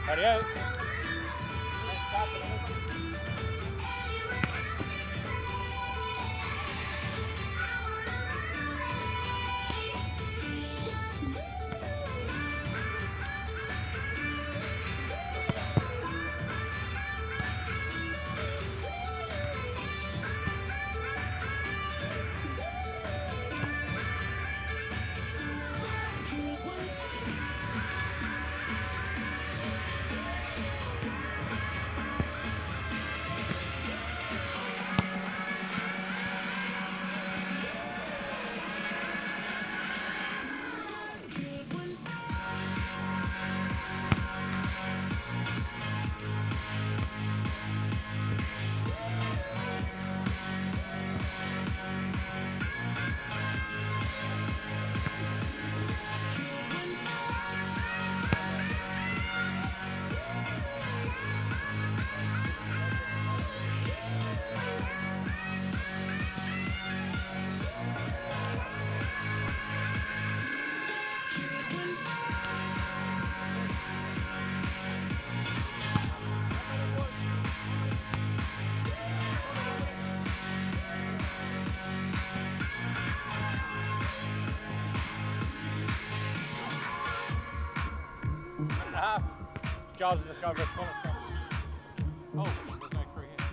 Radio. Giles is over at corner. Oh, there's no crew here.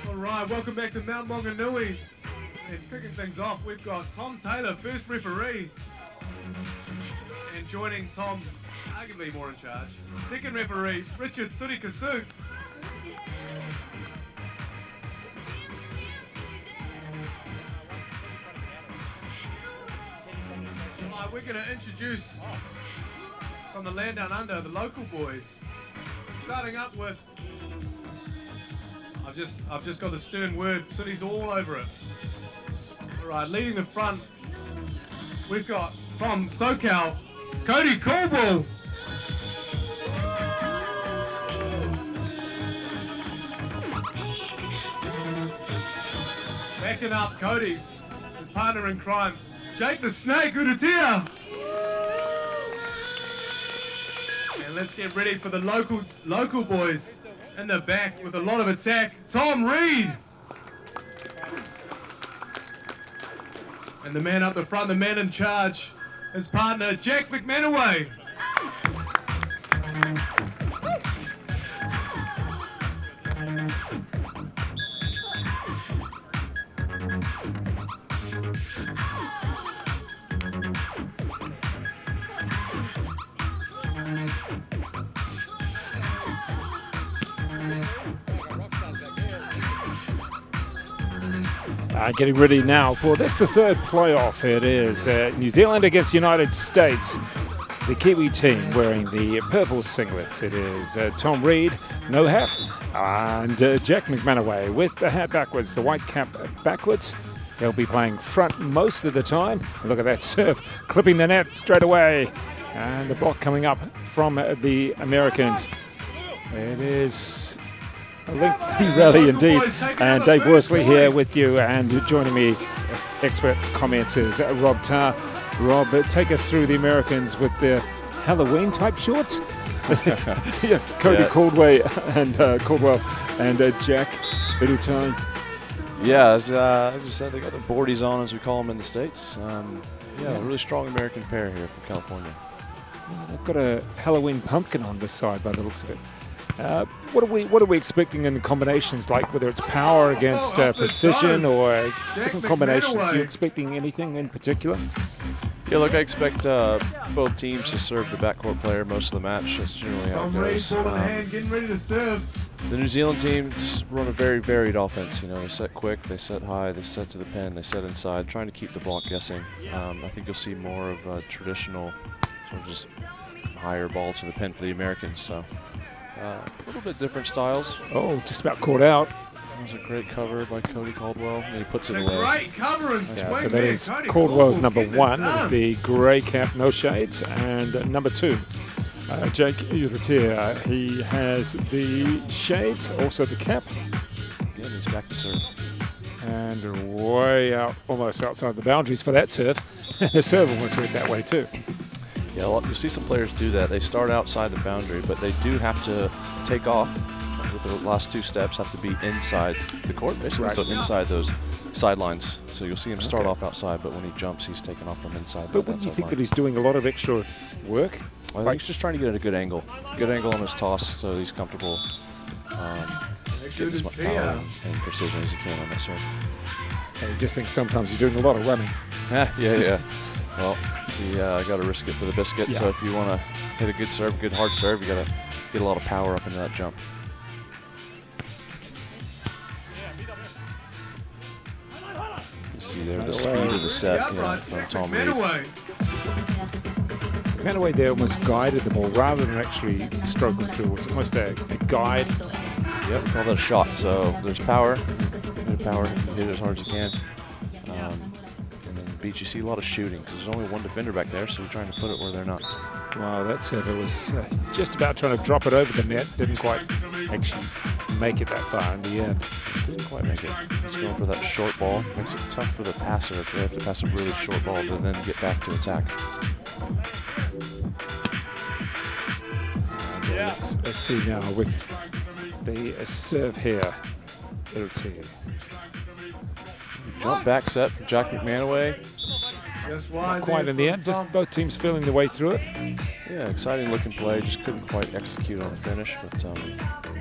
Alright, welcome back to Mount Manganui. And kicking things off, we've got Tom Taylor, first referee. And joining Tom, arguably more in charge, second referee, Richard Suri Kasuk. Alright, we're going to introduce from the land down under, the local boys. Starting up with, I've just got the stern word, Suri's all over it. Alright, leading the front, we've got from SoCal, Cody Coolball. Backing up Cody, his partner in crime, Jake the Snake Urutia. And let's get ready for the local boys in the back with a lot of attack, Tom Reed. And the man up the front, the man in charge, his partner, Jack McManaway. Getting ready now for, that's the third playoff. It is New Zealand against United States. the Kiwi team wearing the purple singlets. It is Tom Reed, no hat, and Jack Manganui with the hat backwards, the white cap backwards. He'll be playing front most of the time. Look at that serve, clipping the net straight away. And the block coming up from the Americans. It is a lengthy rally indeed. And Dave Worsley here with you, and joining me, expert comments is Rob Tarr. Rob, take us through the Americans with their Halloween type shorts. Yeah, Cody Caldwell and Jack Idutai. Yeah, as I said, they got the boardies on, as we call them in the States. Yeah, a really strong American pair here from California. They've got a Halloween pumpkin on this side by the looks of it. What are we expecting in the combinations, like whether it's power against precision or different combinations? Are you expecting anything in particular? Yeah, look, I expect both teams to serve the backcourt player most of the match. That's generally how it goes. Getting ready to serve. The New Zealand team just run a very varied offense. You know, they set quick, they set high, they set to the pin, they set inside, trying to keep the block guessing. I think you'll see more of a traditional, sort of just higher ball to the pin for the Americans. So a little bit different styles. Oh, just about caught out. That was a great cover by Cody Caldwell, and he puts it away. Great cover and yeah, so that is Caldwell's number 1, with the grey cap, no shades, and number 2. Jake Uritia, he has the shades, also the cap. Again, he's back to serve. And way out, almost outside the boundaries for that serve. The serve almost went that way too. Yeah, well, you'll see some players do that. They start outside the boundary, but they do have to take off with the last 2 steps, have to be inside the court, basically, so inside those sidelines. So you'll see him start off outside, but when he jumps, he's taking off from inside. But wouldn't you think that he's doing a lot of extra work? I think he's just trying to get a good angle on his toss, so he's comfortable getting as much power and precision as he can on that serve. I just think sometimes you're doing a lot of running. Yeah. Well, you got to risk it for the biscuit. Yeah. So if you want to hit a good serve, a good hard serve, you got to get a lot of power up into that jump. You see there the speed of the set from Tom Reed. Manganui there almost guided the ball rather than actually stroking through. It's almost a guide. Yep, we call that a shot. So there's power. Hit power, hit it as hard as you can. And then beach, you see a lot of shooting because there's only one defender back there, so you're trying to put it where they're not. Wow, that server was just about trying to drop it over the net. Didn't quite actually make it that far in the end. Didn't quite make it. He's going for that short ball. Makes it tough for the passer if they have to pass a really short ball to then get back to attack. Let's see now with the serve here. Jump back set from Jack Manganui. Not quite in the end, just both teams feeling the way through it. Yeah, exciting looking play. Just couldn't quite execute on the finish, but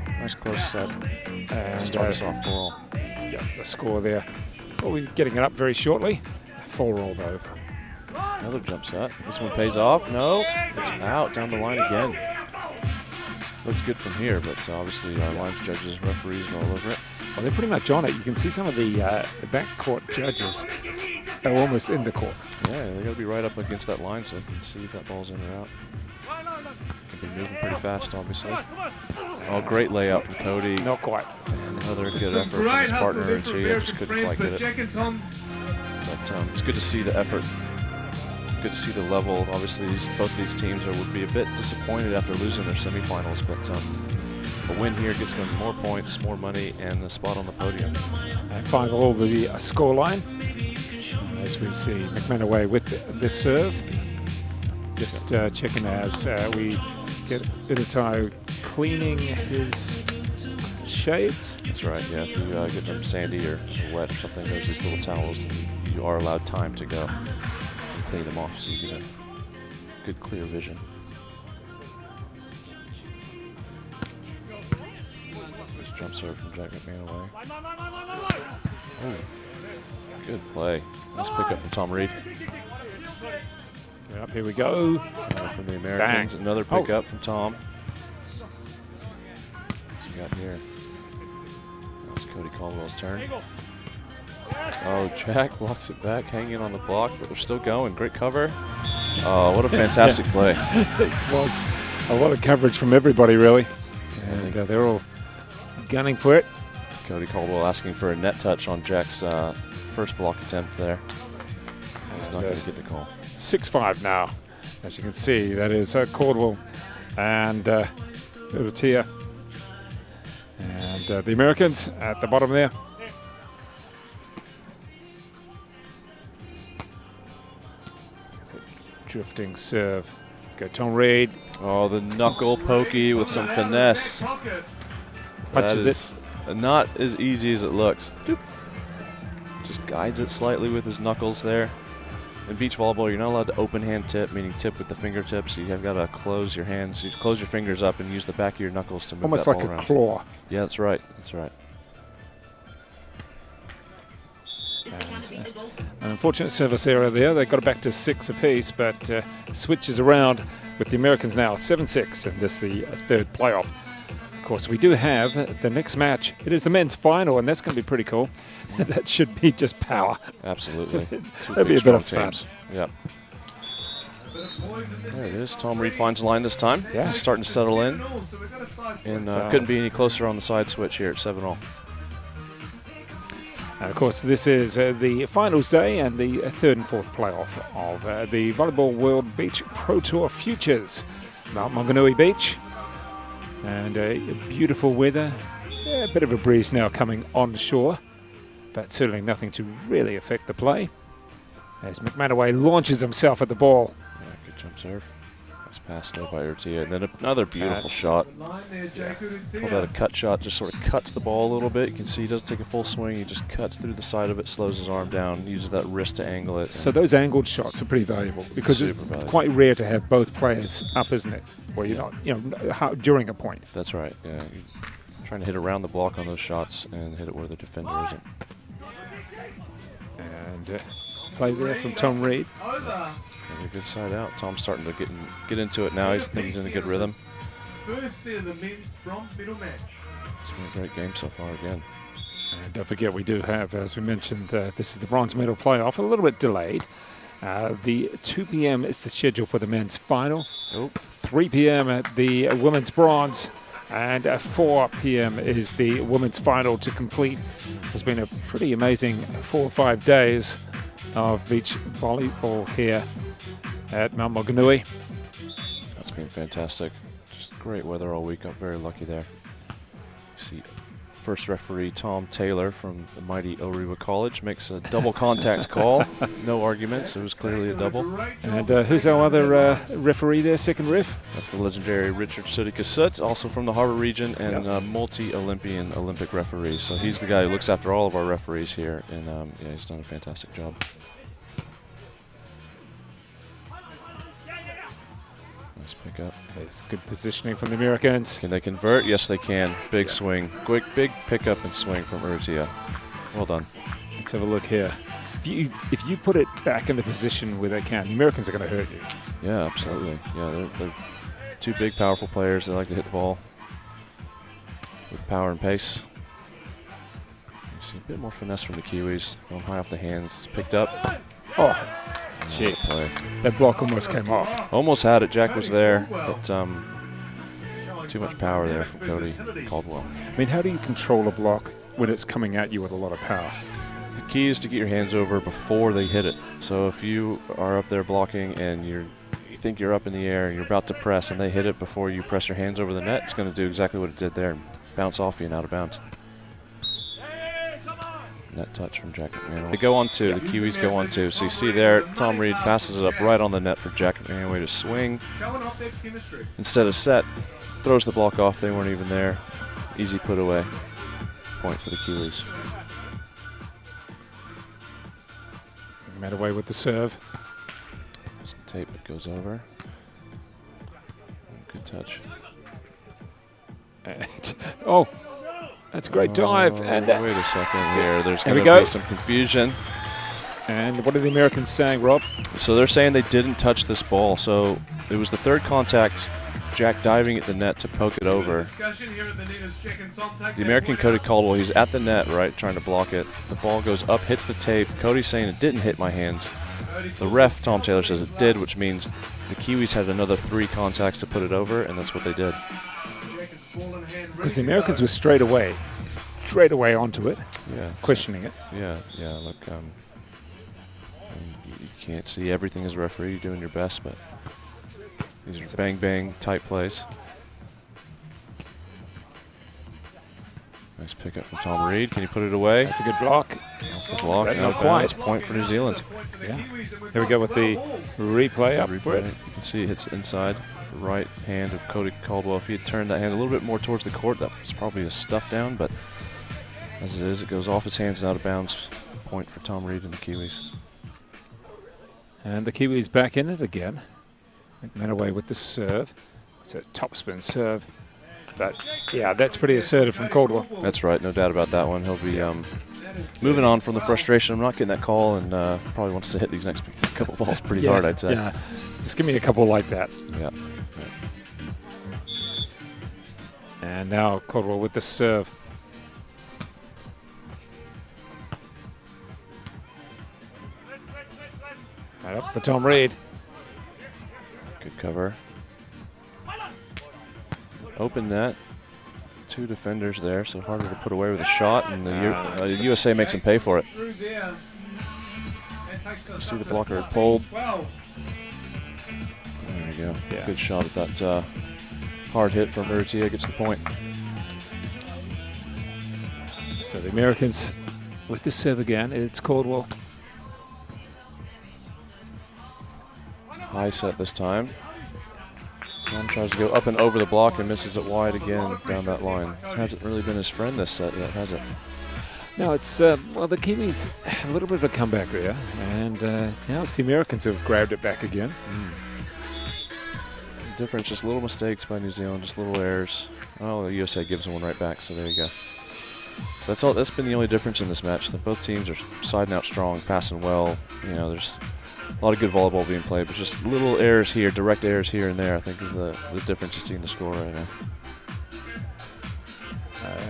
nice close set. And to start us off 4-all. Yeah, the score there. Well, we're getting it up very shortly. 4-all though. Another jump set. This one pays off. No, it's out down the line again. Looks good from here, but obviously our lines judges, referees are all over it. Well, they're pretty much on it. You can see some of the backcourt judges are almost in the court. Yeah, they got to be right up against that line so they can see if that ball's in or out. Could be moving pretty fast, obviously. Oh, great layout from Cody. Not quite. And another good effort from his partner, and so yeah, just couldn't quite get it. But it's good to see the effort. Good to see the level. Obviously, both these teams would be a bit disappointed after losing their semifinals, but a win here gets them more points, more money, and the spot on the podium. And 5-all the scoreline. As we see Manganui with the serve. Just checking as we get Idutai cleaning his shades. That's right, yeah. If you get them sandy or wet or something, there's these little towels, and you are allowed time to go and clean them off so you get a good clear vision. Nice jump serve from Jack Manganui. Oh, good play. Nice pickup from Tom Reed. Yep, here we go. From the Americans, bang. Another pickup from Tom. What's we got here? That's Cody Caldwell's turn. Oh, Jack blocks it back, hanging on the block, but they're still going. Great cover. Oh, what a fantastic play. It was a lot of coverage from everybody, really. And they're all gunning for it. Cody Caldwell asking for a net touch on Jack's first block attempt there. He's not going to get the call. 6-5 now. As you can see, that is Caldwell and Urrutia. And the Americans at the bottom there. Drifting serve. Go Tom Reed. Oh, the knuckle pokey with some finesse. Punches it. Not as easy as it looks. Doop. Just guides it slightly with his knuckles there. In beach volleyball, you're not allowed to open hand tip, meaning tip with the fingertips. You have got to close your hands. You close your fingers up and use the back of your knuckles to move almost that like ball a around. claw. Yeah, that's right. That's right. And an unfortunate service error there. They got it back to 6 apiece, but switches around with the Americans now 7-6, and this the third playoff. Of course, we do have the next match. It is the men's final, and that's going to be pretty cool. That should be just power. Absolutely. That'd be a bit of fun. Yep. There it is. Tom Reed finds the line this time. Yeah. He's starting to settle in. And couldn't be any closer on the side switch here at 7-all. And of course, this is the finals day and the third and fourth playoff of the Volleyball World Beach Pro Tour Futures. Mount Manganui Beach. And beautiful weather. Yeah, a bit of a breeze now coming onshore, but certainly nothing to really affect the play. As McManaway launches himself at the ball. Yeah, good jump serve. Nice pass there by Urrutia. And then another beautiful shot. Call that a cut shot. Just sort of cuts the ball a little bit. You can see he doesn't take a full swing. He just cuts through the side of it, slows his arm down, uses that wrist to angle it. So those angled shots are pretty valuable because it's quite rare to have both players up, isn't it? Where you're not, during a point. That's right. Yeah, you're trying to hit around the block on those shots and hit it where the defender isn't. And play there from Tom Reed. A good side out. Tom's starting to get into it now. I think he's in a good rhythm. First set of the men's bronze medal match. It's been a great game so far again. And don't forget, we do have, as we mentioned, this is the bronze medal playoff, a little bit delayed. The 2 p.m. is the schedule for the men's final. 3 p.m. at the women's bronze. And 4 p.m. is the women's final to complete. It's been a pretty amazing 4 or 5 days of beach volleyball here at Mount Manganui. That's been fantastic. Just great weather all week. Got very lucky there. See, first referee Tom Taylor from the mighty Oriwa College makes a double contact call. No arguments. It was clearly a double. And who's our other referee there, second ref? That's the legendary Richard Sudikasut, also from the Harbor region and multi-Olympian Olympic referee. So he's the guy who looks after all of our referees here, and yeah, he's done a fantastic job. Nice pick up. It's good positioning from the Americans. Can they convert? Yes, they can. Big swing. Quick, big pickup and swing from Urrutia. Well done. Let's have a look here. If you put it back in the position where they can, the Americans are going to hurt you. Yeah, absolutely. Yeah, they're two big, powerful players. They like to hit the ball with power and pace. You see a bit more finesse from the Kiwis. Going high off the hands. It's picked up. Oh, gee. Play. That block almost came off. Almost had it. Jack was there, but too much power there from Cody Caldwell. I mean, how do you control a block when it's coming at you with a lot of power? The key is to get your hands over before they hit it. So if you are up there blocking and you think you're up in the air and you're about to press and they hit it before you press your hands over the net, it's going to do exactly what it did there and bounce off you and out of bounds. Net touch from Jack McManaway. They go on two. The Kiwis go on two. So you see there, Tom Reed passes it up right on the net for Jack McManaway to swing. Instead of set, throws the block off. They weren't even there. Easy put away. Point for the Kiwis. McManaway with the serve. There's the tape that goes over. Good touch. And, oh, that's a great dive. And wait a second here. There's there going to be some confusion. And what are the Americans saying, Rob? So they're saying they didn't touch this ball. So it was the third contact. Jack diving at the net to poke it over. The American Cody Caldwell, he's at the net, right, trying to block it. The ball goes up, hits the tape. Cody's saying it didn't hit my hands. The ref, Tom Taylor, says it did, which means the Kiwis had another 3 contacts to put it over, and that's what they did. Because the Americans were straight away onto it, questioning it. Yeah, look, you can't see everything as a referee. You're doing your best, but these are bang-bang tight plays. Nice pickup from Tom Reed. Can he put it away? That's a good block. Off the block. But No, not quite. Point for New Zealand. Yeah. Here we go with the replay up for it. You can see it hits inside the right hand of Cody Caldwell. If he had turned that hand a little bit more towards the court, that was probably a stuff down, but as it is, it goes off his hands and out of bounds. Point for Tom Reed and the Kiwis. And the Kiwis back in it again. Manaway with the serve. It's a topspin serve. But, yeah, that's pretty assertive from Caldwell. That's right, no doubt about that one. He'll be moving on from the frustration. I'm not getting that call, and probably wants to hit these next couple balls pretty hard, I'd say. Yeah, just give me a couple like that. Yeah. And now Caldwell with the serve. Right up for Tom Reed. Good cover. Open net. 2 defenders there, so harder to put away with a shot, and the USA makes him pay for it. You see the blocker pulled. There you go. Yeah. Good shot at that hard hit from Urrutia, gets the point. So the Americans with the serve again. It's Caldwell. High set this time. Tom tries to go up and over the block and misses it wide again down that line. It hasn't really been his friend this set yet, has it? No, it's, well, the Kiwis, a little bit of a comeback there. And now it's the Americans who have grabbed it back again. Difference, just little mistakes by New Zealand, just little errors. Oh, the USA gives them one right back, so there you go. That's all. That's been the only difference in this match. That both teams are siding out strong, passing well. You know, there's a lot of good volleyball being played, but just little errors here, direct errors here and there, I think is the difference you see in the score right now.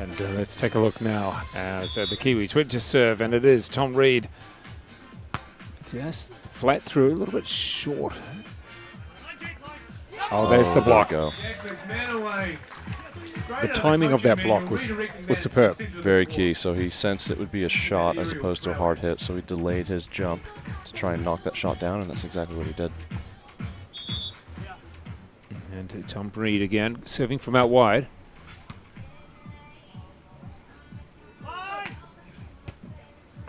And let's take a look now as the Kiwis went to serve, and it is Tom Reed. Just flat through, a little bit short. Oh, there's the block. Go. The timing of that block was superb. Very key. So he sensed it would be a shot as opposed to a hard hit, so he delayed his jump to try and knock that shot down, and that's exactly what he did. And Tom Reed again, serving from out wide.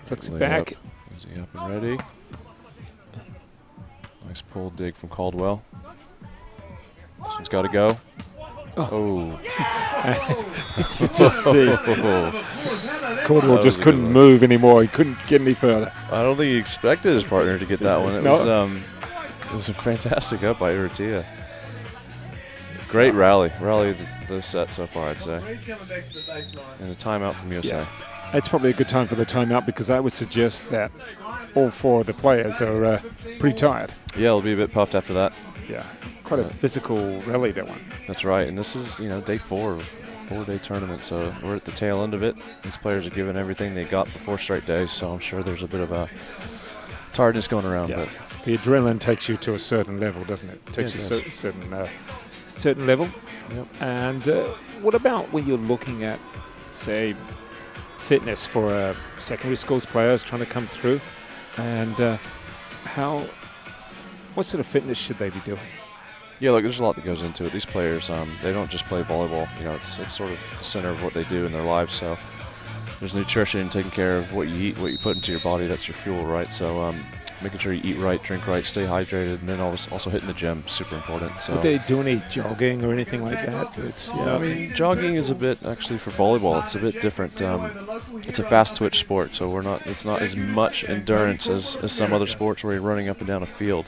Flicks it back. Is he up and ready? Nice pull dig from Caldwell. This one's got to go. Oh. You just see. Caldwell just couldn't move anymore. He couldn't get any further. I don't think he expected his partner to get that one. It was a fantastic up by Urrutia. Great rally. Rally the set so far, I'd say. And a timeout from USA. Yeah. It's probably a good time for the timeout because I would suggest that all 4 of the players are pretty tired. Yeah, they'll be a bit puffed after that. Yeah. Quite a physical rally, that one. That's right, and this is, you know, day 4 of a 4-day tournament, so we're at the tail end of it. These players are giving everything they got for 4 straight days, so I'm sure there's a bit of a tiredness going around. Yeah. But the adrenaline takes you to a certain level, doesn't it? It takes you to a certain level. Yep. And what about when you're looking at, say, fitness for secondary schools players trying to come through, and what sort of fitness should they be doing? yeah, look, there's a lot that goes into it. These players, they don't just play volleyball. You know, it's sort of the center of what they do in their lives. So there's nutrition, taking care of what you eat, what you put into your body. That's your fuel, right? So making sure you eat right, drink right, stay hydrated, and then also hitting the gym, super important. So would they do any jogging or anything like that? I mean, jogging is a bit, actually, for volleyball, it's a bit different. It's a fast twitch sport, so it's not as much endurance as some other sports where you're running up and down a field.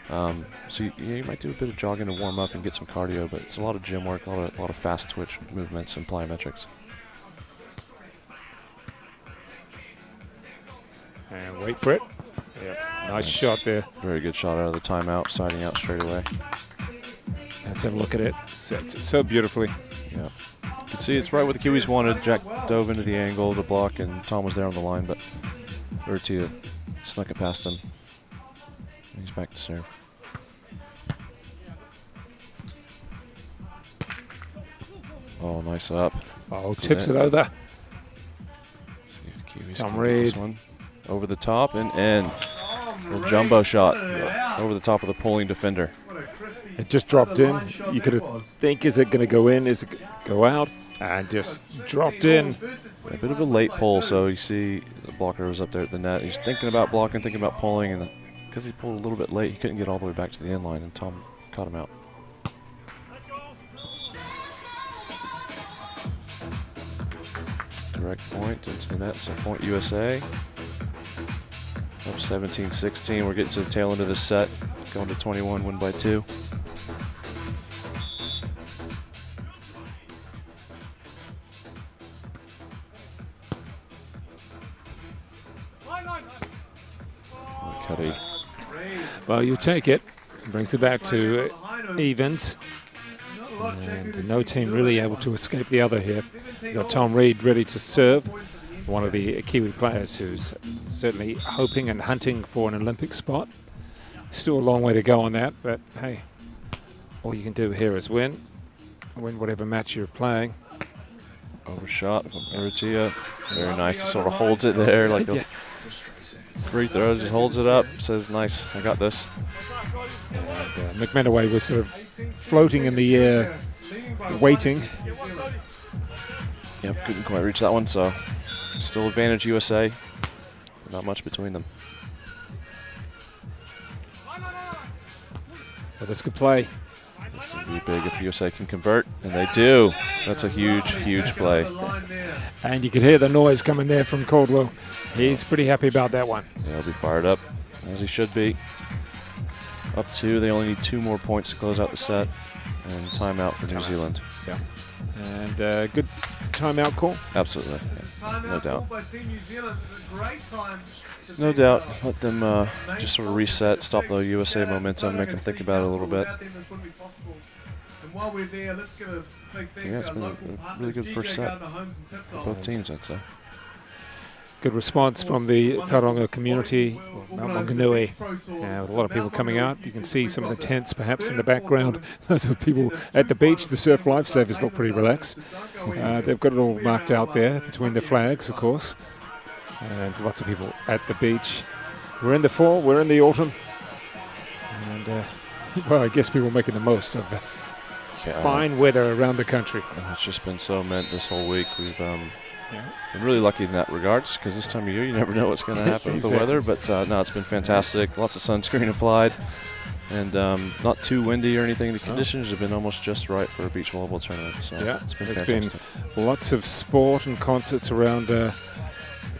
So you might do a bit of jogging to warm up and get some cardio, but it's a lot of gym work, a lot of fast twitch movements and plyometrics. And wait for it. Yep. Nice shot there. Very good shot out of the timeout, siding out straight away. Let's have a look at it. Sets it so beautifully. Yeah. You can see it's right what the Kiwis wanted. Jack dove into the angle to block, and Tom was there on the line, but Urrutia snuck it past him. back to serve. Oh, nice up. Oh, tips it over. See if the Kiwis Tom can get Reed. this one over the top and in. A jumbo shot over the top of the pulling defender. It just dropped in. You could think, is it going to go in? Is it go out? And just dropped in. A bit of a late pull, so you see the blocker was up there at the net. He's thinking about blocking, thinking about pulling, and because he pulled a little bit late, he couldn't get all the way back to the end line, and Tom caught him out. Direct point into the net, so point USA. Up 17-16. We're getting to the tail end of the set. Going to 21, win by 2. Cuddy. Well, you take it. Brings it back to evens. And no team really able to escape the other here. You've got Tom Reed ready to serve. One of the Kiwi players who's certainly hoping and hunting for an Olympic spot. Still a long way to go on that, but hey, all you can do here is win. Win whatever match you're playing. Overshot from Eritrea. Very nice. He sort of holds it there like a free throws. Just holds it up. Says, nice, I got this. And Manganui was sort of floating in the air, waiting. Yep, couldn't quite reach that one, so still advantage USA. Not much between them. Well, this could play. This would be big if USA can convert, and they do. That's a huge, huge play. And you could hear the noise coming there from Caldwell. He's pretty happy about that one. Yeah, he'll be fired up, as he should be. Up 2, they only need 2 more points to close out the set, and timeout for New Zealand. Yeah. And good timeout call. Absolutely, yeah. No doubt. No doubt. Let them just sort of reset, stop the USA momentum, make them think about it a little bit. Yeah, it's been a really good first set for both teams, I'd say. Good response from the Tauranga community, Mount Manganui. With a lot of people coming out. You can see some of the tents perhaps in the background. Those are people at the beach. The surf lifesavers look pretty relaxed. They've got it all marked out there between the flags, of course. And lots of people at the beach. We're in the fall, we're in the autumn. And, well, I guess people are making the most of fine weather around the country. It's just been so meant this whole week. We've been really lucky in that regards, because this time of year you never know what's going to happen with the weather. But no, it's been fantastic. Lots of sunscreen applied, and not too windy or anything. The conditions have been almost just right for a beach volleyball tournament. So yeah, it's been there's fantastic. been lots of sport and concerts around the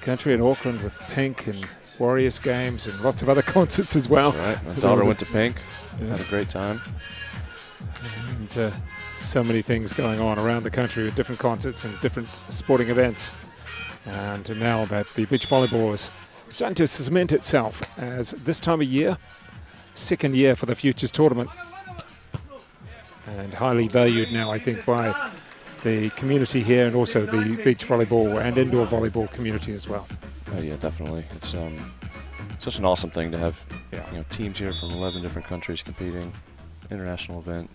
country in Auckland with Pink and Warriors games and lots of other concerts as well. Right, my daughter went to Pink, had a great time. And so many things going on around the country with different concerts and different sporting events. And now that the beach volleyball is starting to cement itself as this time of year, second year for the Futures Tournament. And highly valued now, I think, by the community here and also the beach volleyball and indoor volleyball community as well. Oh yeah, definitely. It's such an awesome thing to have teams here from 11 different countries competing, international event.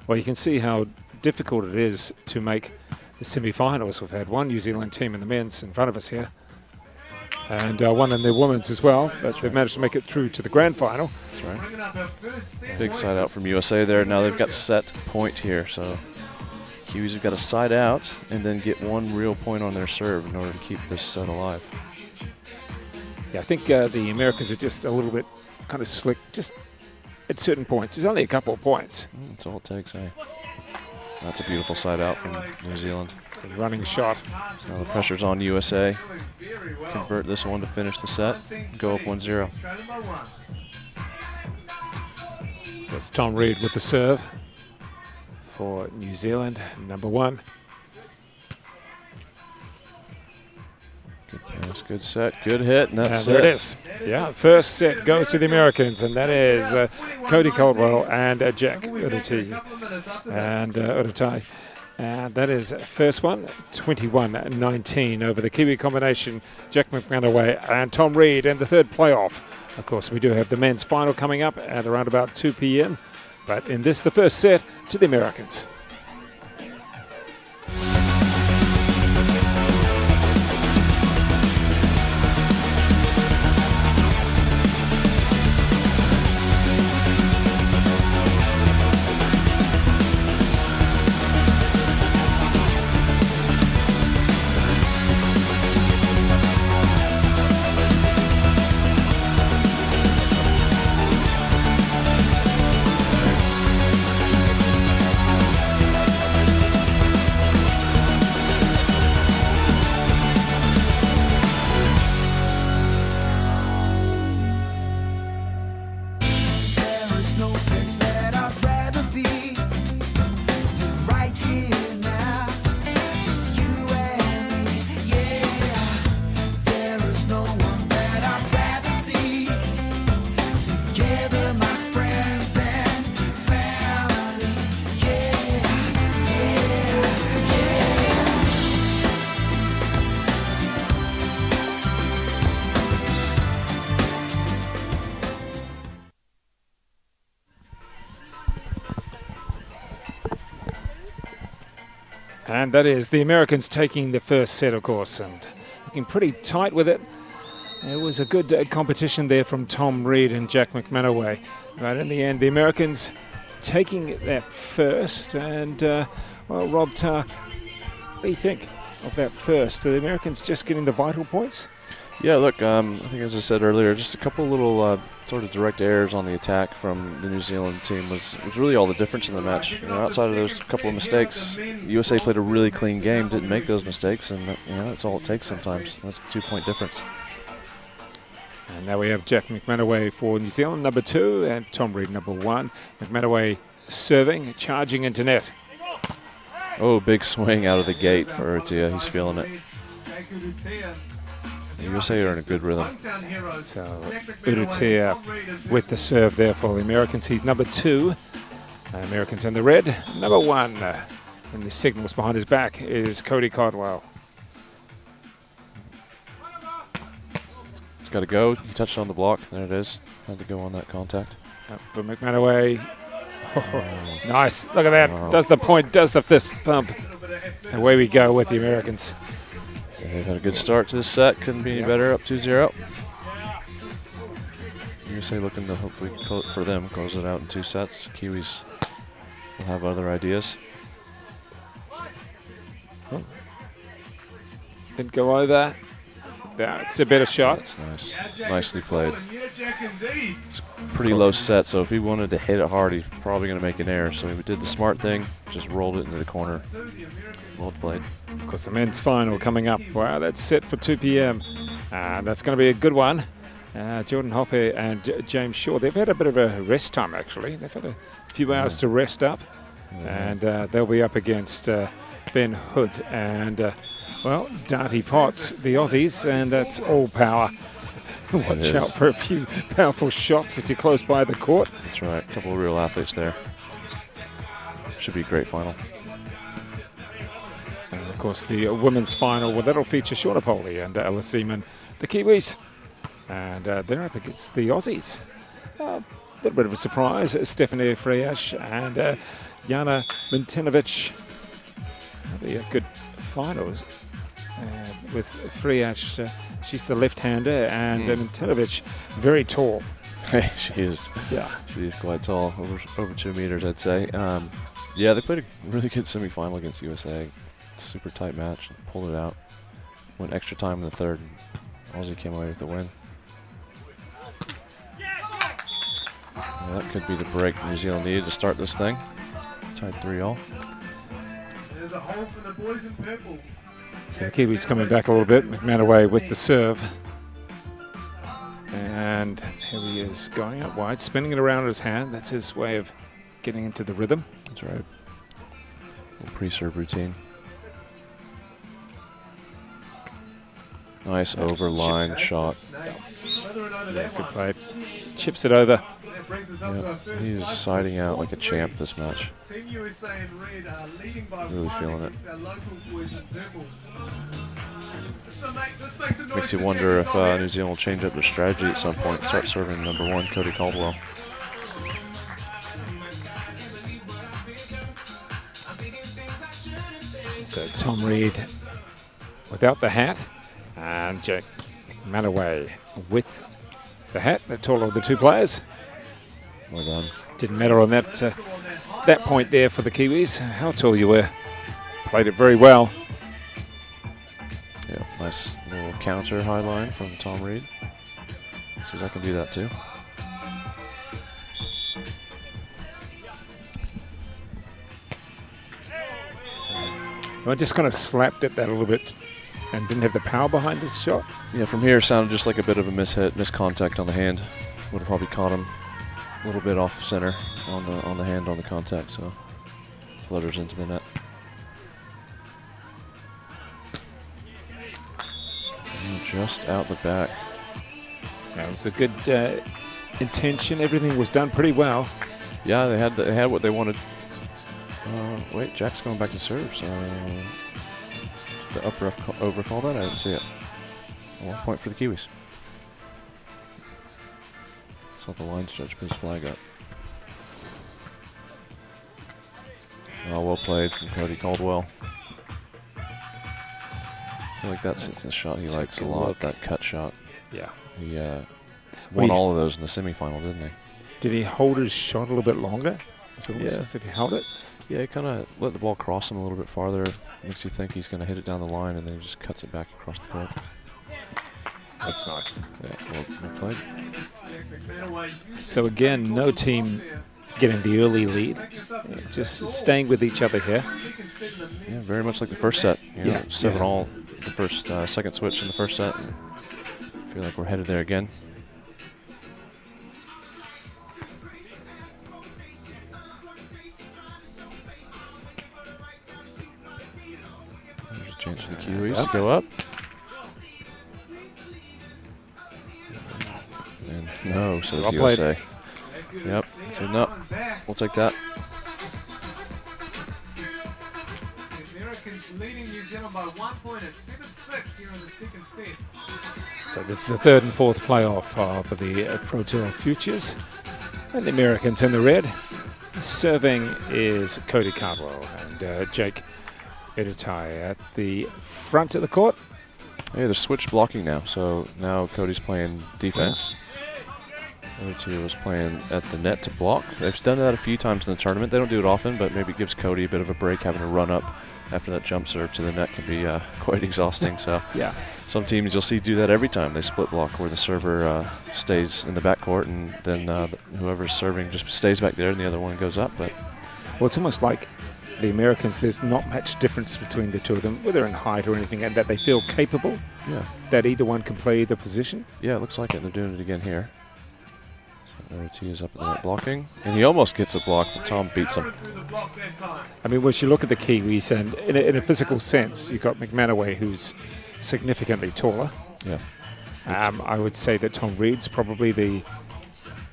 Well, you can see how difficult it is to make the semi-finals. We've had one New Zealand team in the men's in front of us here, and one in the women's as well, but they've managed to make it through to the grand final. That's right. Big side out from USA there. Now they've got set point here, so Kiwis have got to side out and then get 1 real point on their serve in order to keep this set alive. Yeah, I think the Americans are just a little bit kind of slick, just at certain points. There's only a couple of points. That's all it takes, eh? That's a beautiful side out from New Zealand. The running shot. So now the pressure's on USA. Convert this one to finish the set. Go up 1-0. So it's Tom Reed with the serve for New Zealand, number 1. Good pass, good set, good hit, and that's there it is. Yeah, first set goes to the Americans, and that is Cody Caldwell and Jack Udatai. And that is first one, 21-19 over the Kiwi combination, Jack Manganui and Tom Reed, and the third playoff Of course, we do have the men's final coming up at around about 2 p.m. But in this, the first set to the Americans. And that is the Americans taking the first set, of course, and looking pretty tight with it. It was a good competition there from Tom Reed and Jack McManaway. But in the end, the Americans taking that first. And, well, Rob Tarr, what do you think of that first? Are the Americans just getting the vital points? Yeah, look, I think as I said earlier, just a couple little sort of direct errors on the attack from the New Zealand team was really all the difference in the match. You know, outside of those couple of mistakes, USA played a really clean game, didn't make those mistakes, and you know, that's all it takes sometimes. That's the 2-point difference. And now we have Jack McManaway for New Zealand, number 2, and Tom Reed, number 1. McManaway serving, charging into net. Oh, big swing out of the gate for Utia. He's feeling it. The USA are in a good rhythm. So Urutia with the serve there for the Americans. He's number 2. Americans in the red. Number 1. And the signals behind his back is Cody Caldwell. It's got to go. He touched on the block. There it is. Had to go on that contact. Up for McManaway. Oh, nice. Look at that. Wow. Does the point, does the fist pump. Away we go with the Americans. They've had a good start to this set. Couldn't be any better. Up 2-0. USA looking to hopefully, for them, close it out in 2 sets. Kiwis will have other ideas. Oh. Didn't go over. That's a better shot. That's nice. Nicely played. It's a pretty low set, so if he wanted to hit it hard, he's probably going to make an error. So he did the smart thing, just rolled it into the corner. Well played. Of course, the men's final coming up. Wow, that's set for 2 p.m. That's going to be a good one. Jordan Hoppe and James Shaw, they've had a bit of a rest time, actually. They've had a few hours to rest up. And they'll be up against Ben Hood and, well, Darty Potts, the Aussies, and that's all power. Watch out for a few powerful shots if you're close by the court. That's right. A couple of real athletes there. Should be a great final. And of course, the women's final, well, that'll feature Shauna Poley and Alice Seaman, the Kiwis. And they're up against the Aussies. A little bit of a surprise. Stephanie Freyash and Jana Mintinovic. Be a good finals with Freyash. She's the left-hander, and Mintinovic, very tall. She is. Yeah. She is quite tall, over 2 meters, I'd say. Yeah, they played a really good semifinal against USA. Super tight match. Pulled it out. Went extra time in the third. Aussie came away with the win. Yeah, that could be the break New Zealand needed to start this thing. Tied 3-all. There's a hole for the boys in purple. So the Kiwis coming back a little bit. McManaway with the serve. And here he is going out wide, spinning it around his hand. That's his way of getting into the rhythm. That's right. Little pre-serve routine. Nice over-line shot. Yeah, good play. Chips it over. Yep. He's siding out like a champ this match. Really feeling it. Makes you wonder if New Zealand will change up their strategy at some point, start serving #1, Cody Caldwell. So Tom Reed without the hat, and Jack Manaway with the hat. The taller of the two players. Well done. Didn't matter on that that point there for the Kiwis, how tall you were. Played it very well. Yeah, nice little counter high line from Tom Reed. Says I can do that too. I just kind of slapped at that a little bit and didn't have the power behind this shot. Yeah, from here it sounded just like a bit of a miscontact on the hand. Would have probably caught him a little bit off center on the hand on the contact, so flutters into the net. And just out the back. That was a good intention. Everything was done pretty well. Yeah, they had what they wanted. Wait, Jack's going back to serve. So the up ref overcalled that. I didn't see it. 1 point for the Kiwis. Saw the line stretch, put his flag up. Oh, well played from Cody Caldwell. I feel like that's the shot he likes a lot. That cut shot. Yeah. He won all of those in the semifinal, didn't he? Did he hold his shot a little bit longer? So yeah. As if he held it? Yeah, he kind of let the ball cross him a little bit farther. Makes you think he's going to hit it down the line, and then he just cuts it back across the court. That's nice. Yeah, well played. So again, no team getting the early lead. Just staying with each other here. Yeah, very much like the first set. You know, 7-all, the first second switch in the first set. And I feel like we're headed there again. There's a chance for the Kiwis to go up. And no, says Well USA. Yep, so no, we'll take that. Leading New Zealand by 1 point at 7-6 here in the second set. So this is the third and fourth playoff of the Pro Tour Futures. And the Americans in the red. Serving is Cody Caldwell and Jake Edutai at the front of the court. Hey, they're switched blocking now, so now Cody's playing defense. The other two was playing at the net to block. They've done that a few times in the tournament. They don't do it often, but maybe it gives Cody a bit of a break. Having to run up after that jump serve to the net can be quite exhausting. So yeah, some teams you'll see do that every time. They split block where the server stays in the backcourt, and then whoever's serving just stays back there and the other one goes up. But well, it's almost like the Americans, there's not much difference between the two of them, whether in height or anything, and that they feel capable. Yeah. That either one can play either position. Yeah, it looks like it. They're doing it again here. RT is up in the net blocking, and he almost gets a block, but Tom beats him. I mean, once you look at the Kiwis, and in a physical sense, you've got McManaway, who's significantly taller. Yeah. I would say that Tom Reed's probably the,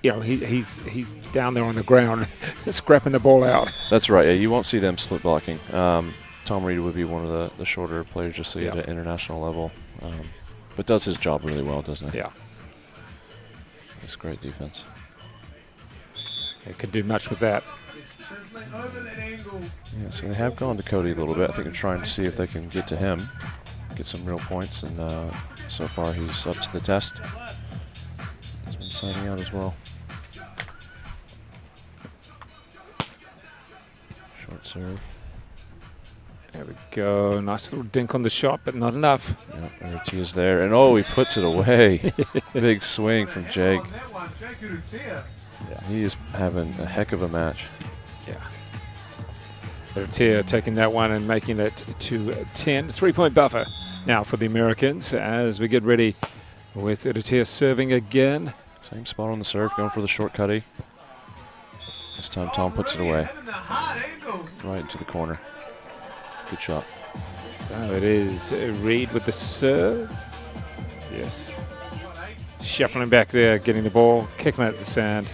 you know, he's down there on the ground, scrapping the ball out. That's right. Yeah, you won't see them split blocking. Tom Reed would be one of the shorter players, just see at an international level, but does his job really well, doesn't he? Yeah. It's great defense. They could do much with that. Yeah, so they have gone to Cody a little bit. I think they're trying to see if they can get to him, get some real points, and so far he's up to the test. He's been signing out as well. Short serve. There we go. Nice little dink on the shot, but not enough. Yep, RT is there, and oh, he puts it away. Big swing from Jake. Yeah, he is having a heck of a match. Yeah. Tia taking that one and making it to 10. 3-point buffer now for the Americans as we get ready with Tia serving again. Same spot on the serve, going for the short cutty. This time Tom puts it away. Right into the corner. Good shot. Oh, it is Reed with the serve. Yes. Shuffling back there, getting the ball, kicking it at the sand.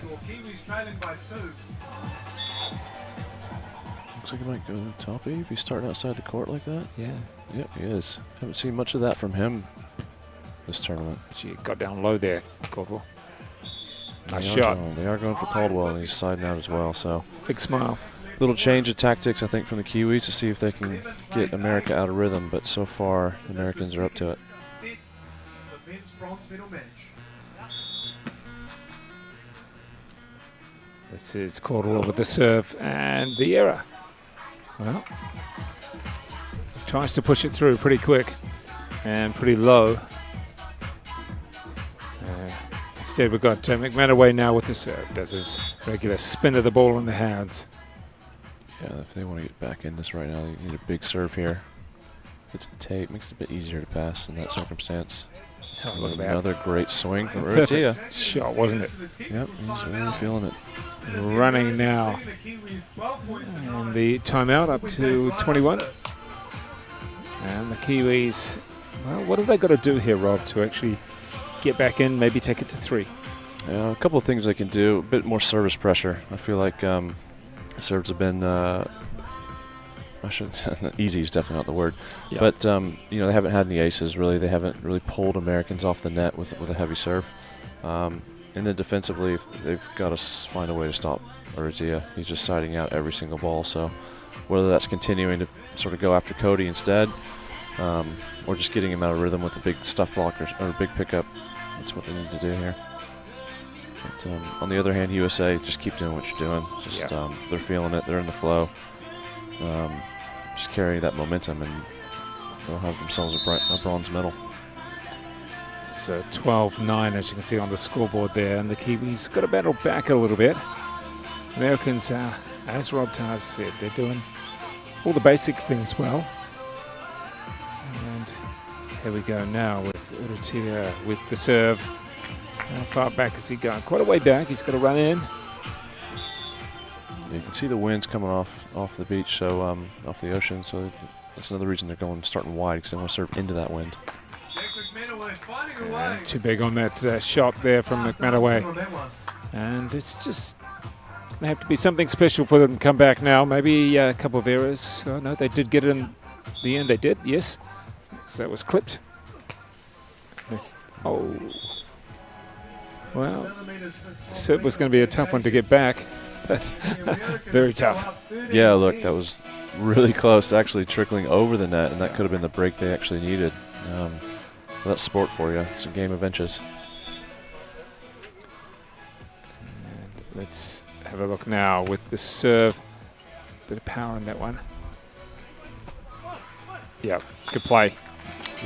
Looks like he might go toppy if he's starting outside the court like that. Yeah. Yep, he is. Haven't seen much of that from him this tournament. She got down low there, Caldwell. Nice shot. They are going for Caldwell, and he's siding out as well. So big smile. Little change of tactics, I think, from the Kiwis to see if they can get America out of rhythm. But so far, the Americans are up to it. This is Caldwell with the serve and the error. Well, tries to push it through pretty quick and pretty low. Instead, we've got McManaway now with the serve. Does his regular spin of the ball in the hands. Yeah, if they want to get back in this right now, they need a big serve here. Hits the tape, makes it a bit easier to pass in that circumstance. Oh, look at that. Another great swing from Urrutia. Shot, wasn't it? Yep, he's really feeling it. Running now. And the timeout up to 21. And the Kiwis, well, what have they got to do here, Rob, to actually get back in, maybe take it to 3? Yeah, a couple of things they can do. A bit more service pressure. I feel like serves have been, I shouldn't say, easy is definitely not the word. Yeah. But, you know, they haven't had any aces, really. They haven't really pulled Americans off the net with a heavy serve. And then defensively, they've got to find a way to stop Urrutia. He's just siding out every single ball. So whether that's continuing to sort of go after Cody instead, or just getting him out of rhythm with a big stuff blocker or a big pickup, that's what they need to do here. But, on the other hand, USA, just keep doing what you're doing. Just they're feeling it. They're in the flow. Just carry that momentum, and they'll have themselves a bronze medal. So 12-9, as you can see on the scoreboard there, and the Kiwis got to battle back a little bit. Americans, as Rob Tars said, they're doing all the basic things well. And here we go now with Urrutia with the serve. How far back is he going? Quite a way back. He's got to run in. You can see the winds coming off the beach, so off the ocean. So that's another reason they're starting wide, because they want to serve into that wind. Too big on that shot there from McManaway. And it's just going to have to be something special for them to come back now. Maybe a couple of errors. Oh, no, they did get it in the end. They did, yes. So that was clipped. Oh. Well, serve was going to be a tough one to get back. But very tough. Yeah, look, that was really close to actually trickling over the net, and that could have been the break they actually needed. That's sport for you. It's a game of inches. And let's have a look now with the serve. Bit of power in that one. Yeah, good play.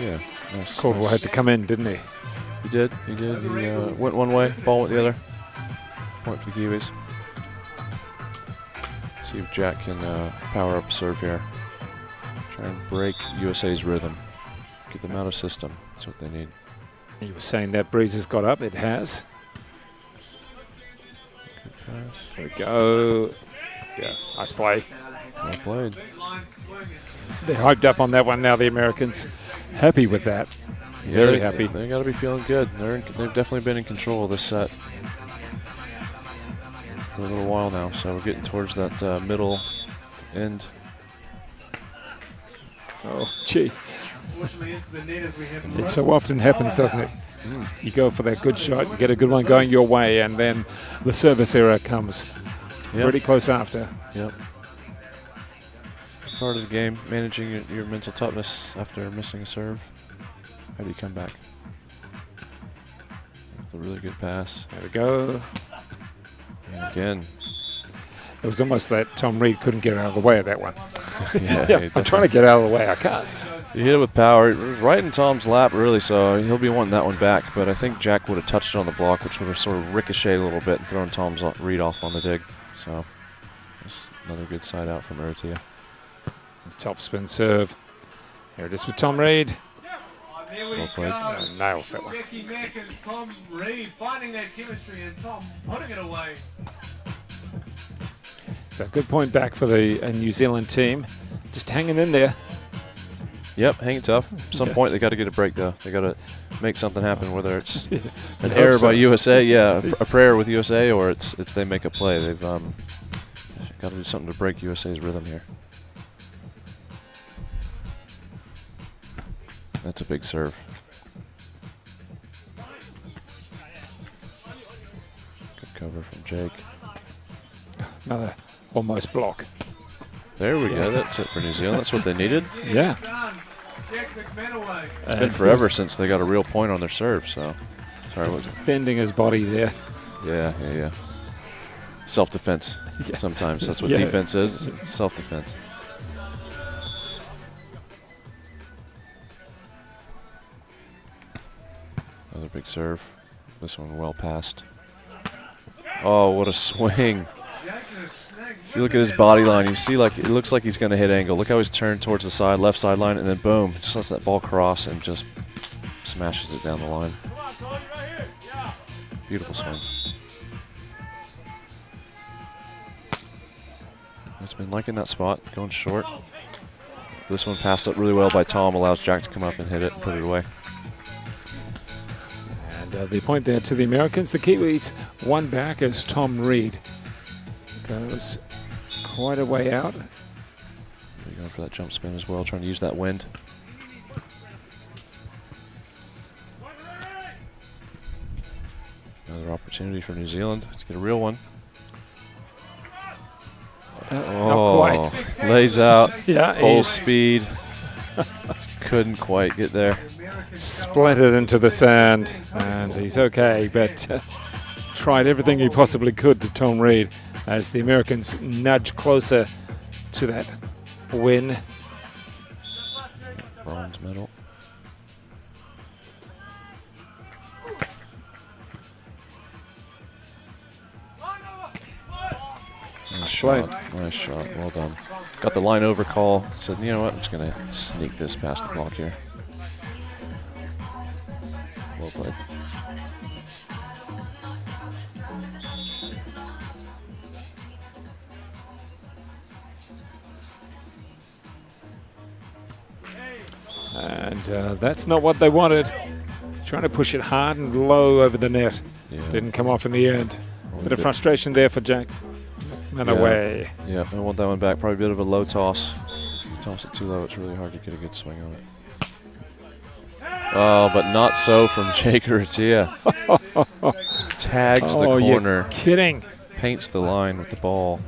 Yeah. Nice, Caldwell had to come in, didn't he? He did. He did. He went one way, ball went the other. Point for the Kiwis. See if Jack can power up a serve here. Try and break USA's rhythm. Get them out of system. That's what they need. You were saying that breeze has got up. It has. There we go. Yeah, nice play. Well played. They're hyped up on that one now, the Americans. Happy with that. Yeah, very happy. They got to be feeling good. They've definitely been in control of this set for a little while now, so we're getting towards that middle end. Oh, gee. It so often happens, doesn't it? You go for that good shot, you get a good one going your way, and then the service error comes pretty close after. Yep. Part of the game, managing your mental toughness after missing a serve. How do you come back? That's a really good pass. There we go. And again. It was almost that Tom Reed couldn't get out of the way of that one. Yeah, I'm trying to get out of the way. I can't. He hit it with power. It was right in Tom's lap, really, so he'll be wanting that one back. But I think Jack would have touched it on the block, which would have sort of ricocheted a little bit and thrown Tom's Reed off on the dig. So another good side out from Urrutia. Top spin serve. Here it is with Tom Reed. Well played. Nails that one. Becky Mack and Tom Reed finding that chemistry, and Tom putting it away. So good point back for the New Zealand team. Just hanging in there. Yep, hanging tough. At some point they got to get a break though. They got to make something happen, whether it's an error by USA, a prayer with USA, or it's they make a play. They've got to do something to break USA's rhythm here. That's a big serve. Good cover from Jake. Another almost block. There we go. That's it for New Zealand. That's what they needed. Yeah. It's been forever since they got a real point on their serve. So, sorry, what was it? Bending his body there. Yeah. Self-defense. Yeah. Sometimes that's what defense is. Self-defense. Another big serve. This one well passed. Oh, what a swing. If you look at his body line, you see like it looks like he's going to hit angle. Look how he's turned towards the side, left sideline, and then boom, just lets that ball cross and just smashes it down the line. Beautiful swing. He's been liking that spot, going short. This one passed up really well by Tom, allows Jack to come up and hit it and put it away. And the point there to the Americans. The Kiwis one back as Tom Reed goes quite a way out. They're going for that jump spin as well, trying to use that wind. Another opportunity for New Zealand to get a real one. Not quite. Lays out, Yeah, full speed. Couldn't quite get there. Splintered into the sand, and he's okay, but tried everything he possibly could to Tom Reed as the Americans nudge closer to that win. Bronze medal. Nice shot. Nice shot. Well done. Got the line over call. Said, you know what? I'm just going to sneak this past the block here. Well played. And that's not what they wanted. Trying to push it hard and low over the net. Yeah. Didn't come off in the end. Bit of frustration there for Jack. And away. Yeah, I want that one back. Probably a bit of a low toss. Toss it too low, it's really hard to get a good swing on it. Oh, but not so from Jake Urrutia. Tags the corner. You're kidding. Paints the line with the ball.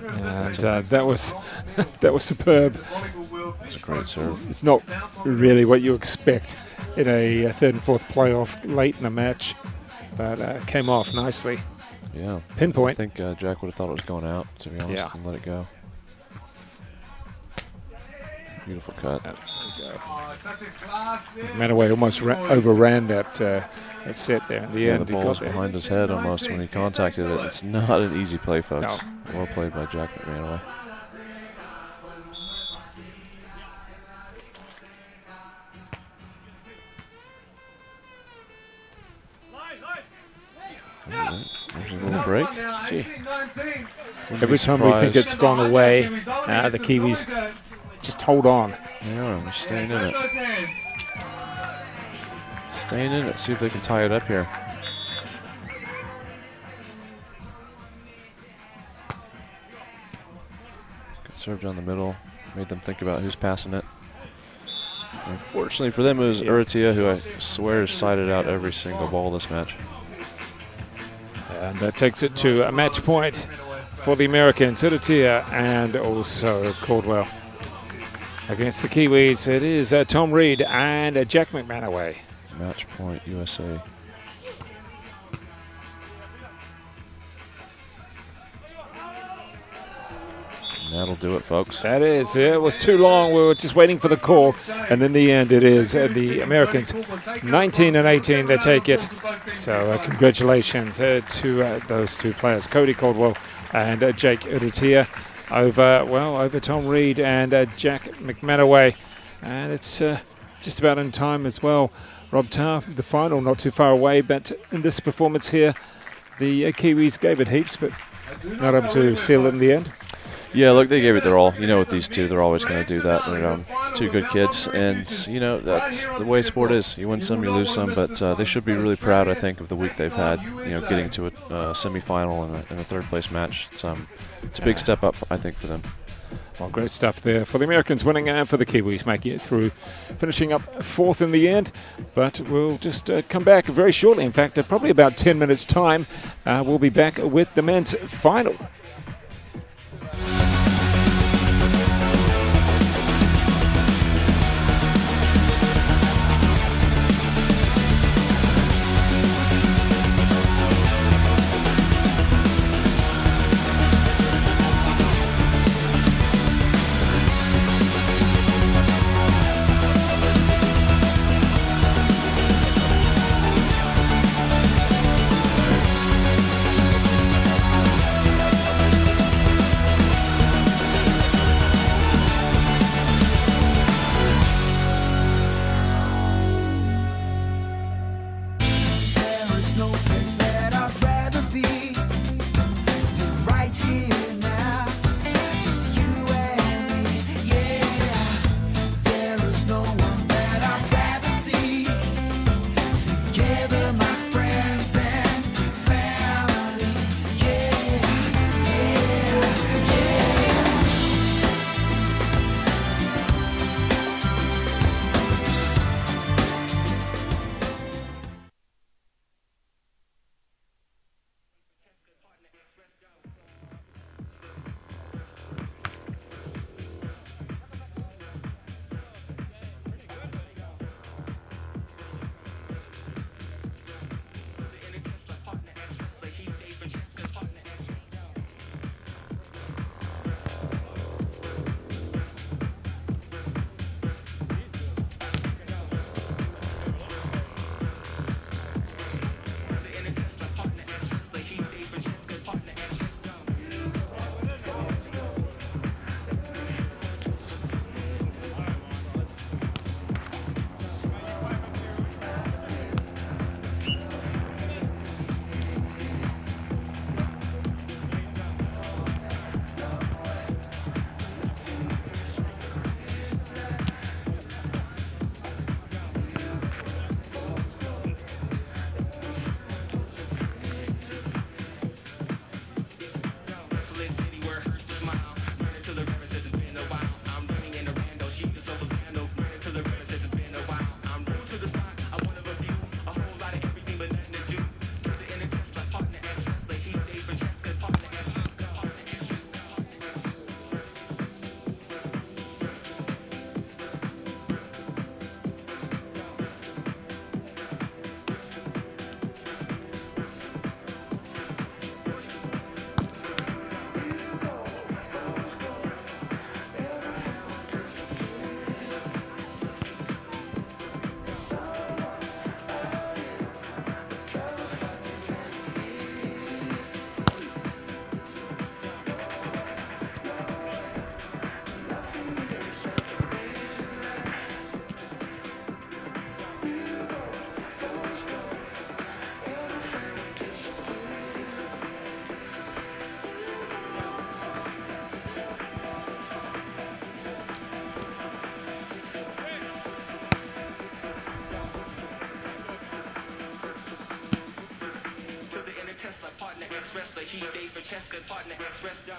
And that was that was superb. It's a great serve. It's not really what you expect in a third and fourth playoff late in a match, but came off nicely. Yeah. Pinpoint. I think Jack would have thought it was going out, to be honest, Yeah. and let it go. Beautiful cut. Manaway almost overran that set there in the end. The ball was behind his head almost when he contacted it. It's not an easy play, folks. No. Well played by Jack Manaway. There's a little break. Gee. Every time we think it's gone away, the Kiwis just hold on. Yeah, we're staying in it. Staying in it. See if they can tie it up here. Good serve down the middle. Made them think about who's passing it. Unfortunately for them, it was Urrutia, who I swear has sided out every single ball this match. And that takes it to a match point for the Americans, Urrutia and also Caldwell. Against the Kiwis, it is Tom Reed and Jack McManaway. Match point, USA. And that'll do it, folks. That is, it was too long. We were just waiting for the call. And in the end, it is the Americans 19 and 18 that take it. So congratulations to those two players, Cody Caldwell and Jake Urrutia, over Tom Reed and Jack McManaway. And it's just about in time as well. Rob Tarr, the final not too far away, but in this performance here, the Kiwis gave it heaps, but not able to seal it in the end. Yeah, look, they gave it their all. You know, with these two, they're always going to do that. They're two good kids, and, you know, that's the way sport is. You win some, you lose some, but they should be really proud, I think, of the week they've had, you know, getting to a semifinal and a third-place match. It's a big step up, I think, for them. Well, great stuff there for the Americans winning and for the Kiwis making it through, finishing up 4th in the end. But we'll just come back very shortly. In fact, probably about 10 minutes' time, we'll be back with the men's final. Wrestler, he days for Cheska, partner, ex-wrestler.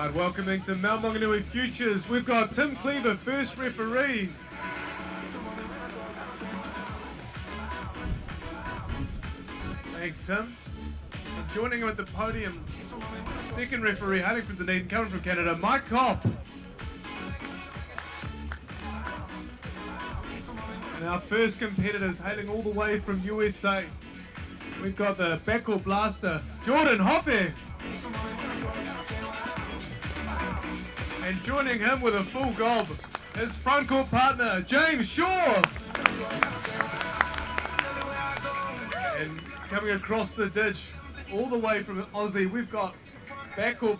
Right, welcoming to Mount Manganui Futures, we've got Tim Cleaver, first referee. Thanks, Tim. And joining him at the podium, second referee, hailing from Dunedin, coming from Canada, Mike Kopp. And our first competitors hailing all the way from USA. We've got the backcourt blaster, Jordan Hoppe. And joining him with a full gob, his frontcourt partner, James Shaw. And coming across the ditch, all the way from Aussie, we've got backcourt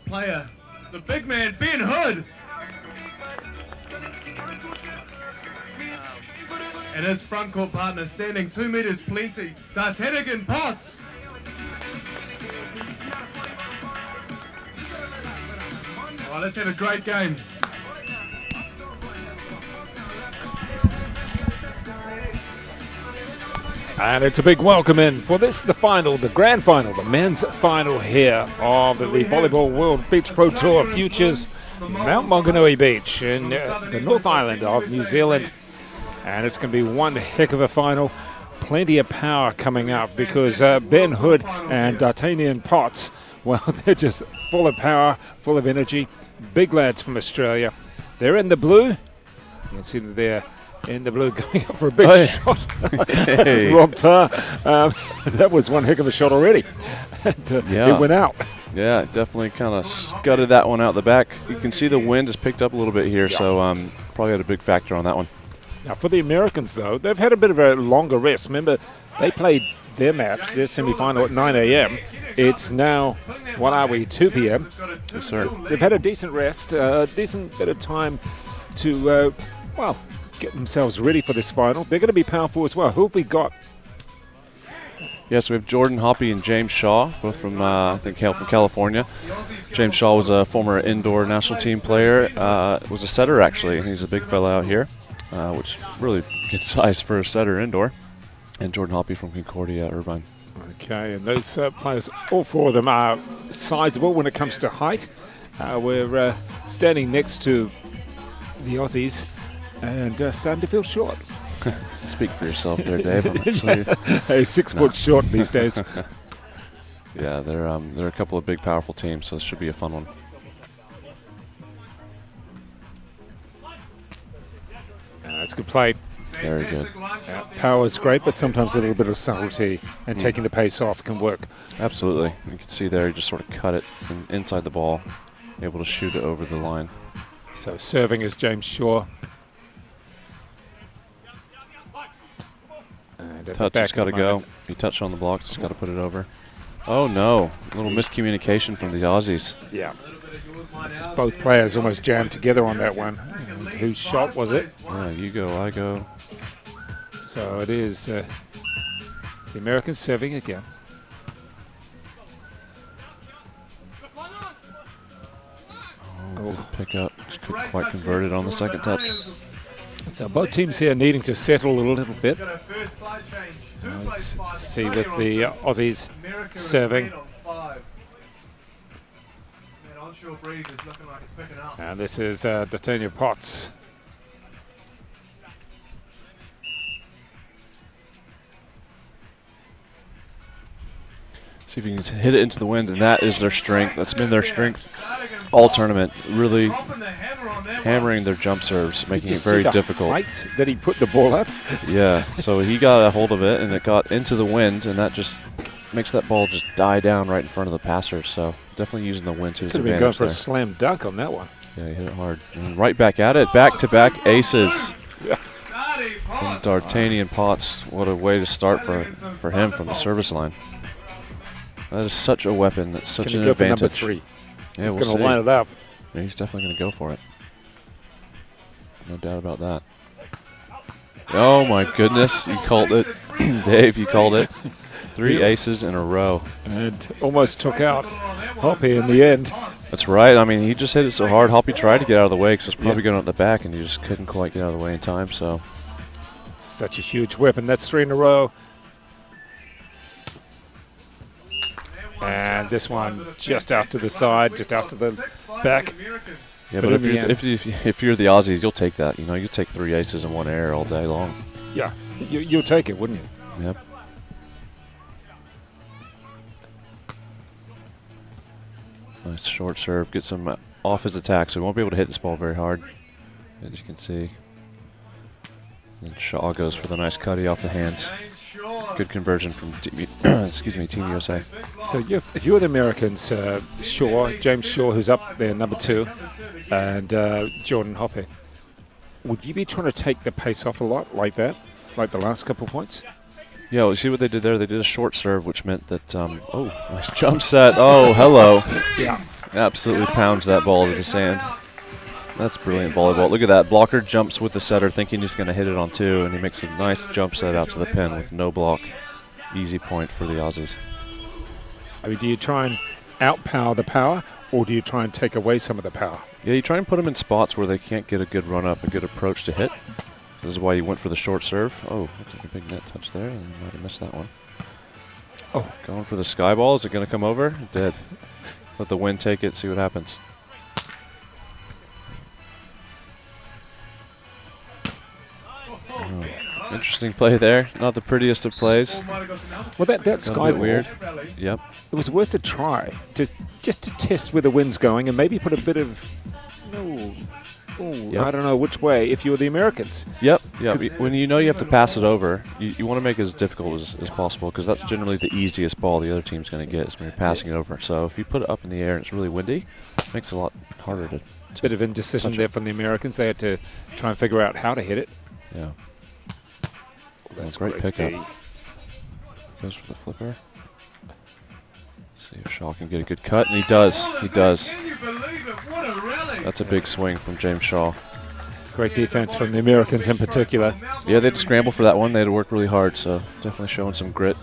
player, the big man, Ben Hood. And his frontcourt partner, standing 2 meters plenty, Tartanigan Potts. All right, let's have a great game. And it's a big welcome in for this, the final, the grand final, the men's final here of the Volleyball World Beach Pro Tour Futures, Mount Manganui Beach in the North Island of New Zealand. And it's going to be one heck of a final. Plenty of power coming up because Ben Hood and D'Artagnan Potts, well, they're just full of power, full of energy. Big lads from Australia. They're in the blue. You can see that they're in the blue going up for a big shot. Hey. Rob Tarr. That was one heck of a shot already. And, it went out. Yeah, definitely kind of scudded that one out the back. You can see the wind has picked up a little bit here, so probably had a big factor on that one. Now for the Americans, though, they've had a bit of a longer rest. Remember, they played their match, their semi-final at 9 a.m. It's now, what are we, 2 p.m.? Yes, sir. They've had a decent rest, a decent bit of time to, well, get themselves ready for this final. They're going to be powerful as well. Who have we got? Yes, we have Jordan Hoppe and James Shaw, both from, I think, hail from California. James Shaw was a former indoor national team player, was a setter, actually, and he's a big fella out here, which really good size for a setter indoor. And Jordan Hoppe from Concordia, Irvine. Okay, and those players, all four of them are sizable when it comes to height. We're standing next to the Aussies and starting to feel short. Speak for yourself there, Dave. I'm actually hey, 6 foot short these days. Yeah, they're a couple of big, powerful teams, so this should be a fun one. That's a good play. Very good. Power is great, but sometimes a little bit of subtlety and taking the pace off can work. Absolutely. You can see there, he just sort of cut it inside the ball, able to shoot it over the line. So serving is James Shaw. And touch has got to go. He touched on the blocks, just got to put it over. Oh no, a little miscommunication from the Aussies. Yeah. Just both players almost jammed together on that one. And whose shot was it? Yeah, you go, I go. So it is the Americans serving again. Oh, good pick up. Just couldn't quite convert it on the second touch. So both teams here needing to settle a little bit. Let's see with the Aussies serving. And this is D'Artagnan Potts. See if you can hit it into the wind, and that is their strength. That's been their strength all tournament. Really hammering their jump serves, making it very difficult. Height that he put the ball up. Yeah, so he got a hold of it, and it got into the wind, and that just makes that ball just die down right in front of the passer. So definitely using the wind to his advantage. Could have been going for a slam dunk on that one. Yeah, he hit it hard. And right back at it, back-to-back aces. Yeah. From D'Artagnan Potts, what a way to start for him from the service line. That is such a weapon. That's such an advantage. Number 3. Yeah, he's we'll going to line it up. Yeah, he's definitely going to go for it. No doubt about that. Oh my goodness, you called it. Dave, you called it. 3 aces in a row. And almost took out Hoppe in the end. That's right. I mean, he just hit it so hard. Hoppe tried to get out of the way because it was probably going out the back, and he just couldn't quite get out of the way in time. So, such a huge weapon. That's 3 in a row. And this one just out to the side, just out to the back. Yeah, but if you're the Aussies, you'll take that. You know, you take 3 aces in 1 air all day long. Yeah, you'll take it, wouldn't you? Yep. Nice short serve. Gets him off his attack, so he won't be able to hit this ball very hard, as you can see. And Shaw goes for the nice cutty off the hands. Good conversion from excuse me, Team USA. So if you're the Americans, James Shaw, who's up there, number 2, and Jordan Hoppe, would you be trying to take the pace off a lot like that, like the last couple of points? Yeah, well, you see what they did there? They did a short serve, which meant that, oh, nice jump set. Oh, hello. Yeah. Absolutely pounds that ball to the sand. That's brilliant volleyball. Look at that. Blocker jumps with the setter thinking he's going to hit it on 2, and he makes a nice jump set out to the pin with no block. Easy point for the Aussies. I mean, do you try and outpower the power, or do you try and take away some of the power? Yeah, you try and put them in spots where they can't get a good run-up, a good approach to hit. This is why you went for the short serve. Oh, looks like a big net touch there. I might have missed that one. Oh, going for the sky ball. Is it going to come over? It did. Let the wind take it, see what happens. Oh, interesting play there. Not the prettiest of plays. Well, that sky ball, weird. Yep. It was worth a try, just to test where the wind's going and maybe put a bit of, I don't know which way, if you were the Americans. Yep. When you know you have to pass it over, you want to make it as difficult as possible, because that's generally the easiest ball the other team's going to get is when you're passing it over. So if you put it up in the air and it's really windy, it makes it a lot harder to bit of indecision there from the Americans. They had to try and figure out how to hit it. Yeah. Well, that's great pickup. Goes for the flipper. See if Shaw can get a good cut, and he does. He does. That's a big swing from James Shaw. Great defense from the Americans in particular. Yeah, they had to scramble for that one. They had to work really hard, so definitely showing some grit.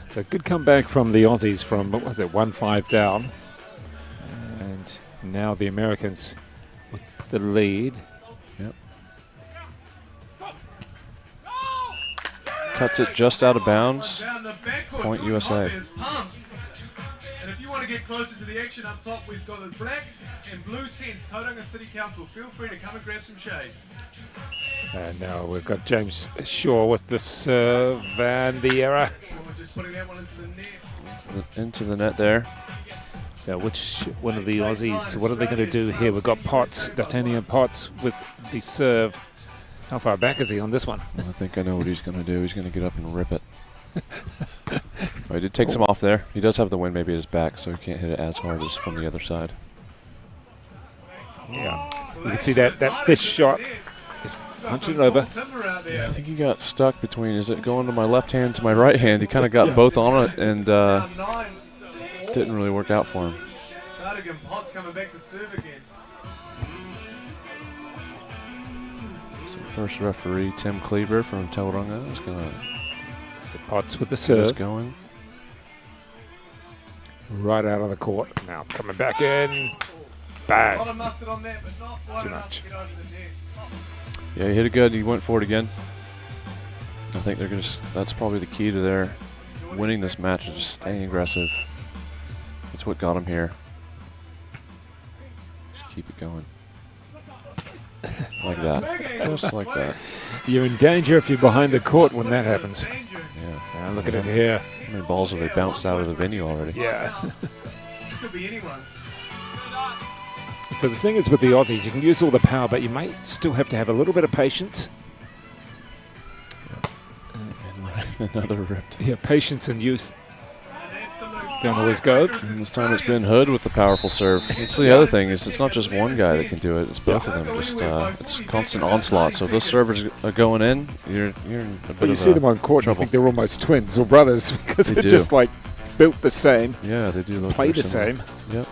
So good comeback from the Aussies from, what was it, 1-5 down. And now the Americans with the lead. Yep. Cuts it just out of bounds. Point USA. And if you want to get closer to the action up top, we've got the black and blue tents toting the City Council. Feel free to come and grab some shade. And now we've got James Shaw with the serve and the error. Just putting that one into the net. Into the net there. Now, which one of the Aussies, what are they going to do here? We've got Potts, D'Artagnan Potts with the serve. How far back is he on this one? I think I know what he's going to do. He's going to get up and rip it. Oh, he did take some off there. He does have the wind maybe at his back, so he can't hit it as hard as from the other side. Yeah, you can see that fish shot is punching it over. Yeah, I think he got stuck between, is it going to my left hand, to my right hand? He kind of got both on it, and didn't really work out for him. Potts coming back to serve again. So first referee, Tim Cleaver from Tauranga, is going to... Potts with the serve. Going. Right out of the court. Now coming back in. Bang. Too much. Yeah, he hit it good. He went for it again. I think they're going to... That's probably the key to their winning this match, is just staying aggressive. That's what got them here. Just keep it going. Like that. Just like that. You're in danger if you're behind the court when that happens. Yeah. Now look at it here. How many balls have they bounced out of the venue already? Yeah. Could be anyone's. So the thing is with the Aussies, you can use all the power, but you might still have to have a little bit of patience. And another ripped. Yeah, patience and youth don't always go. And this time it's been Hood with the powerful serve. That's the other thing, is it's not just one guy that can do it, it's both of them. Just it's constant onslaught. So if those servers are going in, you're in a bit of Well, you see them on court and you think they're almost twins or brothers because they're just like built the same. Yeah, they do look play the same. Yep,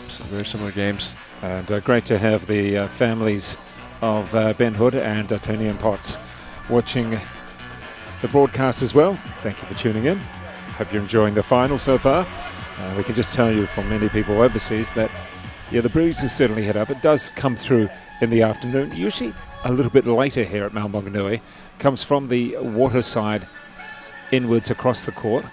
so very similar games. And great to have the families of Ben Hood and D'Artagnan Potts watching the broadcast as well. Thank you for tuning in. Hope you're enjoying the final so far. We can just tell you from many people overseas that, yeah, the breeze has certainly hit up. It does come through in the afternoon, usually a little bit later here at Mount Manganui. Comes from the water side inwards across the court.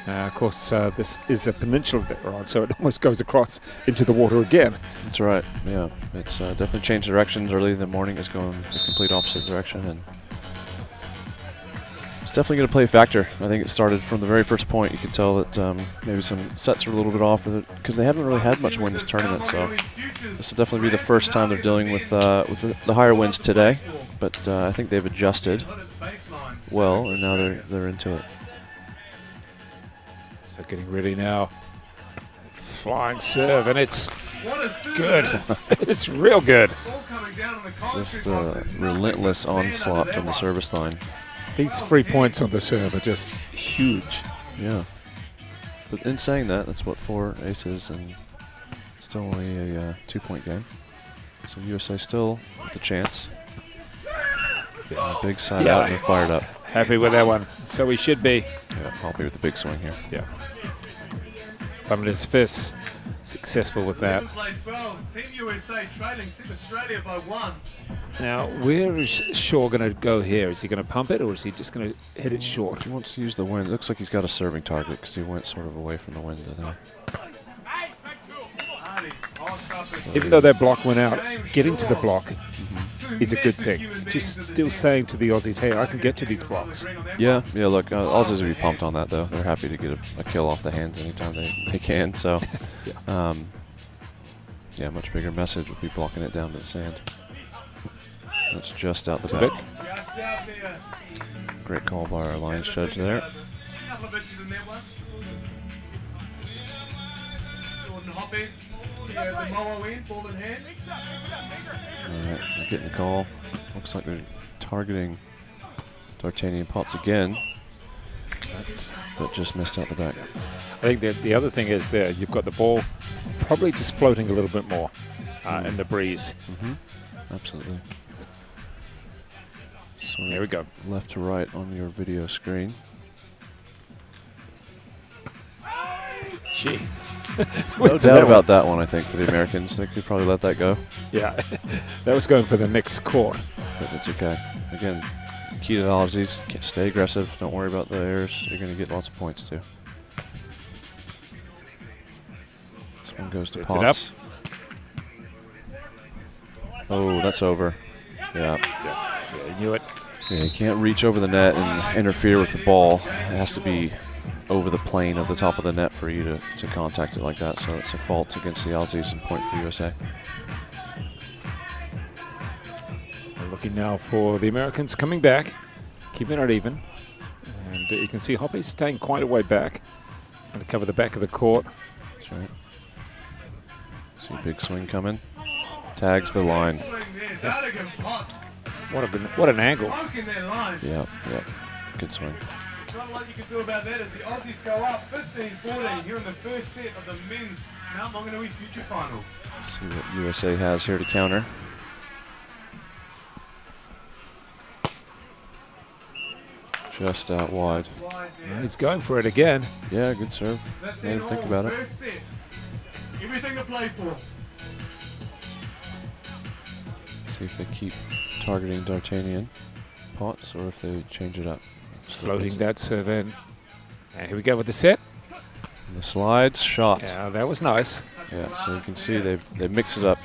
Of course, this is a peninsula that we're on, so it almost goes across into the water again. That's right. Yeah, it's definitely changed directions early in the morning. It's going the complete opposite direction, and it's definitely going to play a factor. I think it started from the very first point. You could tell that maybe some sets are a little bit off because they haven't really had much wind this tournament. So this will definitely be the first time they're dealing with the higher winds today. But I think they've adjusted well, and now they're into it. So getting ready now. Flying serve, and it's good. It's real good. Just a relentless onslaught from the service line. These 3 points on the serve are just huge. Yeah. But in saying that, that's what 4 aces and still only a 2-point game. So USA still with a chance. Getting a big side out and they're fired up. Happy with that one. So we should be. Yeah, Poppy with the big swing here. Yeah. Bumping his fists. Successful with that. Team USA trailing Team Australia by 1. Now, where is Shaw going to go here? Is he going to pump it, or is he just going to hit it short? He wants to use the wind. It looks like he's got a serving target because he went sort of away from the wind there. Even though that block went out, getting to the block is a good thing. Just still saying to the Aussies, hey, I can get to these blocks. Yeah, look, Aussies will be pumped on that, though. They're happy to get a kill off the hands anytime they can. So, yeah, much bigger message would be blocking it down to the sand. That's just out the back. Great call by our Lions judge there. Alright, we're getting the call. Looks like they're targeting D'Artagnan Potts again, but just missed out the back. I think the other thing is there, you've got the ball probably just floating a little bit more in the breeze. Absolutely. So there we go. Left to right on your video screen. Gee. No doubt about that one, I think, for the Americans. They could probably let that go. Yeah, that was going for the next court. But it's okay. Again, key to the Aussies, stay aggressive. Don't worry about the errors. You're going to get lots of points, too. This one goes to Potts. Oh, that's over. Yeah. Yeah, knew it. Yeah, you can't reach over the net and interfere with the ball. It has to be over the plane of the top of the net for you to contact it like that. So it's a fault against the Aussies and point for USA. We're looking now for the Americans coming back, keeping it even. And you can see Hoppy's staying quite a way back. He's going to cover the back of the court. That's right. See a big swing coming. Tags the line. What an angle. Yeah. Good swing. Not a lot you can do about that as the Aussies go up 15-14 here in the first set of the men's Mount Manganui Future Finals. See what USA has here to counter. Just out wide. He's going for it again. Yeah, good serve. Made him think about it. First set. Everything to play for. See if they keep targeting D'Artagnan Potts or if they change it up. Floating that serve in. And here we go with the set. And the slides, shot. Yeah, that was nice. Yeah, so you can see they mixed it up.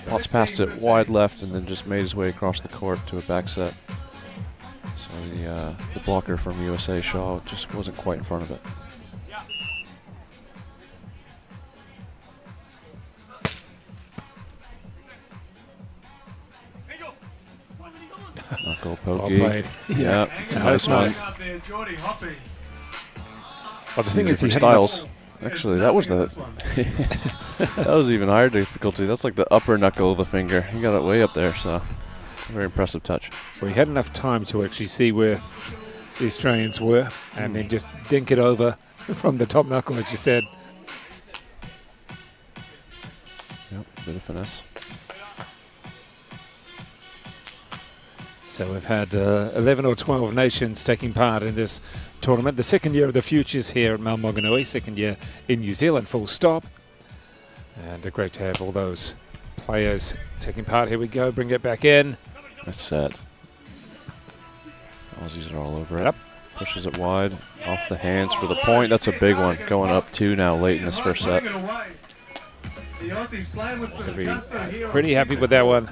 Potts passed it wide left and then just made his way across the court to a back set. So the blocker from USA, Shaw, just wasn't quite in front of it. Knuckle pokey. Well played. Yeah, it's a nice one. Well, the thing is, styles. Actually, that was that was even higher difficulty. That's like the upper knuckle of the finger. He got it way up there, so very impressive touch. Well, he had enough time to actually see where the Australians were and then just dink it over from the top knuckle, as you said. Yep, bit of finesse. So we've had 11 or 12 nations taking part in this tournament. The second year of the Futures here at Mount Manganui, second year in New Zealand, full stop. And great to have all those players taking part. Here we go, bring it back in. That's set. Aussies are all over it. Yep. Pushes it wide, off the hands for the point. That's a big one, going up 2 now late in this first set. They'll be pretty happy with that one,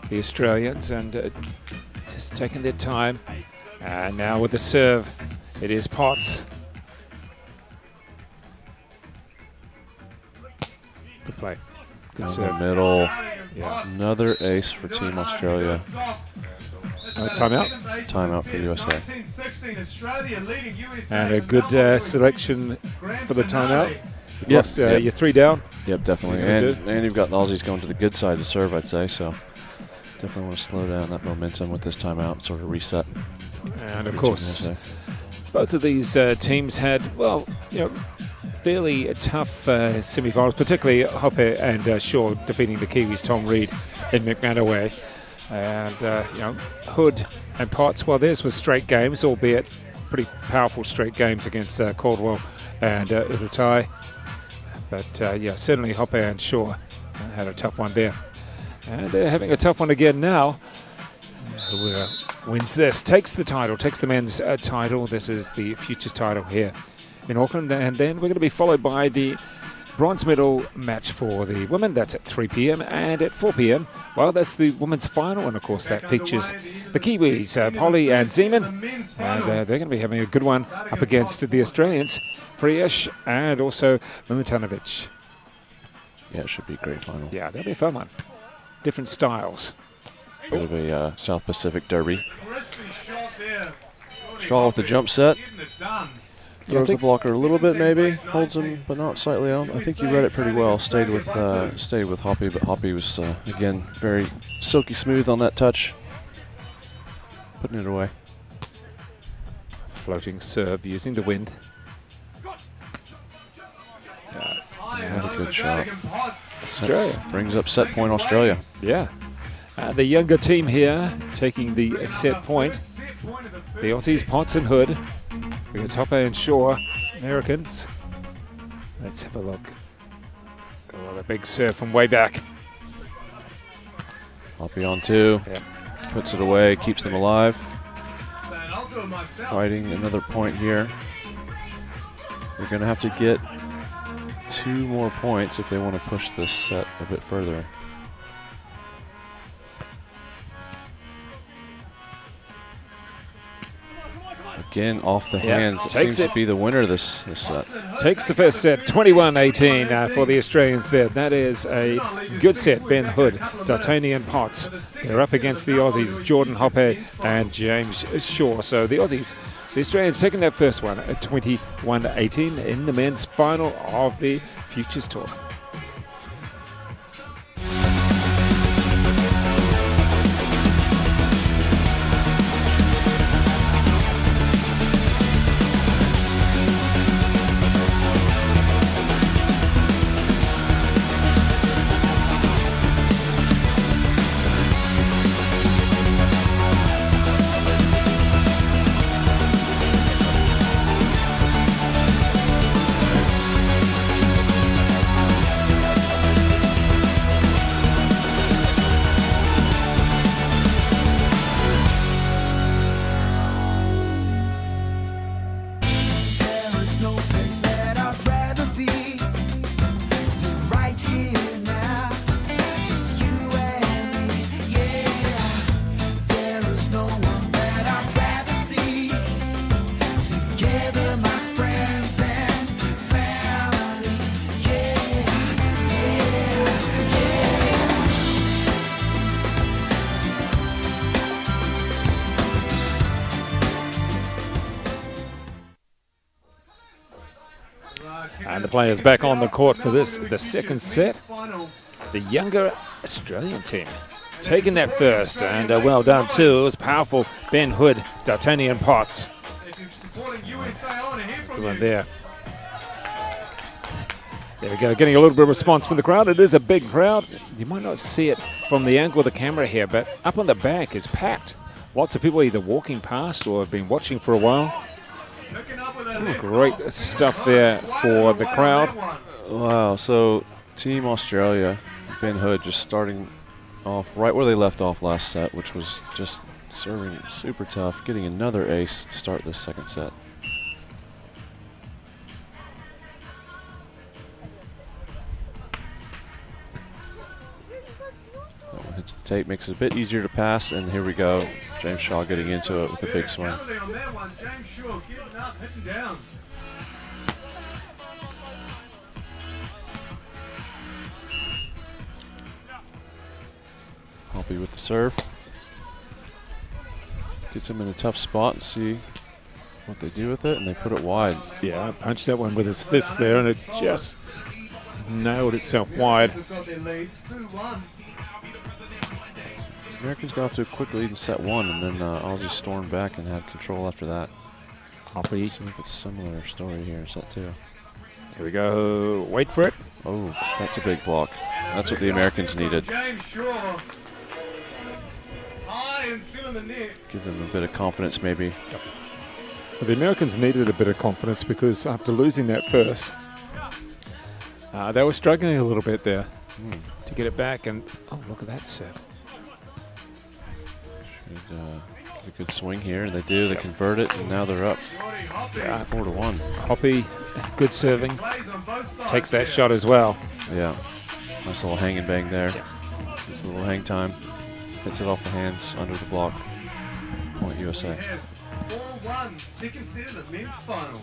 the Australians, and just taking their time. And now with the serve, it is Potts. Good play. Good serve. In the middle. Yeah. Another ace for Team Australia. Timeout. Timeout for USA. And a good selection for the timeout. Yes, You're 3 down. Yep, definitely. And you've got the Aussies going to the good side to serve, I'd say. So definitely want to slow down that momentum with this timeout, sort of reset. And of course, both of these teams had, well, fairly tough semi-finals, particularly Hoppe and Shaw defeating the Kiwis, Tom Reed and Manganui. And, Hood and Potts, well, theirs was straight games, albeit pretty powerful straight games against Caldwell and Urutai. But, certainly Hoppe and Shaw had a tough one there. And they're having a tough one again now. Whoever wins this takes the title, takes the men's title. This is the Futures title here in Auckland. And then we're going to be followed by the bronze medal match for the women. That's at 3 p.m. And at 4 p.m., well, that's the women's final. And, of course, that features the Kiwis, Polly and Zeman. And they're going to be having a good one up against the Australians, Priyesh and also Milutinovic. Yeah, it should be a great final. Yeah, that'll be a fun one. Different styles. Bit of a South Pacific derby. Shaw with the jump set. Throws the blocker a little bit, maybe. Holds him, but not slightly out. I think you read it pretty well. Stayed with Hoppe, but Hoppe was, again, very silky smooth on that touch. Putting it away. Floating serve using the wind. And a good shot. Australia. Brings up set point Australia. Yeah. The younger team here taking the set point. The Aussies, Potts and Hood. Because Hoppe and Shaw, Americans. Let's have a look. Oh, the big serve from way back. Hoppe on 2. Yep. Puts it away, keeps them alive. Fighting another point here. They're going to have to get 2 more points if they want to push this set a bit further. Again, off the hands. It seems to be the winner this set. Takes the first set, 21-18 for the Australians there. That is a good set. Ben Hood, D'Artagnan Potts. They're up against the Aussies, Jordan Hoppe and James Shaw. So the Aussies, the Australians taking that first one at 21-18 in the men's final of the Futures Tour. And the players back on the court for this, the second set. The younger Australian team taking that first, and well done too. It was powerful. Ben Hood, D'Artagnan Potts. Good one there. There we go, getting a little bit of response from the crowd. It is a big crowd. You might not see it from the angle of the camera here, but up on the back is packed. Lots of people either walking past or have been watching for a while. Great stuff there for the crowd. Wow, so Team Australia, Ben Hood just starting off right where they left off last set, which was just Serving super tough, getting another ace to start this second set. That one hits the tape, makes it a bit easier to pass, and here we go. James Shaw getting into it with a big swing. Hoppy with the serve. Gets him in a tough spot and see what they do with it, and they put it wide. Yeah, punched that one with his fist there, and it just nailed itself wide. Americans got off to a quick lead in set one, and then Aussie stormed back and had control after that. Hoppy. See if it's a similar story here in set two. Here we go. Wait for it. Oh, that's a big block. That's what the Americans needed. Give them a bit of confidence, maybe. Well, the Americans needed a bit of confidence because after losing that first, they were struggling a little bit there to get it back. And oh, look at that serve. Should get a good swing here, and they do. They convert it, and now they're up 4-1. Hoppy, good serving. Takes that shot as well. Yeah. Nice little hang and bang there. It's a little hang time. Hits it off the hands under the block. Point USA. 4-1, second set of the men's final.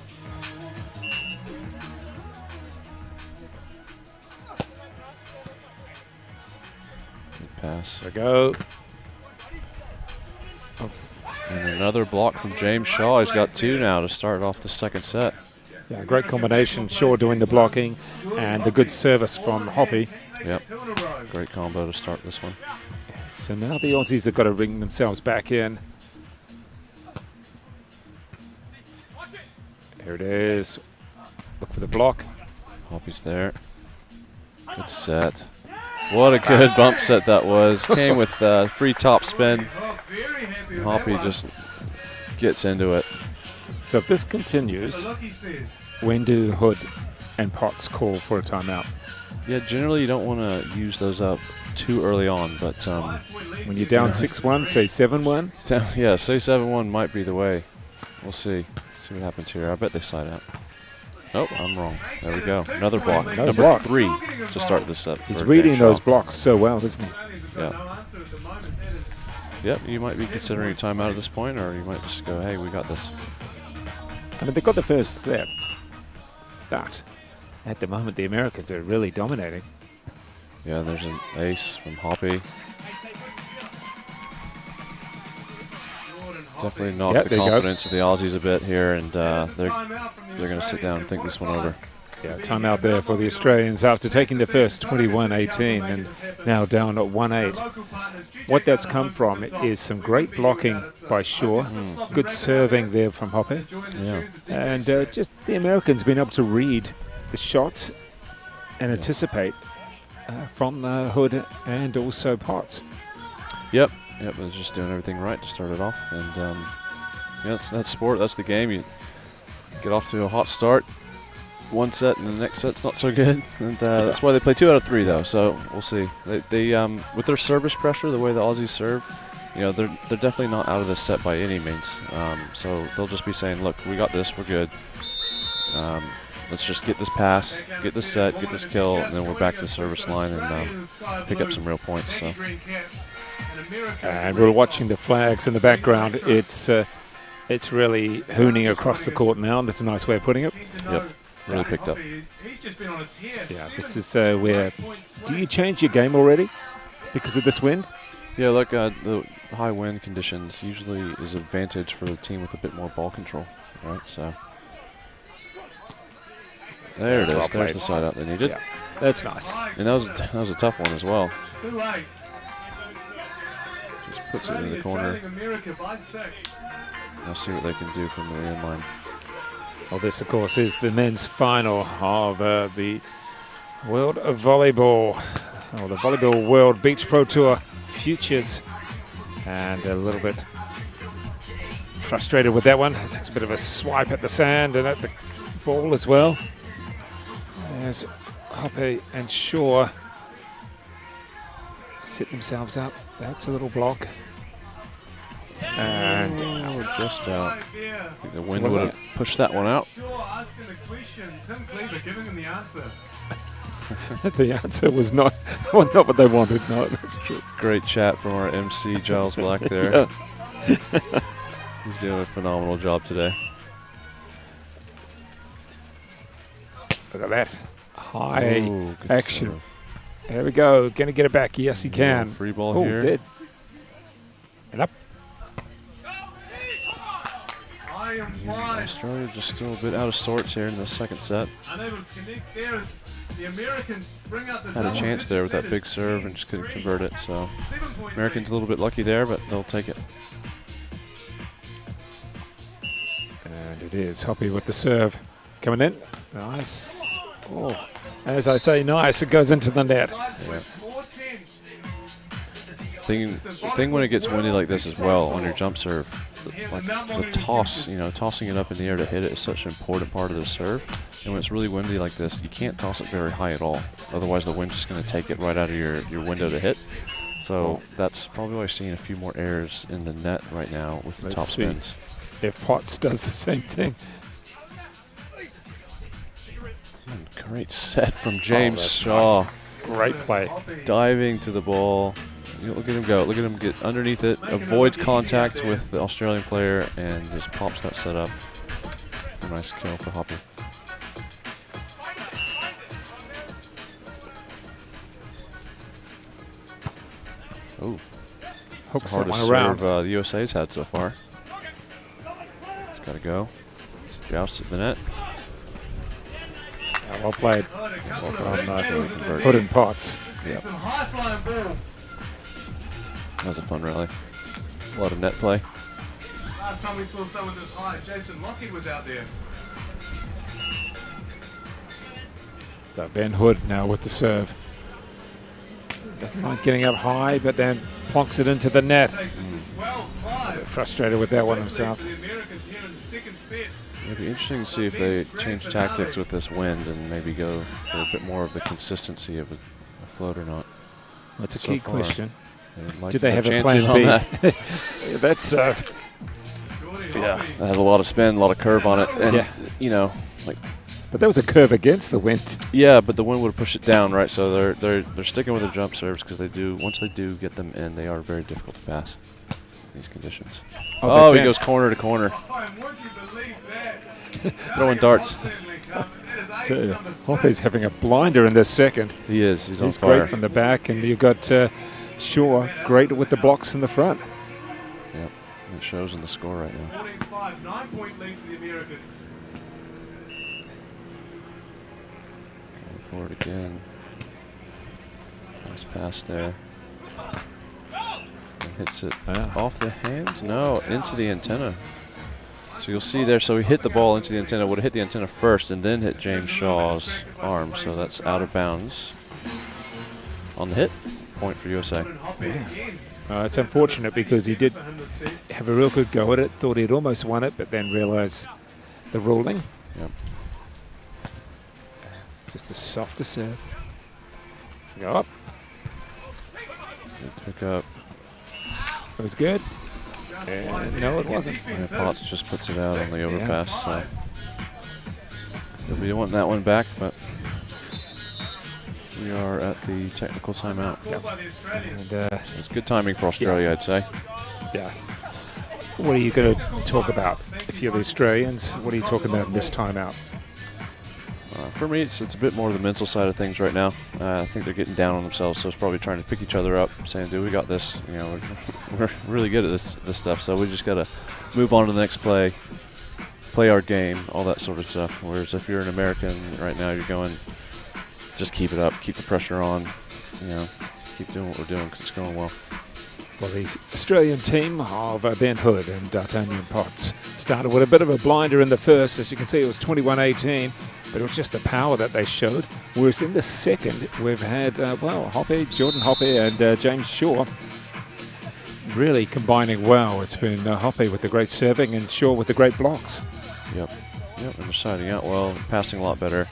Good pass. There we go. Oh. And another block from James Shaw. He's got two now to start off the second set. Yeah, great combination. Shaw doing the blocking and the good service from Hoppy. Yep. Great combo to start this one. So now the Aussies have got to bring themselves back in. Here it is. Look for the block. Hoppy's there. Good set. What a good bump set that was. Came with free top spin. Hoppy just gets into it. So if this continues, when do Hood and Potts call for a timeout? Yeah, generally you don't want to use those up too early on, but when you're down 6-1, say 7-1. Yeah, say 7-1 might be the way. We'll see. See what happens here. I bet they side out. Oh, I'm wrong. There we go. Another block. Another Number block. 3 to start this set. He's reading those blocks so well, isn't he? Yeah. Yep, you might be considering a timeout at this point, or you might just go, hey, we got this. I mean, they got the first set, but at the moment the Americans are really dominating. Yeah, there's an ace from Hoppy. Definitely knocked the confidence of the Aussies a bit here, and they're going to sit down and think this one over. Yeah, timeout there for the Australians after taking the first 21-18 and now down at 1-8. What that's come from is some great blocking by Shaw, good serving there from Hoppy, and just the Americans being able to read the shots and anticipate from the Hood and also Potts. Yep, it was just doing everything right to start it off, and yeah, that's sport. That's the game. You get off to a hot start, one set, and the next set's not so good, and that's why they play 2 out of 3 though. So we'll see. They with their service pressure, the way the Aussies serve, you know, they're definitely not out of this set by any means. So they'll just be saying, look, we got this, we're good. Let's just get this pass, get this set, get this kill, and then we're back to the service line and pick up some real points. So. And we're watching the flags in the background. It's really hooning across the court now, and that's a nice way of putting it. Yep, really picked up. Yeah, this is where, do you change your game already because of this wind? Yeah, look, the high wind conditions usually is an advantage for a team with a bit more ball control, right? So there it is. There's the side out they needed. Yeah, that's nice. And that was a tough one as well. Just puts it in the corner. I'll see what they can do from the end line. Well, this, of course, is the men's final of the World of Volleyball, or the Volleyball World Beach Pro Tour Futures. And a little bit frustrated with that one. Takes a bit of a swipe at the sand and at the ball as well. There's Hoppy and Shaw set themselves up. That's a little block. And just out. I think the wind would have pushed that one out. Sure, asking the question. Tim Cleaver giving him the answer. the answer was not what they wanted. No, that's true. Great chat from our MC, Giles Black there. He's doing a phenomenal job today. Look at that. High Ooh, good action. serve. There we go. Going to get it back. Yes, he can. Free ball Oh, here. did. And up. I am Yeah, fine. Australia just still a bit out of sorts here in the second set. Unable to connect there as the Americans bring out the Had a double chance there with that 50 big serve and just couldn't convert it. So 7-point Americans a little bit lucky there, but they'll take it. And it is Hoppy with the serve. Coming in. Nice. Oh, as I say, nice. It goes into the net. Yeah. Thing when it gets windy like this as well, on your jump serve, like the toss, tossing it up in the air to hit it is such an important part of the serve. And when it's really windy like this, you can't toss it very high at all. Otherwise, the wind's just going to take it right out of your window to hit. So that's probably why you're seeing a few more errors in the net right now with the top spins. If Potts does the same thing. Great set from James Shaw. Nice. Great play. Diving to the ball. Look at him go. Look at him get underneath it, avoids contact with the Australian player, and just pops that set up. A nice kill for Hoppy. Oh, Hooks that hardest one around. serve the USA's had so far. It's got to go. It's joust at the net. Yeah, well played. Convert. Put in Potts. Yep. Some high flying ball. That was a fun rally. A lot of net play. Last time we saw someone this high, Jason Lockheed was out there. So Ben Hood now with the serve. Doesn't mind getting up high, but then plonks it into the net. Takes us 12-5. Frustrated with that one himself. For the Americans here in the second set. It'd be interesting to see if they change tactics with this wind and maybe go for a bit more of the consistency of a float or not. That's a So key far, question. might Do they have a chances plan on B? that. That serve. Yeah, it has a lot of spin, a lot of curve on it, and Yeah. But that was a curve against the wind. yeah, but the wind would have pushed it down, right? So they're sticking with their jump serves because once they do get them in, they are very difficult to pass in these conditions. Oh, he that's goes corner to corner, Oh, and would you believe that? throwing darts. Hoppy's having a blinder in this second. He is. He's on He's fire. great from the back, and you've got Shaw great with the blocks in the front. Yep, it shows in the score right now. 14-5, 9-point lead to the Americans. Going forward again. Nice pass there. And hits it off the hands? No, into the antenna. So you'll see there, so he hit the ball into the antenna, would have hit the antenna first and then hit James Shaw's arm, so that's out of bounds. On the hit, point for USA. It's unfortunate because he did have a real good go at it, thought he'd almost won it, but then realised the ruling. Yep. Just a softer serve. Go up. Good pick up. It was good. And no, it wasn't. Yeah, Potts just puts it out on the overpass, so he'll be wanting that one back, but we are at the technical timeout. And It's good timing for Australia, I'd say. yeah. What are you going to talk about? If you're the Australians, what are you talking about in this timeout? For me, it's a bit more of the mental side of things right now. I think they're getting down on themselves, so it's probably trying to pick each other up, saying, "Dude, we got this. We're really good at this stuff. So we just got to move on to the next play our game, all that sort of stuff." Whereas if you're an American right now, you're going, just keep it up, keep the pressure on, keep doing what we're doing because it's going well. Well, the Australian team of Ben Hood and D'Artagnan Potts started with a bit of a blinder in the first. As you can see, it was 21-18, but it was just the power that they showed. Whereas in the second, we've had, Jordan Hoppy and James Shaw really combining well. It's been Hoppy with the great serving and Shaw with the great blocks. Yep, and they're siding out well, passing a lot better.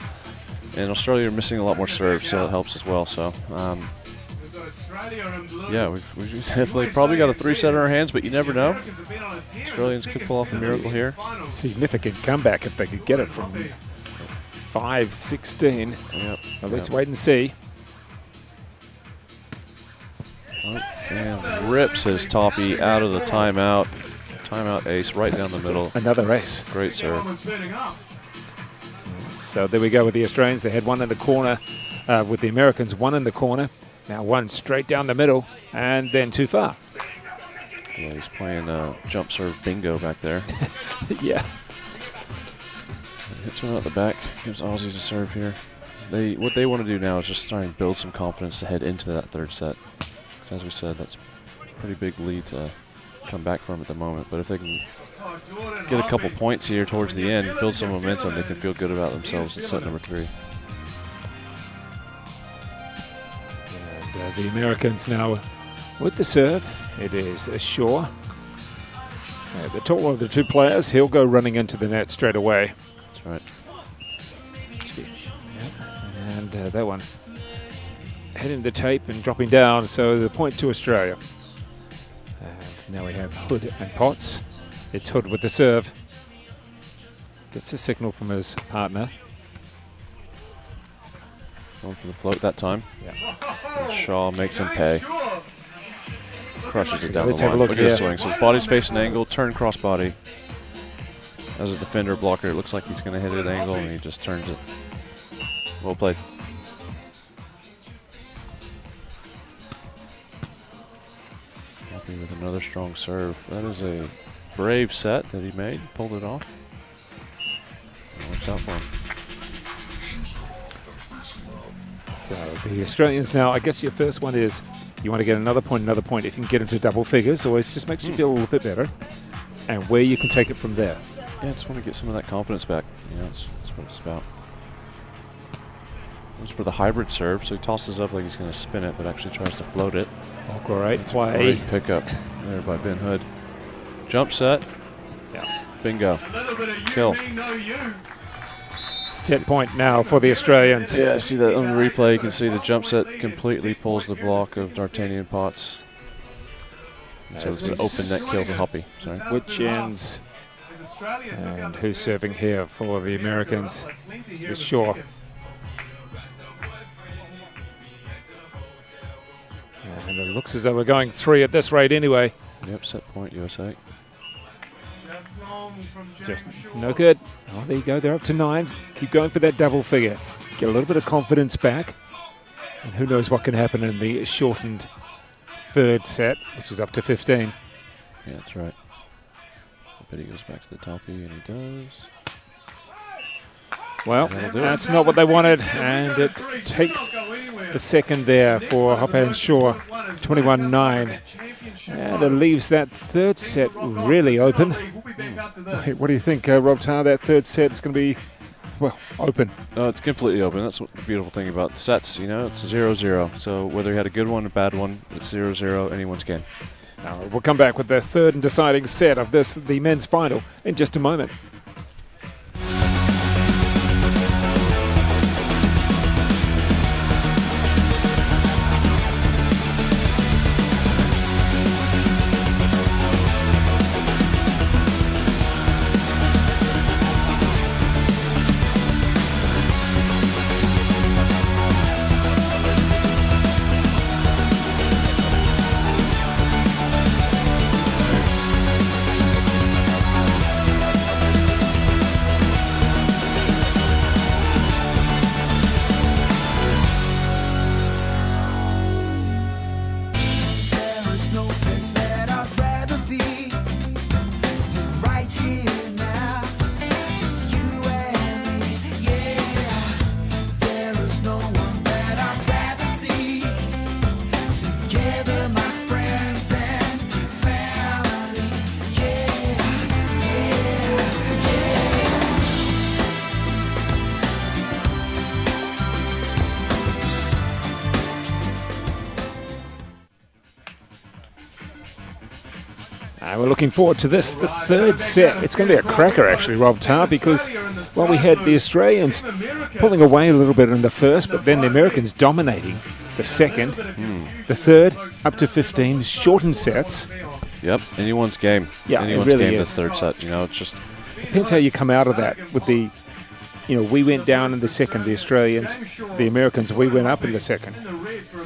And Australia are missing a lot more serves, so it helps as well. So Yeah, we've definitely probably got a 3-set in our hands, but you never know. Australians could pull off a miracle here. Significant comeback if they could get it from 5-16. Yep. Well, let's wait and see. Oh, and rips his toppy out of the timeout. Timeout ace right down the middle. Another ace. Great serve. So there we go with the Australians. They had one in the corner. With the Americans, one in the corner. Now one straight down the middle and then too far. Yeah, he's playing jump serve bingo back there. Yeah. Hits one out the back. Gives Aussies a serve here. What they want to do now is just try and build some confidence to head into that third set. So as we said, that's a pretty big lead to come back from at the moment. But if they can get a couple points here towards the end, build some momentum, they can feel good about themselves in set number 3. And the Americans now with the serve. It is Shaw. The taller of the two players, he'll go running into the net straight away. That's right. And that one hitting the tape and dropping down, so the point to Australia. And now we have Hood and Potts. It's Hood with the serve. Gets a signal from his partner. Going for the float that time. Yeah. And Shaw makes him pay. Crushes it down Let's the have a line. look Look at his here. swing. So his body's facing an angle, turn cross body. As a defender blocker, it looks like he's going to hit it at an angle, and he just turns it. Well played. Happy with another strong serve. That is a brave set that he made. Pulled it off. Watch out for him. So the Australians now, I guess your first one is you want to get another point if you can get into double figures, or it just makes you feel a little bit better. And where you can take it from there. Yeah, I just want to get some of that confidence back. You know, that's what it's about. Goes for the hybrid serve, so he tosses up like he's going to spin it, but actually tries to float it. Oh, great That's play. a great pickup there by Ben Hood. Jump set. Yeah. Bingo. Kill. Set point now for the Australians. Yeah, see that on the replay. You can see the jump set completely pulls the block of D'Artagnan Potts. So it's an open net kill for Hoppy. Sorry. Which ends. And who's serving here for the Americans? It's Shaw. And it looks as though we're going 3 at this rate anyway. Yep, set point USA. Just no good. Oh, there you go. They're up to 9. Keep going for that double figure. Get a little bit of confidence back. And who knows what can happen in the shortened third set, which is up to 15. Yeah, that's right. I bet he goes back to the toppy, and he does. Well, that's not what they wanted, and it takes the second there for Hoppe and Shaw, 21-9. And it leaves that third set really open. What do you think, Rob Tarr? That third set is going to be, well, open. No, it's completely open. That's what the beautiful thing about the sets. You know, it's 0-0. So whether you had a good one or a bad one, it's 0-0. Anyone's game. We'll come back with the third and deciding set of this, the men's final, in just a moment. We're looking forward to this, the third set. It's going to be a cracker, actually, Rob Tarr, because, well, we had the Australians pulling away a little bit in the first, but then the Americans dominating the second. The third, up to 15, shortened sets. Yep, anyone's game. Yeah, anyone's it really game. is. The third set, you know, it's just Depends how you come out of that with the, you know, we went down in the second, the Australians, the Americans, we went up in the second.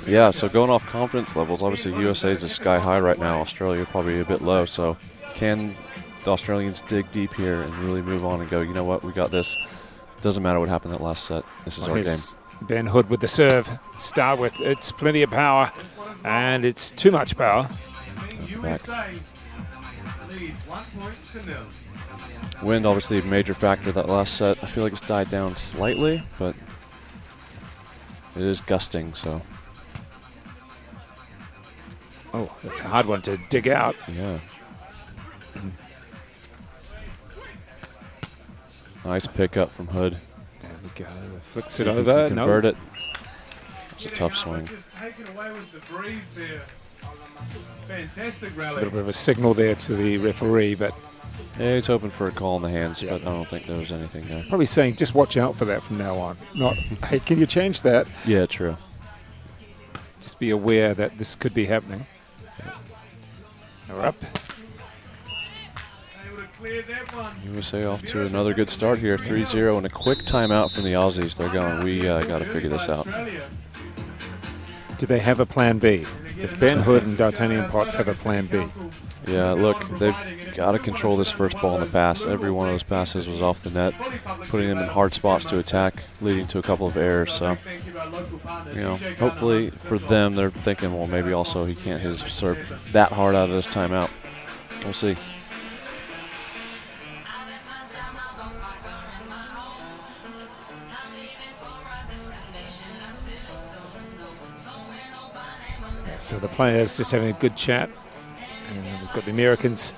yeah. So going off confidence levels, obviously USA is sky high right now. Australia probably a bit low. So can the Australians dig deep here and really move on and go, you know what, we got this. Doesn't matter what happened that last set. This is our game. Here's Ben Hood with the serve. Start with, it's plenty of power, and it's too much power. Back. Wind, obviously, a major factor that last set. I feel like it's died down slightly, but it is gusting, so. Oh, that's a hard one to dig out. Yeah. Nice pickup from Hood. There we go. Flicks it See if he over. can No. convert it. It's a tough swing. Fantastic A rally. little bit of a signal there to the referee, but Yeah, he's hoping for a call in the hands, Yeah. but I don't think there was anything there. probably saying just watch out for that from now on. Not, hey, can you change that? Yeah, true. Just be aware that this could be happening. We're up. Able to clear that one. USA off to another good start here, 3-0, and a quick timeout from the Aussies. They're going, we got to figure this out. Do they have a plan B? Does Ben Hood and D'Artagnan Potts have a plan B? Yeah, look, they've got to control this first ball in the pass. Every one of those passes was off the net, putting them in hard spots to attack, leading to a couple of errors. So, you know, hopefully for them, they're thinking, well, maybe also he can't hit his serve that hard out of this timeout. We'll see. So the players just having a good chat. And we've got the Americans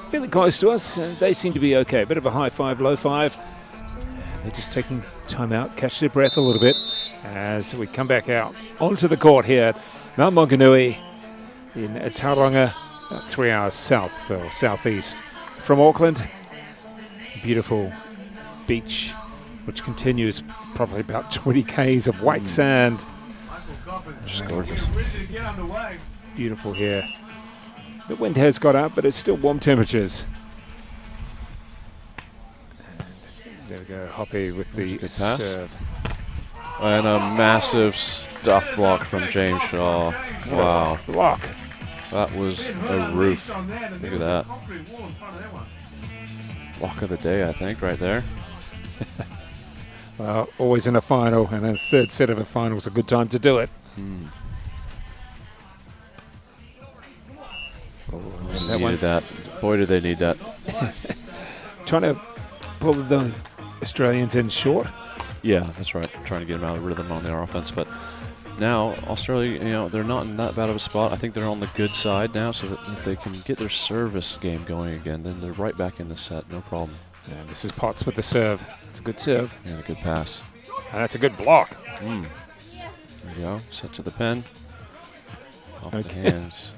fairly close to us. They seem to be okay. A bit of a high five, low five. They're just taking time out, catch their breath a little bit as we come back out onto the court here at Mount Manganui in Tauranga, about 3 hours south or southeast from Auckland. Beautiful beach, which continues probably about 20 k's of white sand. Just gorgeous. Beautiful here. The wind has got up, but it's still warm temperatures. And there we go, Hoppy with the Good pass. serve. And a massive stuff block from James Shaw. Wow, Block. that was a roof. Look at that. Block of the day, I think, right there. Well, always in a final, and then third set of a final is a good time to do it. That one. Needed that. Boy, did they need that. Trying to pull the Australians in short. Yeah, that's right. Trying to get them out of rhythm on their offense. But now, Australia, you know, they're not in that bad of a spot. I think they're on the good side now, so that if they can get their service game going again, then they're right back in the set. No problem. And this is Potts with the serve. It's a good serve. And a good pass. And that's a good block. There you go. Set to the pen. Off the Okay. hands.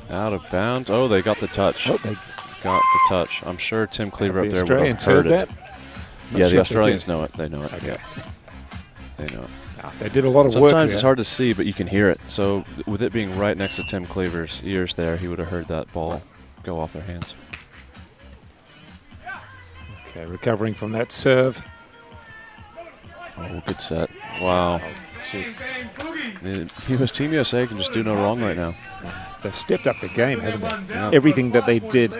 Out of bounds. Oh, they got the touch. Oh, they Got the touch. I'm sure Tim Cleaver the up there would have Australians heard heard it. that. Not Yeah, sure the if Australians they did. know it. They know it. Okay. They know it. They did a lot of work Sometimes there. it's hard to see, but you can hear it. So with it being right next to Tim Cleaver's ears there, he would have heard that ball go off their hands. Okay, recovering from that serve. Oh, good set. Wow. Team USA can just do no wrong right now. They've stepped up the game, haven't they? Yeah. Everything that they did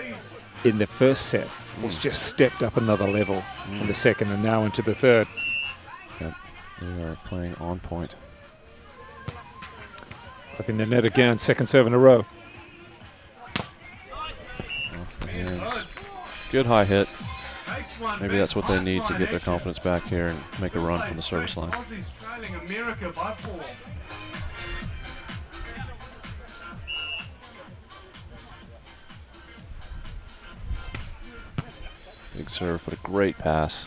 in the first set was just stepped up another level in the second and now into the third. Yep. They are playing on point. Up in the net again, second serve in a row. Off the hands. Good high hit. Maybe that's what they need to get their confidence back here and make a run from the service line. Aussies trailing America by 4. Big serve, but a great pass.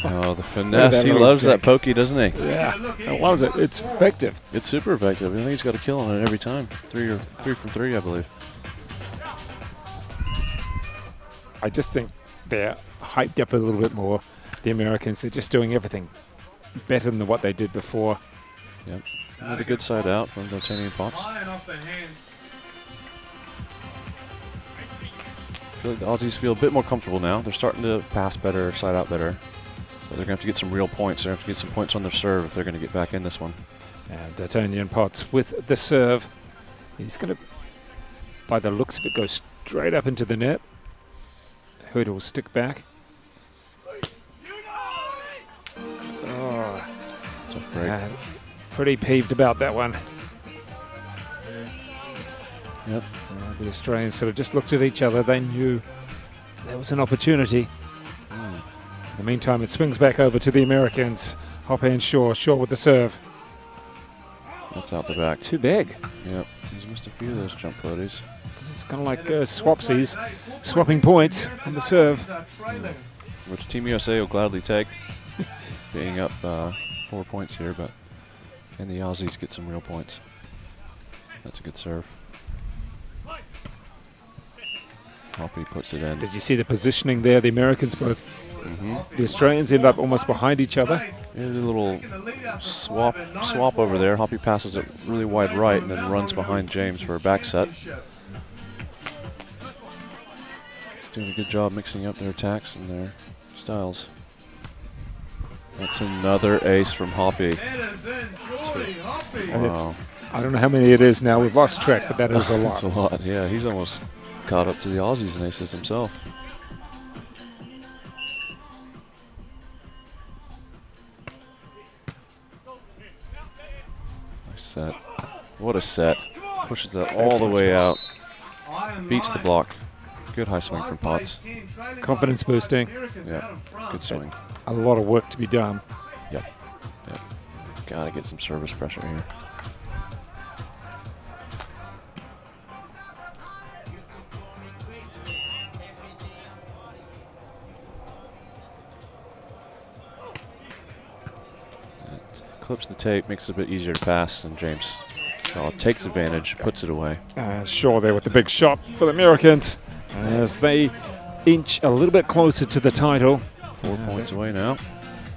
Oh, the finesse. He little loves that kick. pokey, doesn't he? Yeah, I loves it. It's effective. It's super effective. I think he's got a kill on it every time. Three from three, I believe. I just think they're hyped up a little bit more. The Americans, they're just doing everything better than what they did before. Yep. Another good side out from Titanium Pots. Flying off the hand. I feel like the Aussies feel a bit more comfortable now. They're starting to pass better, side out better. But they're going to have to get some real points. They're going to have to get some points on their serve if they're going to get back in this one. And D'Artagnan Potts with the serve. He's going to, by the looks of it, go straight up into the net. Hood will stick back. Oh, Tough break. Pretty peeved about that one. Yep. The Australians sort of just looked at each other. They knew there was an opportunity. In the meantime, it swings back over to the Americans. Hoppe and Shaw. Shaw with the serve. That's out the back. Too big. Yep. He's missed a few of those jump floaties. It's kind of like swapsies, swapping points on the serve. Which Team USA will gladly take. Being up 4 points here, but and the Aussies get some real points. That's a good serve. Hoppe puts it in. Did you see the positioning there? The Americans both. The Australians end up almost behind each other. There's a little swap over there. Hoppe passes it really wide right and then runs behind James for a back set. He's doing a good job mixing up their attacks and their styles. That's another ace from Hoppe. Wow. I don't know how many it is now. We've lost track, but that is a lot. That's a lot, yeah. He's almost caught up to the Aussies in aces himself. Nice set. What a set. Pushes that all the way out. Beats the block. Good high swing from Potts. Confidence boosting. Yeah, good swing. A lot of work to be done. Yep. Yep. Gotta get some service pressure here. Clips the tape, makes it a bit easier to pass, and James takes advantage, puts it away. Shaw there with the big shot for the Americans as they inch a little bit closer to the title. 4 points away now.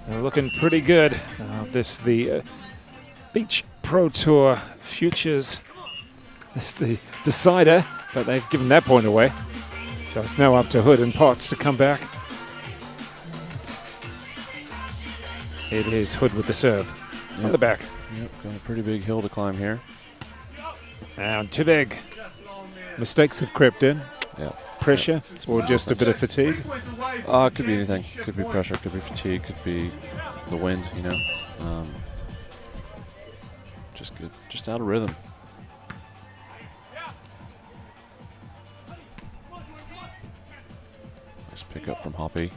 They're looking pretty good. The Beach Pro Tour Futures is the decider, but they've given that point away. So it's now up to Hood and Potts to come back. It is Hood with the serve. On the back. Yep, got a pretty big hill to climb here. And too big. Mistakes have crept in. Yeah. Pressure or just a bit of fatigue? It could be anything. Could be pressure, could be fatigue, could be the wind, you know. Just good, just out of rhythm. Nice pickup from Hoppe.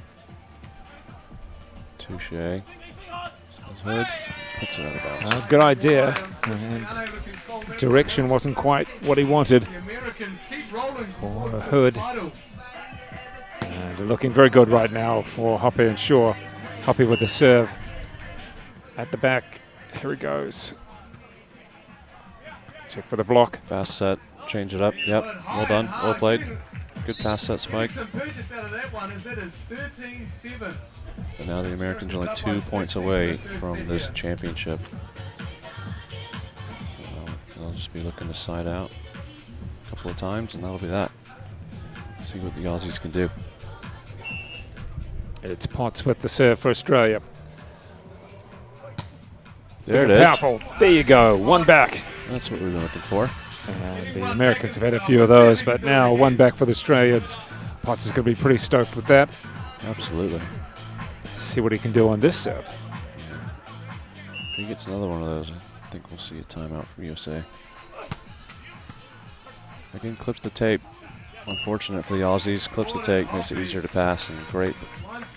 Touche. Hood puts it out of bounds. Good idea. And direction wasn't quite what he wanted for Hood. And looking very good right now for Hoppe and Shaw. Hoppe with the serve at the back. Here he goes. Check for the block. Fast set, change it up. Yep, well done, well played. Good pass set, Spike. And now the Americans are only 2 points away from this championship. So they'll just be looking to side out a couple of times, and that'll be that. See what the Aussies can do. It's Potts with the serve for Australia. There it is. Powerful. There you go. One back. That's what we've been looking for. And the Americans have had a few of those, but now one back for the Australians. Potts is going to be pretty stoked with that. Absolutely. See what he can do on this serve. If he gets another one of those, I think we'll see a timeout from USA. Again, clips the tape. Unfortunate for the Aussies. Clips the tape, makes it easier to pass, and great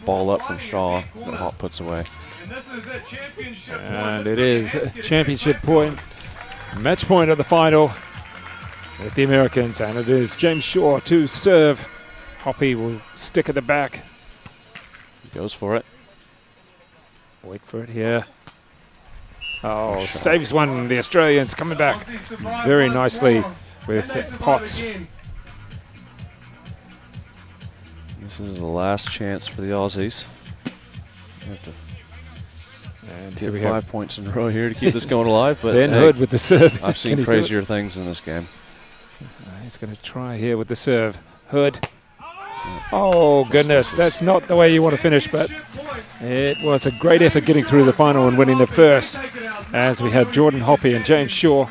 ball up from Shaw that Hop puts away. And it is a championship point, match point of the final with the Americans, and it is James Shaw to serve. Hoppe will stick at the back. He goes for it. Wait for it here. Oh, saves one. The Australians coming back very nicely with Potts. This is the last chance for the Aussies. They have to And Get here we 5 have points in a row here to keep this going alive. But Ben hey, Hood with the serve. I've seen crazier things in this game. He's going to try here with the serve. Hood. Oh, goodness. That's not the way you want to finish, but it was a great effort getting through the final and winning the first, as we had Jordan Hoppy and James Shaw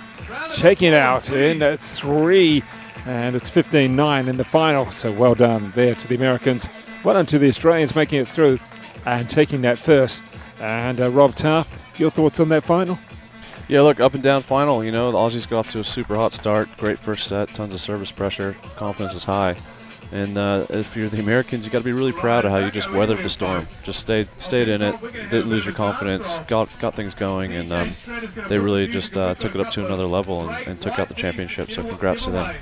taking it out in 3, and it's 15-9 in the final. So well done there to the Americans. Well done to the Australians making it through and taking that first. And Rob Tarr, your thoughts on that final? Yeah, look, up and down final. You know, the Aussies got off to a super hot start. Great first set, tons of service pressure. Confidence was high. And if you're the Americans, you got to be really proud of how you just weathered the storm. Just stayed in it, didn't lose your confidence, got things going, and they really just took it up to another level and took out the championship. So congrats to them.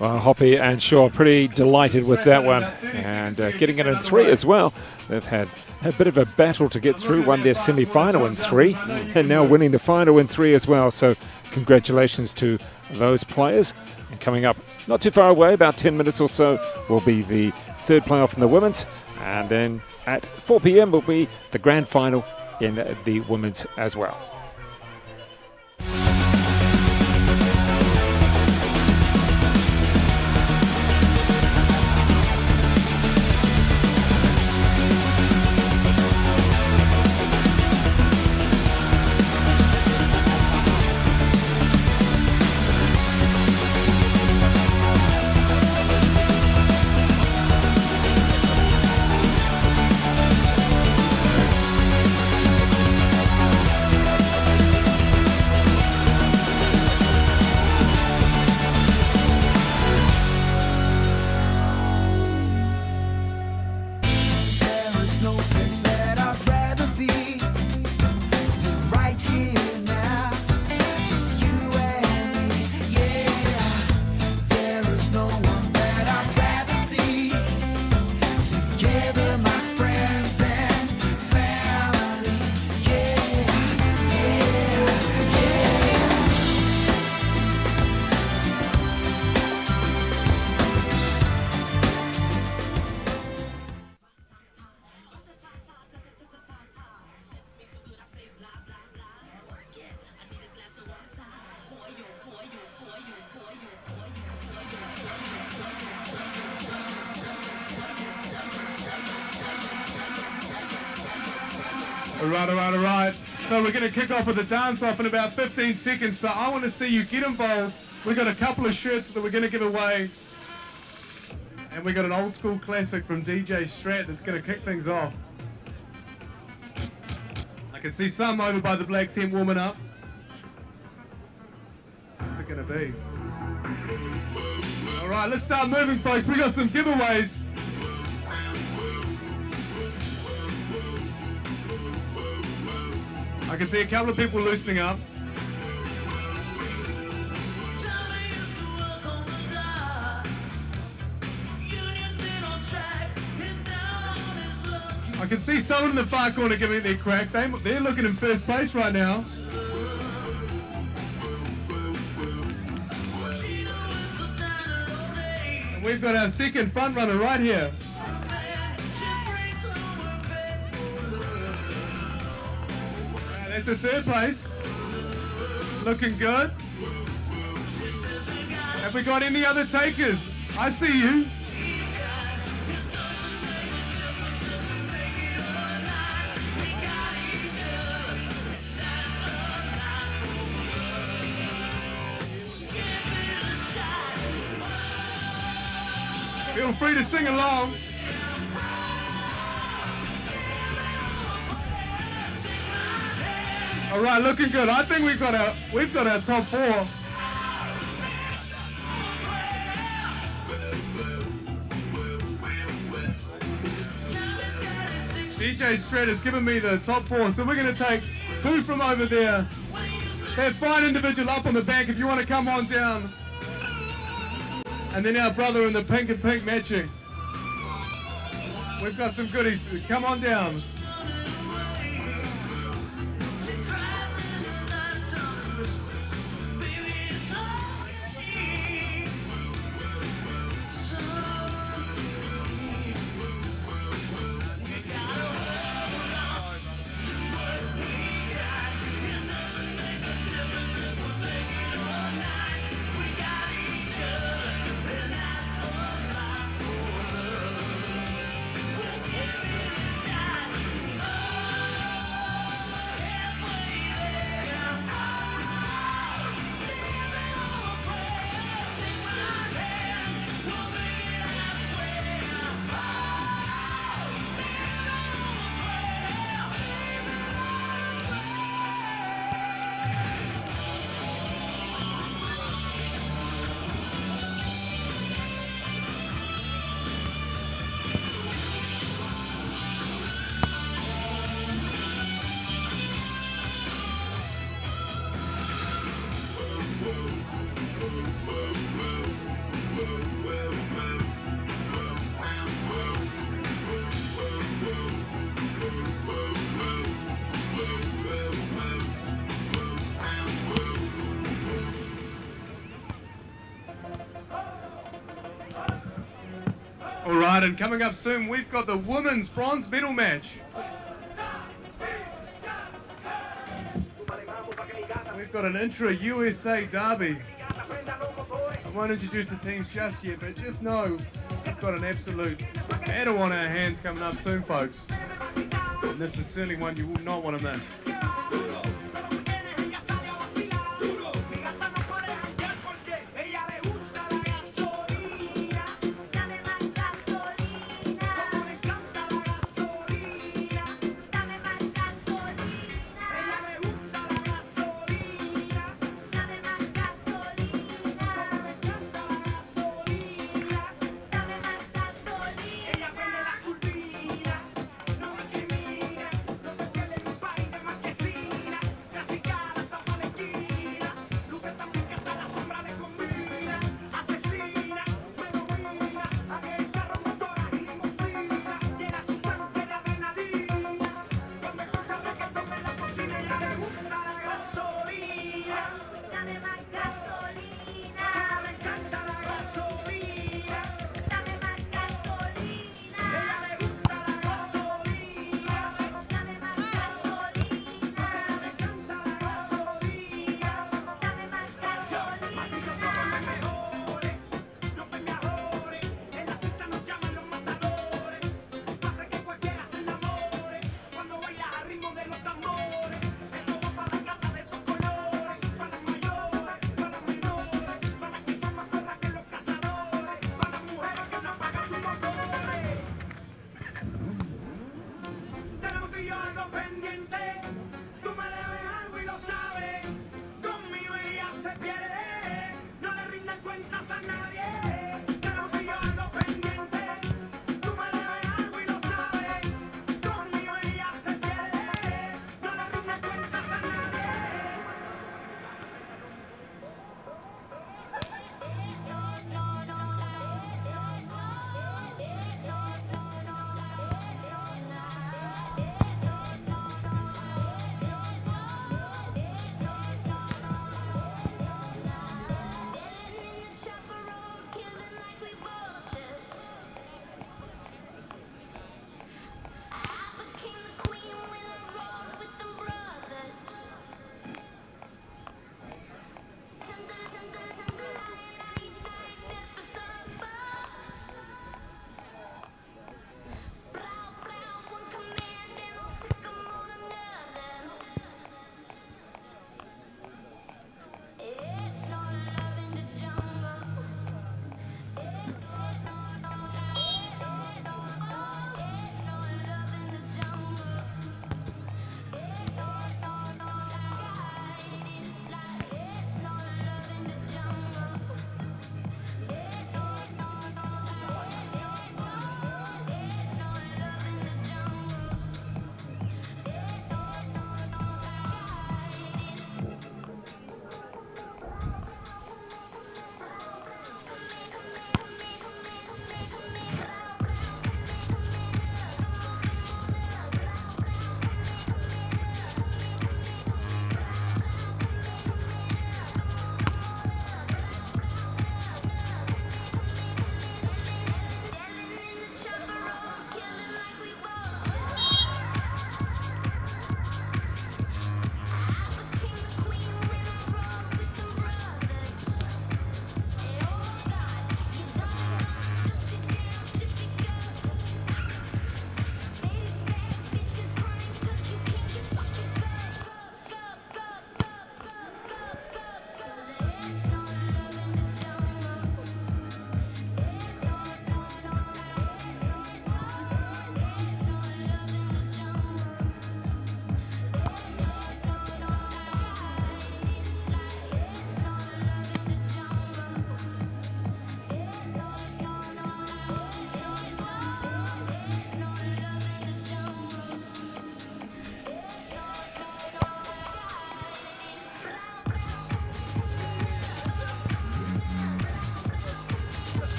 Well, Hoppy and Shaw pretty delighted with that one, and getting it in 3 as well. They've had a bit of a battle to get through, won their semi-final in 3, and now winning the final in 3 as well. So congratulations to those players. And coming up not too far away, about 10 minutes or so, will be the third playoff in the women's, and then at 4 p.m. will be the grand final in the women's as well. All right. So we're going to kick off with a dance-off in about 15 seconds. So I want to see you get involved. We've got a couple of shirts that we're going to give away. And we've got an old-school classic from DJ Strat that's going to kick things off. I can see some over by the black tent warming up. What's it going to be? All right, let's start moving, folks. We got some giveaways. I can see a couple of people loosening up. I can see someone in the far corner giving it their crack. They're looking in first place right now. And we've got our second front runner right here. That's a third place. Looking good. Have we got any other takers? I see you. Feel free to sing along. All right, looking good. I think we've got our top 4. DJ Strat has given me the top 4, so we're going to take 2 from over there. That fine individual up on the back, if you want to come on down. And then our brother in the pink and pink matching. We've got some goodies. Come on down. All right, and coming up soon, we've got the women's bronze medal match. We've got an intra-USA derby. I won't introduce the teams just yet, but just know we've got an absolute battle on our hands coming up soon, folks. And this is certainly one you will not want to miss.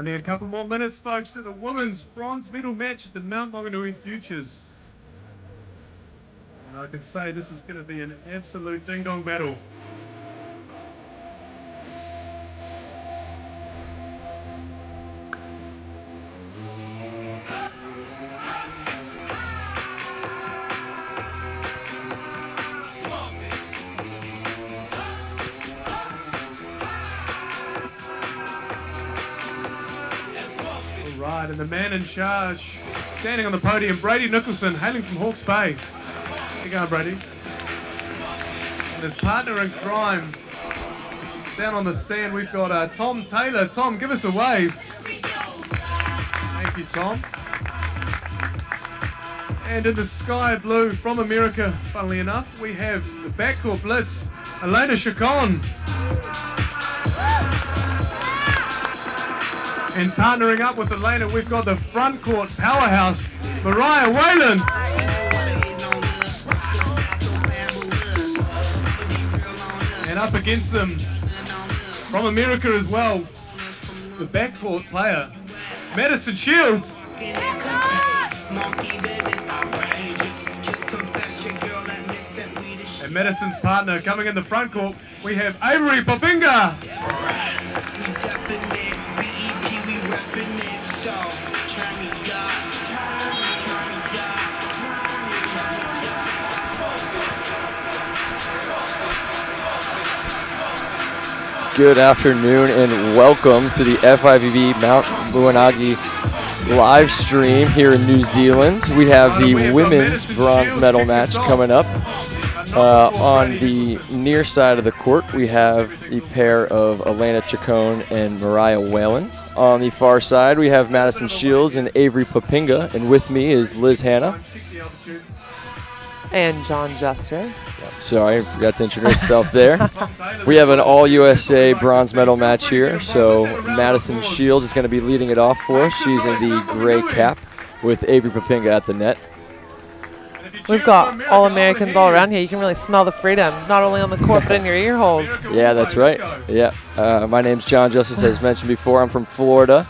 Only a couple more minutes, folks, to the women's bronze medal match at the Mount Manganui Futures. And I can say this is going to be an absolute ding-dong battle. Right, and the man in charge, standing on the podium, Brady Nicholson, hailing from Hawke's Bay. How you going, Brady? And his partner in crime, down on the sand, we've got Tom Taylor. Tom, give us a wave. Thank you, Tom. And in the sky blue from America, funnily enough, we have the backcourt blitz, Elena Chacon. And partnering up with Elena, we've got the front court powerhouse, Mariah Whalen. And up against them, from America as well, the backcourt player, Madison Shields. And Madison's partner coming in the front court, we have Avery Popinga. Good afternoon and welcome to the FIVB Mount Manganui live stream here in New Zealand. We have the women's bronze medal match coming up. On the near side of the court, we have the pair of Elena Chacon and Mariah Whalen. On the far side, we have Madison Shields and Avery Popinga, and with me is Liz Hanna. And John Justice. Sorry, I forgot to introduce myself there. We have an all-USA bronze medal match here, so Madison Shields is going to be leading it off for us. She's in the gray cap with Avery Popinga at the net. We've got All-Americans all around here. You can really smell the freedom, not only on the court, but in your ear holes. Yeah, that's right. Yeah. My name's John Justice, as mentioned before. I'm from Florida,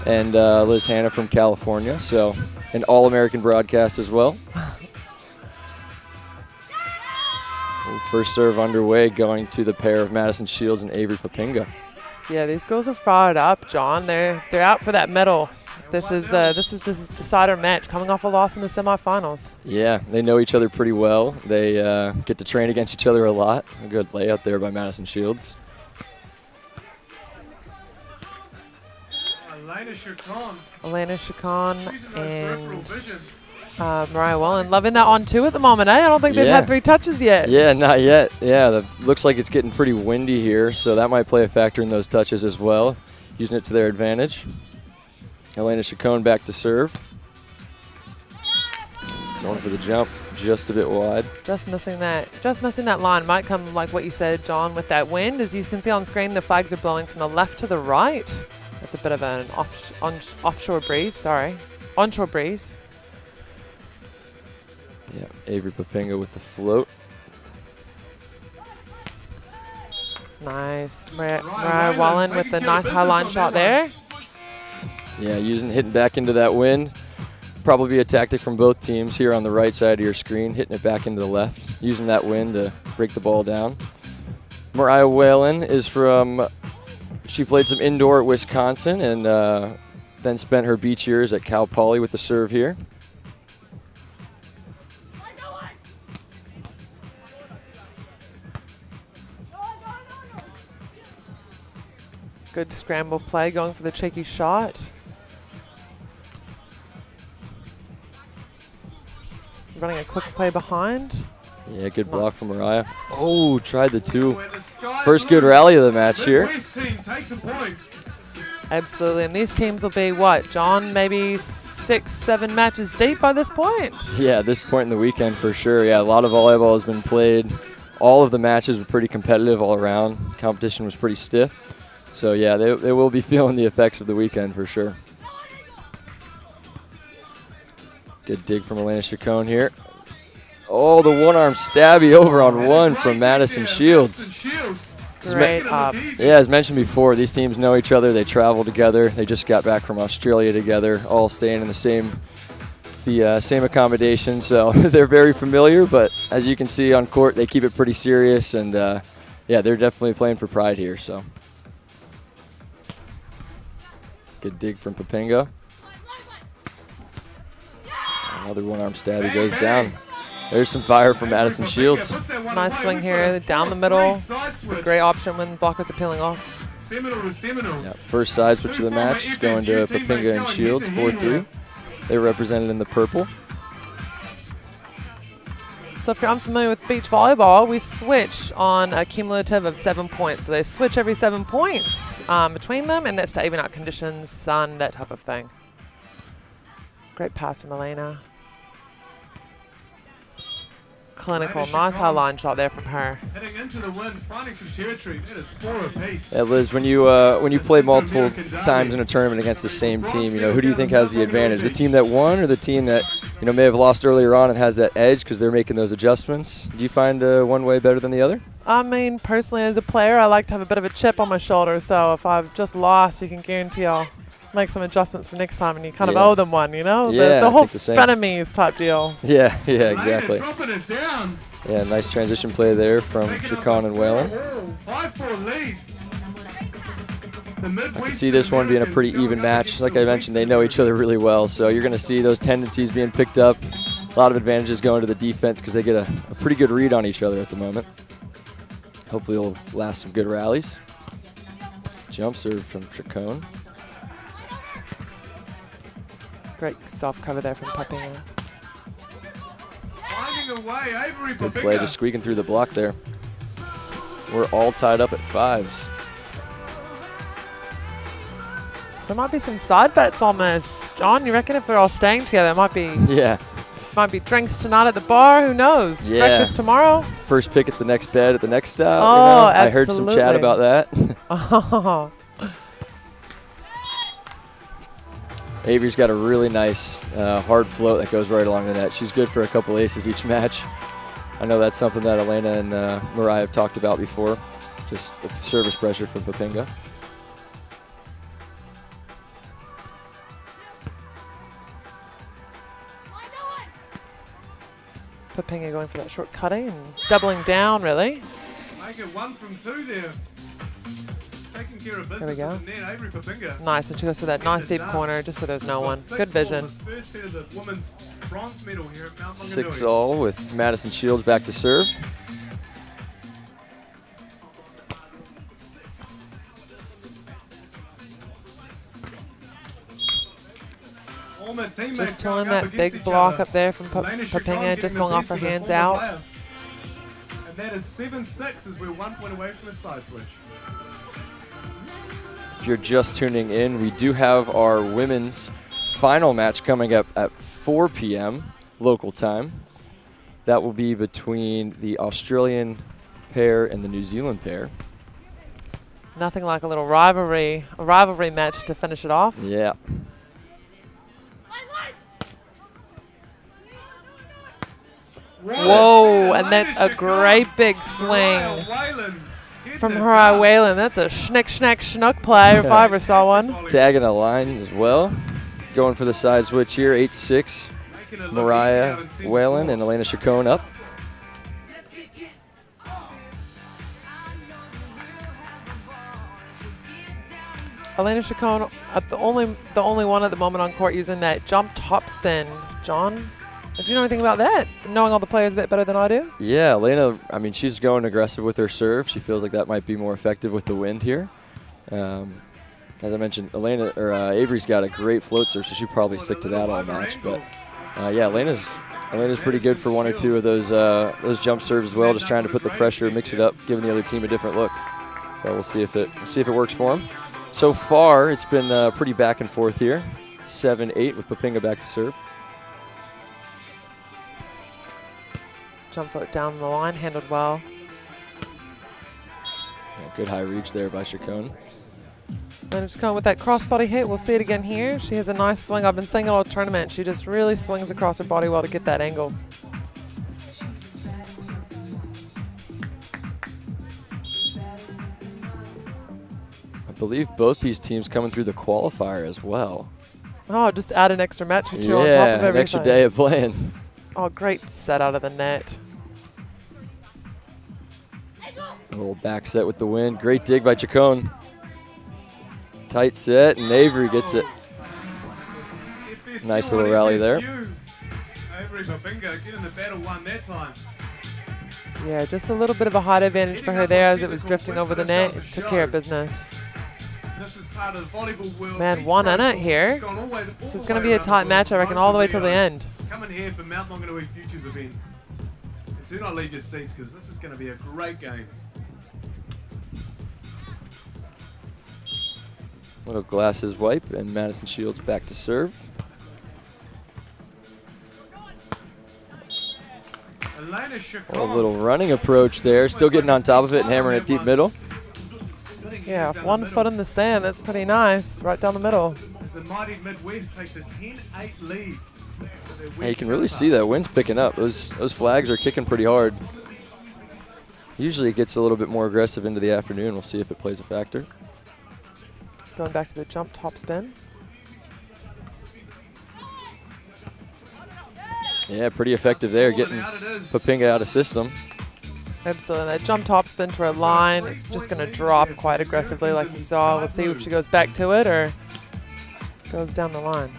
and Liz Hanna from California, so an All-American broadcast as well. First serve underway, going to the pair of Madison Shields and Avery Popinga. Yeah, these girls are fired up, John. They're out for that medal. This is the decider match, coming off a loss in the semifinals. Yeah, they know each other pretty well. They get to train against each other a lot. A good layout there by Madison Shields. Elena Chacon and Mariah Whalen loving that on two at the moment, eh? I don't think they've had 3 touches yet. Yeah, not yet. Yeah, looks like it's getting pretty windy here, so that might play a factor in those touches as well, using it to their advantage. Elena Chacon back to serve. Going for the jump, just a bit wide. Just missing that line. Might come like what you said, John, with that wind. As you can see on screen, the flags are blowing from the left to the right. That's a bit of an offshore breeze, sorry. Onshore breeze. Yeah, Avery Popinga with the float. Nice. Mariah Whalen with a nice high line shot there. Yeah, hitting back into that wind. Probably be a tactic from both teams here on the right side of your screen, hitting it back into the left, using that wind to break the ball down. Mariah Whalen is she played some indoor at Wisconsin and then spent her beach years at Cal Poly with the serve here. Good scramble play, going for the cheeky shot. Running a quick play behind. Yeah, good block from Mariah. Oh, tried the two. First good rally of the match here. Absolutely, and these teams will be what, John, maybe 6, 7 matches deep by this point? Yeah, this point in the weekend for sure. Yeah, a lot of volleyball has been played. All of the matches were pretty competitive all around. Competition was pretty stiff. So yeah, they will be feeling the effects of the weekend for sure. Good dig from Elena Chacon here. Oh, the one-arm stabby over on one from Madison Shields. Straight up. Yeah, as mentioned before, these teams know each other. They travel together. They just got back from Australia together, all staying in the same accommodation. So they're very familiar, but as you can see on court, they keep it pretty serious. And, yeah, they're definitely playing for pride here. So good dig from Papinga. Another one-arm stab. He goes down. There's some fire from Madison Shields. Nice swing here down the middle. It's a great option when blockers are peeling off. Yeah, first side switch of the match is going to Papinga and Shields, 4-3. They're represented in the purple. So if you're unfamiliar with beach volleyball, we switch on a cumulative of 7 points. So they switch every 7 points between them, and that's to even out conditions, sun, that type of thing. Great pass from Elena. Clinical, nice high line shot there from her. Heading into the win, finding some territory. It is 4 apiece. Yeah, Liz, when you play multiple times in a tournament against the same team, who do you think has the advantage? The team that won, or the team that may have lost earlier on and has that edge because they're making those adjustments? Do you find one way better than the other? I mean, personally, as a player, I like to have a bit of a chip on my shoulder. So if I've just lost, you can guarantee I'll make some adjustments for next time, and you kind of owe them one, Yeah, the whole frenemies type deal. Yeah, exactly. Yeah, nice transition play there from Chacon and Whalen. 5-4 lead. I can see this one being a pretty even match. Like I mentioned, they know each other really well, so you're going to see those tendencies being picked up. A lot of advantages going to the defense because they get a pretty good read on each other at the moment. Hopefully it'll last some good rallies. Jump serve from Chacon. Great soft cover there from Papinga. Good play, just squeaking through the block there. We're all tied up at 5s. There might be some side bets on this. John, you reckon if they're all staying together, it might be might be drinks tonight at the bar, who knows? Yeah. Breakfast tomorrow? First pick at the next bed at the next stop. Oh, I heard some chat about that. Oh. Avery's got a really nice hard float that goes right along the net. She's good for a couple aces each match. I know that's something that Elena and Mariah have talked about before, just the service pressure from Papinga. Papinga going for that short cutting and doubling down, really. Make it 1 from 2 there. Taking care of business. There we go. Net, Avery Papinga. Nice, and she goes for that nice deep corner just where there's no one. Good vision. First set of the women's bronze medal here at Mount 6-all with Madison Shields back to serve. Just pulling that big block up there from Papinga, just going off her hands out. And that is 7-6 as we're 1 point away from a side switch. If you're just tuning in, we do have our women's final match coming up at 4 p.m. local time. That will be between the Australian pair and the New Zealand pair. Nothing like a little rivalry match to finish it off. Yeah. Whoa, and that's a great big swing from Mariah Whalen. That's a schnick, schnack, schnuck play if I ever saw one. Tagging a line as well. Going for the side switch here, 8-6. Mariah Whalen and Elena Chacon up. Elena Chacon, the only one at the moment on court using that jump top spin. John, do you know anything about that? Knowing all the players a bit better than I do? Yeah, Elena, I mean, she's going aggressive with her serve. She feels like that might be more effective with the wind here. As I mentioned, Avery's got a great float serve, so she'll probably stick to that all match. But yeah, Elena's pretty good for 1 or 2 of those jump serves as well, just trying to put the pressure, mix it up, giving the other team a different look. So we'll see if it works for them. So far, it's been pretty back and forth here. 7-8 with Papinga back to serve. Jump float down the line, handled well. Yeah, good high reach there by Chacon. And just going with that crossbody hit. We'll see it again here. She has a nice swing. I've been seeing it all tournament. She just really swings across her body well to get that angle. believe both these teams coming through the qualifier as well. Oh, just add an extra match or two on top of Yeah, everything. an extra day of playing. Oh, great set out of the net. A little back set with the win. Great dig by Chacon. Tight set, and Avery gets it. Nice little rally there. Avery Babinga getting the battle won that time. Yeah, just a little bit of a height advantage for her there as it was drifting over the net. It took care of business. This is part of the volleyball world. Man, one in it here. This is going to be a tight match, I reckon, all the way till the end. Come in here for Mount Manganui Futures event. And do not leave your seats because this is going to be a great game. Little glasses wipe, and Madison Shields back to serve. A little running approach there, still getting on top of it and hammering it deep middle. Yeah, 1 foot in the sand, that's pretty nice, right down the middle. The mighty Midwest takes a 10-8 lead. Yeah, you can really see that wind's picking up. Those flags are kicking pretty hard. Usually it gets a little bit more aggressive into the afternoon. We'll see if it plays a factor. Going back to the jump top spin. Yeah, pretty effective there, getting Papinga out of system. Absolutely. That jump top spin to her line, it's just going to drop quite aggressively like you saw. We'll see if she goes back to it or goes down the line.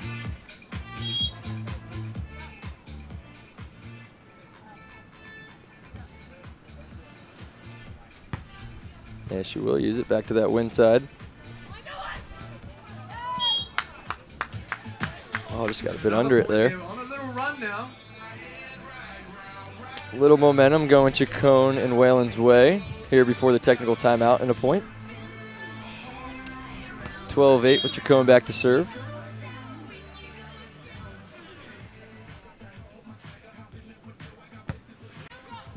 Yeah, she will use it back to that wind side. Oh, just got a bit under it there. On a little run now. Little momentum going Chacon and Whalen's way here before the technical timeout and a point. 12-8 with Chacon back to serve.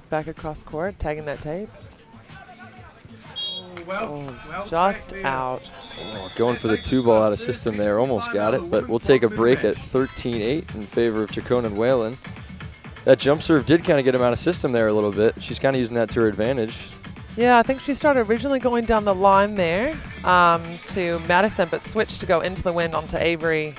Back across court, tagging that tape. Well Just out. Oh, going for the 2-ball out of system there. Almost got it, but we'll take a break at 13-8 in favor of Chacon and Whalen. That jump serve did kind of get him out of system there a little bit. She's kind of using that to her advantage. Yeah, I think she started originally going down the line there to Madison, but switched to go into the wind onto Avery,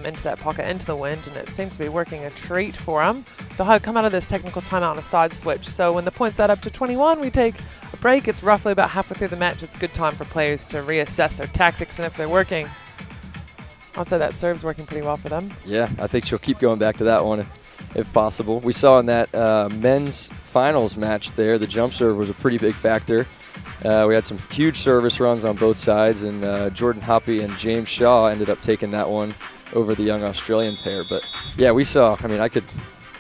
into that pocket, into the wind, and it seems to be working a treat for them. They'll come out of this technical timeout on a side switch. So when the points add up to 21, we take a break. It's roughly about halfway through the match. It's a good time for players to reassess their tactics and if they're working. I'd say that serve's working pretty well for them. Yeah, I think she'll keep going back to that one if possible. We saw in that men's finals match there, the jump serve was a pretty big factor. We had some huge service runs on both sides, and Jordan Hoppy and James Shaw ended up taking that one over the young Australian pair. But yeah, we saw, I mean,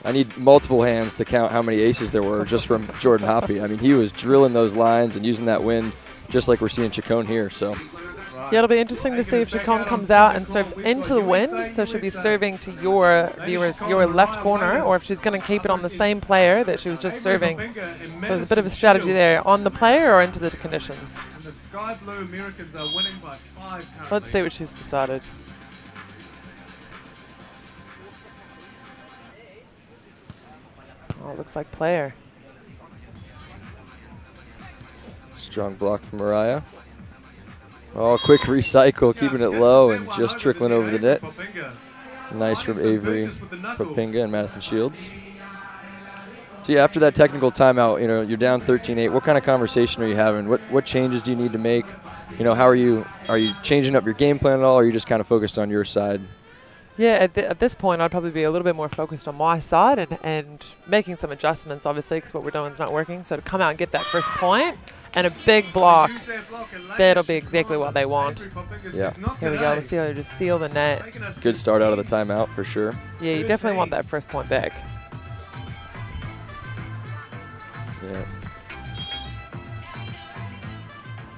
I need multiple hands to count how many aces there were just from Jordan Hoppy. I mean, he was drilling those lines and using that wind just like we're seeing Chacon here. So yeah, it'll be interesting to see if Chacon comes out and serves into the wind. So she'll be serving to your viewers, your left corner, or if she's going to keep it on the same player that she was just serving. So there's a bit of a strategy there, on the player or into the conditions. And the Sky Blue Americans are winning by 5 currently. Let's see what she's decided. Oh, it looks like player. Strong block from Mariah. Oh, quick recycle, keeping it low and just trickling over the net. Nice from Avery, Papinga, and Madison Shields. So yeah, after that technical timeout, you're down 13-8. What kind of conversation are you having? What changes do you need to make? How are you changing up your game plan at all, or are you just kind of focused on your side? Yeah, at this point, I'd probably be a little bit more focused on my side and making some adjustments, obviously, because what we're doing is not working. So to come out and get that first point and a big block, that'll be exactly what they want. Yeah. Here we go. Let's see how they just seal the net. Good start out of the timeout, for sure. Yeah, you definitely want that first point back. Yeah.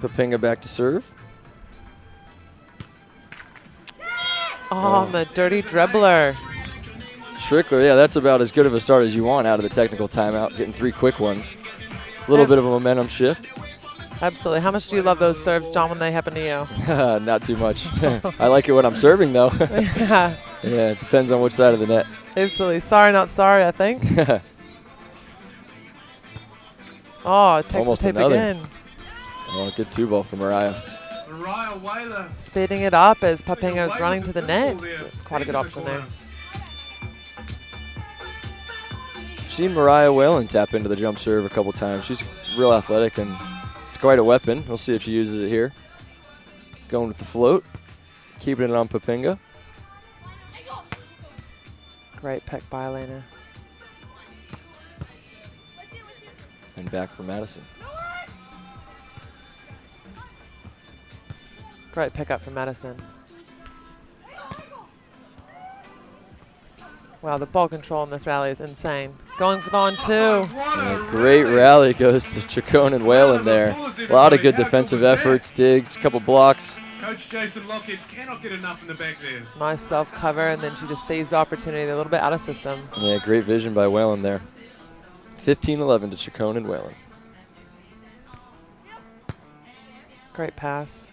Papinga back to serve. Oh, the dirty dribbler. Trickler, yeah, that's about as good of a start as you want out of the technical timeout, getting 3 quick ones. A little bit of a momentum shift. Absolutely. How much do you love those serves, John, when they happen to you? Not too much. I like it when I'm serving, though. Yeah. Yeah, it depends on which side of the net. Absolutely. Sorry, not sorry, I think. Oh, it takes Almost the tape another. again. Oh, good 2-ball from Mariah. Mariah Whaler. Speeding it up as Papinga's running to the net. It's quite a good option there. I've seen Mariah Whalen tap into the jump serve a couple times. She's real athletic, and it's quite a weapon. We'll see if she uses it here. Going with the float, keeping it on Papinga. Great pick by Elena. And back for Madison. Great pickup from Madison. Wow, the ball control in this rally is insane. Going for the on two. And a great rally goes to Chacon and Whalen there. A lot of good defensive efforts, digs, couple blocks. Coach Jason Lockett cannot get enough in the back there. Nice self-cover, and then she just seized the opportunity a little bit out of system. Yeah, great vision by Whalen there. 15-11 to Chacon and Whalen. Great pass.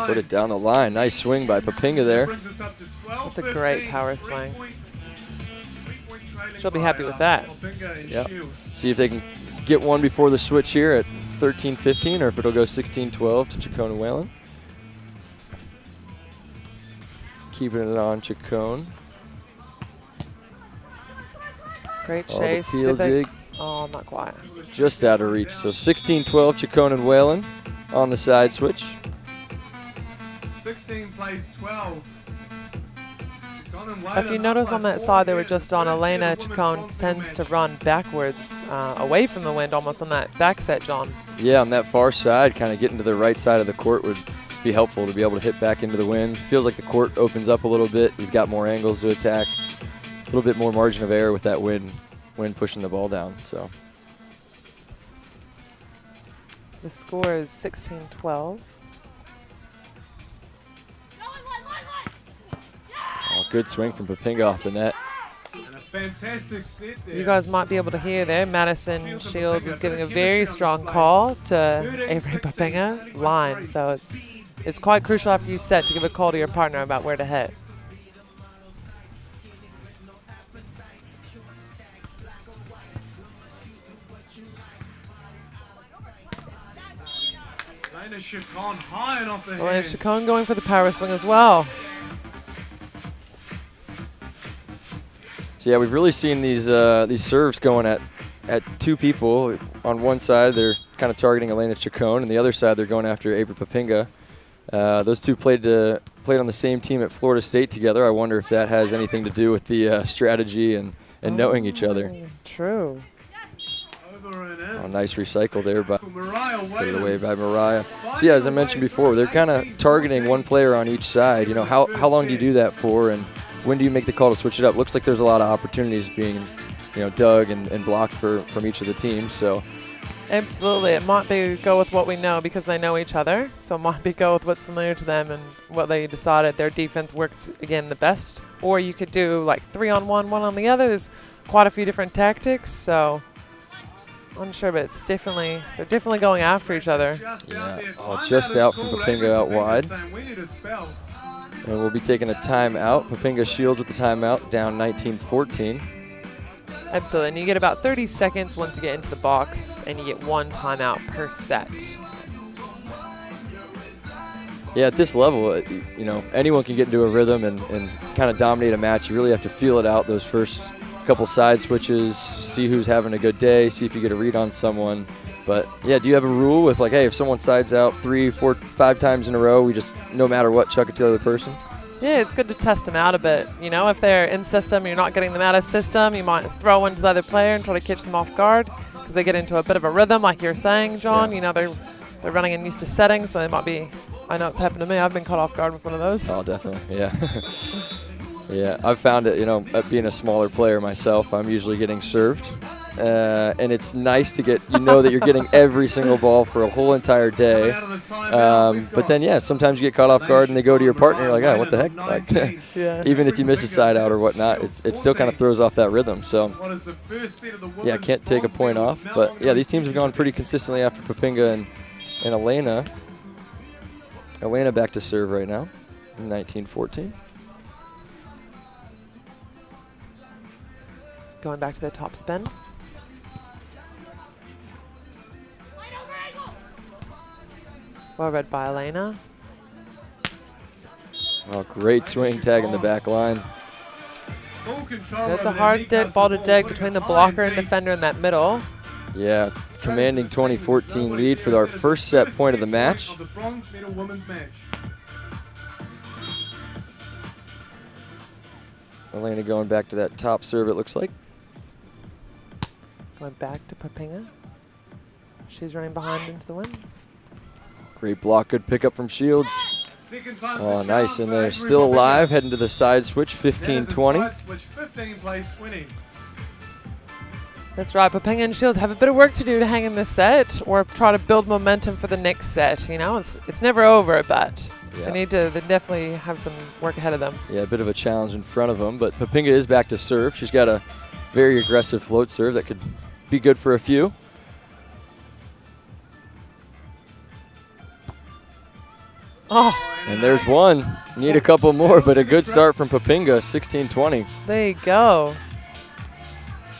Put it down the line. Nice swing by Papinga there. That's a great power swing. She'll be happy with that. Yep. See if they can get one before the switch here at 13-15, or if it'll go 16-12 to Chacon and Whalen. Keeping it on Chacon. Great chase. Peel dig. Oh, not quite. Just out of reach. So 16-12, Chacon and Whalen on the side switch. 16 plays 12. If you notice on that side they were just on, Elena Chacon tends to run backwards away from the wind almost on that back set, John. Yeah, on that far side, kind of getting to the right side of the court would be helpful to be able to hit back into the wind. Feels like the court opens up a little bit. You've got more angles to attack. A little bit more margin of error with that wind pushing the ball down. So the score is 16-12. Oh, good swing from Papinga off the net. And a fantastic set there. You guys might be able to hear there, Madison Shields is giving a very strong call to Avery Papinga line. So it's quite crucial after you set to give a call to your partner about where to hit. Elena Chacon high and off the Elena hand. Chacon going for the power swing as well. So yeah, we've really seen these serves going at two people. On one side, they're kind of targeting Elena Chacon, and the other side, they're going after Avery Papinga. Those two played on the same team at Florida State together. I wonder if that has anything to do with the strategy and knowing each other. True. Oh, nice recycle there by put it away by Mariah. So yeah, as I mentioned before, they're kind of targeting one player on each side. You know, how long do you do that for, and when do you make the call to switch it up? Looks like there's a lot of opportunities being, dug and blocked from each of the teams. So absolutely, it might be go with what we know because they know each other. So it might be go with what's familiar to them and what they decided their defense works again the best. Or you could do like 3-on-1, 1 on the other. There's quite a few different tactics. So I'm sure, but they're definitely going after each other. Yeah, just out from Papinga out wide. And we'll be taking a timeout. Papinga Shields with the timeout, down 19-14. Absolutely, and you get about 30 seconds once you get into the box, and you get one timeout per set. Yeah, at this level, anyone can get into a rhythm and kind of dominate a match. You really have to feel it out those first couple side switches, see who's having a good day, see if you get a read on someone. But yeah, do you have a rule with like, hey, if someone sides out 3, 4, 5 times in a row, we just, no matter what, chuck it to the other person? Yeah, it's good to test them out a bit. If they're in system, you're not getting them out of system, you might throw one to the other player and try to catch them off guard because they get into a bit of a rhythm, like you're saying, John. Yeah. They're running in used to settings, so they might be, I know it's happened to me, I've been caught off guard with one of those. Oh, definitely, yeah. Yeah, I've found it, being a smaller player myself, I'm usually getting served. And it's nice to get, that you're getting every single ball for a whole entire day. But then, yeah, sometimes you get caught off guard and they go to your partner, you're like, oh, what the heck? Like, yeah. Even if you miss a side out or whatnot, it still kind of throws off that rhythm. So, yeah, can't take a point off. But, yeah, these teams have gone pretty consistently after Papinga and Elena. Elena back to serve right now, 19-14. Going back to the top spin. Well read by Elena. Oh, great swing tag in the back line. That's a hard ball to dig between the blocker and defender in that middle. Yeah, commanding 2014 lead for our first set point of the match. Elena going back to that top serve, it looks like. Going back to Papinga. She's running behind into the wind. Great block, good pickup from Shields. Oh, nice, and they're still alive, heading to the side switch, 15-20. That's right, Papinga and Shields have a bit of work to do to hang in this set or try to build momentum for the next set. You know, it's never over, but they definitely have some work ahead of them. Yeah, a bit of a challenge in front of them, but Papinga is back to serve. She's got a very aggressive float serve that could be good for a few. Oh. And there's one. Need a couple more, but a good start from Papinga, 16-20. There you go.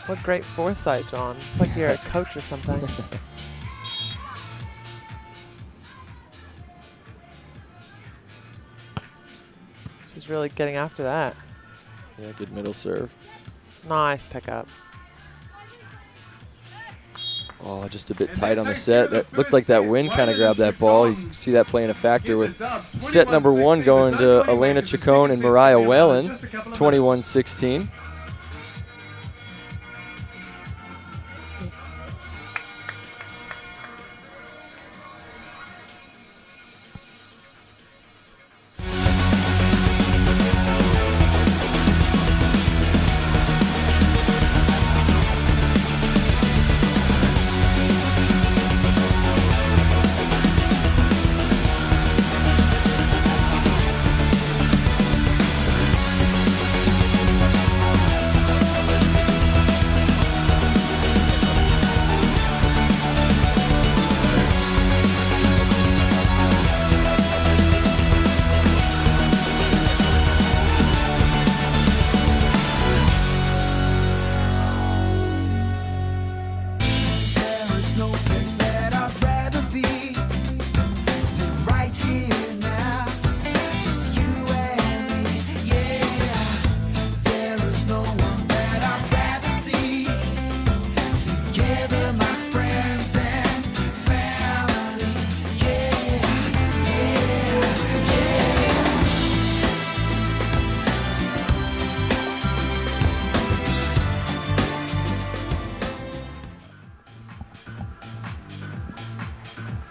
What great foresight, John. It's like you're a coach or something. She's really getting after that. Yeah, good middle serve. Nice pickup. Oh, just a bit tight on the set. That looked like that wind kind of grabbed that ball. You can see that playing a factor with set number 1 going to Elena Chacon and Mariah Whalen, 21-16.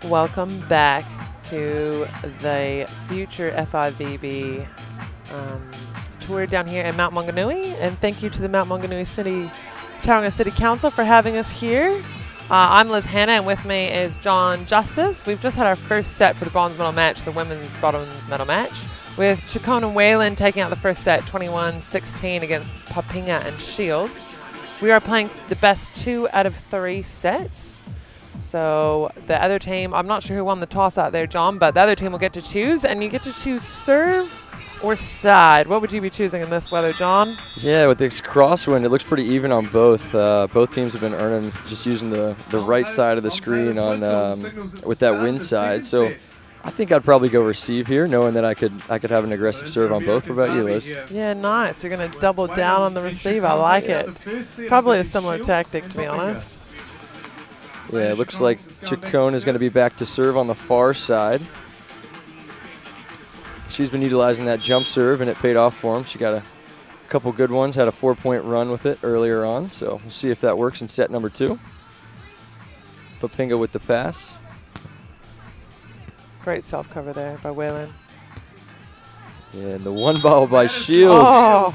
Welcome back to the future FIVB tour down here in Mount Manganui, and thank you to the Mount Manganui Tauranga City Council for having us here. I'm Liz Hanna, and with me is John Justice. We've just had our first set for the bronze medal match, the women's bronze medal match, with Chacon and Whalen taking out the first set 21-16 against Papinga and Shields. We are playing the best 2 out of 3 sets. So the other team, I'm not sure who won the toss out there, John, but the other team will get to choose, and you get to choose serve or side. What would you be choosing in this weather, John? Yeah, with this crosswind, it looks pretty even on both. Both teams have been earning just using the right side of the screen on with that wind side. So I think I'd probably go receive here, knowing that I could have an aggressive serve on both. What about you, Liz? Yeah, nice. You're going to double down on the receive. I like it. Probably a similar tactic, to be honest. Yeah, it looks like Chacon is going to be back to serve on the far side. She's been utilizing that jump serve, and it paid off for him. She got a couple good ones, had a 4-point run with it earlier on, so we'll see if that works in set number 2. Papinga with the pass. Great self-cover there by Whalen. Yeah, and the one ball by Shields. Oh.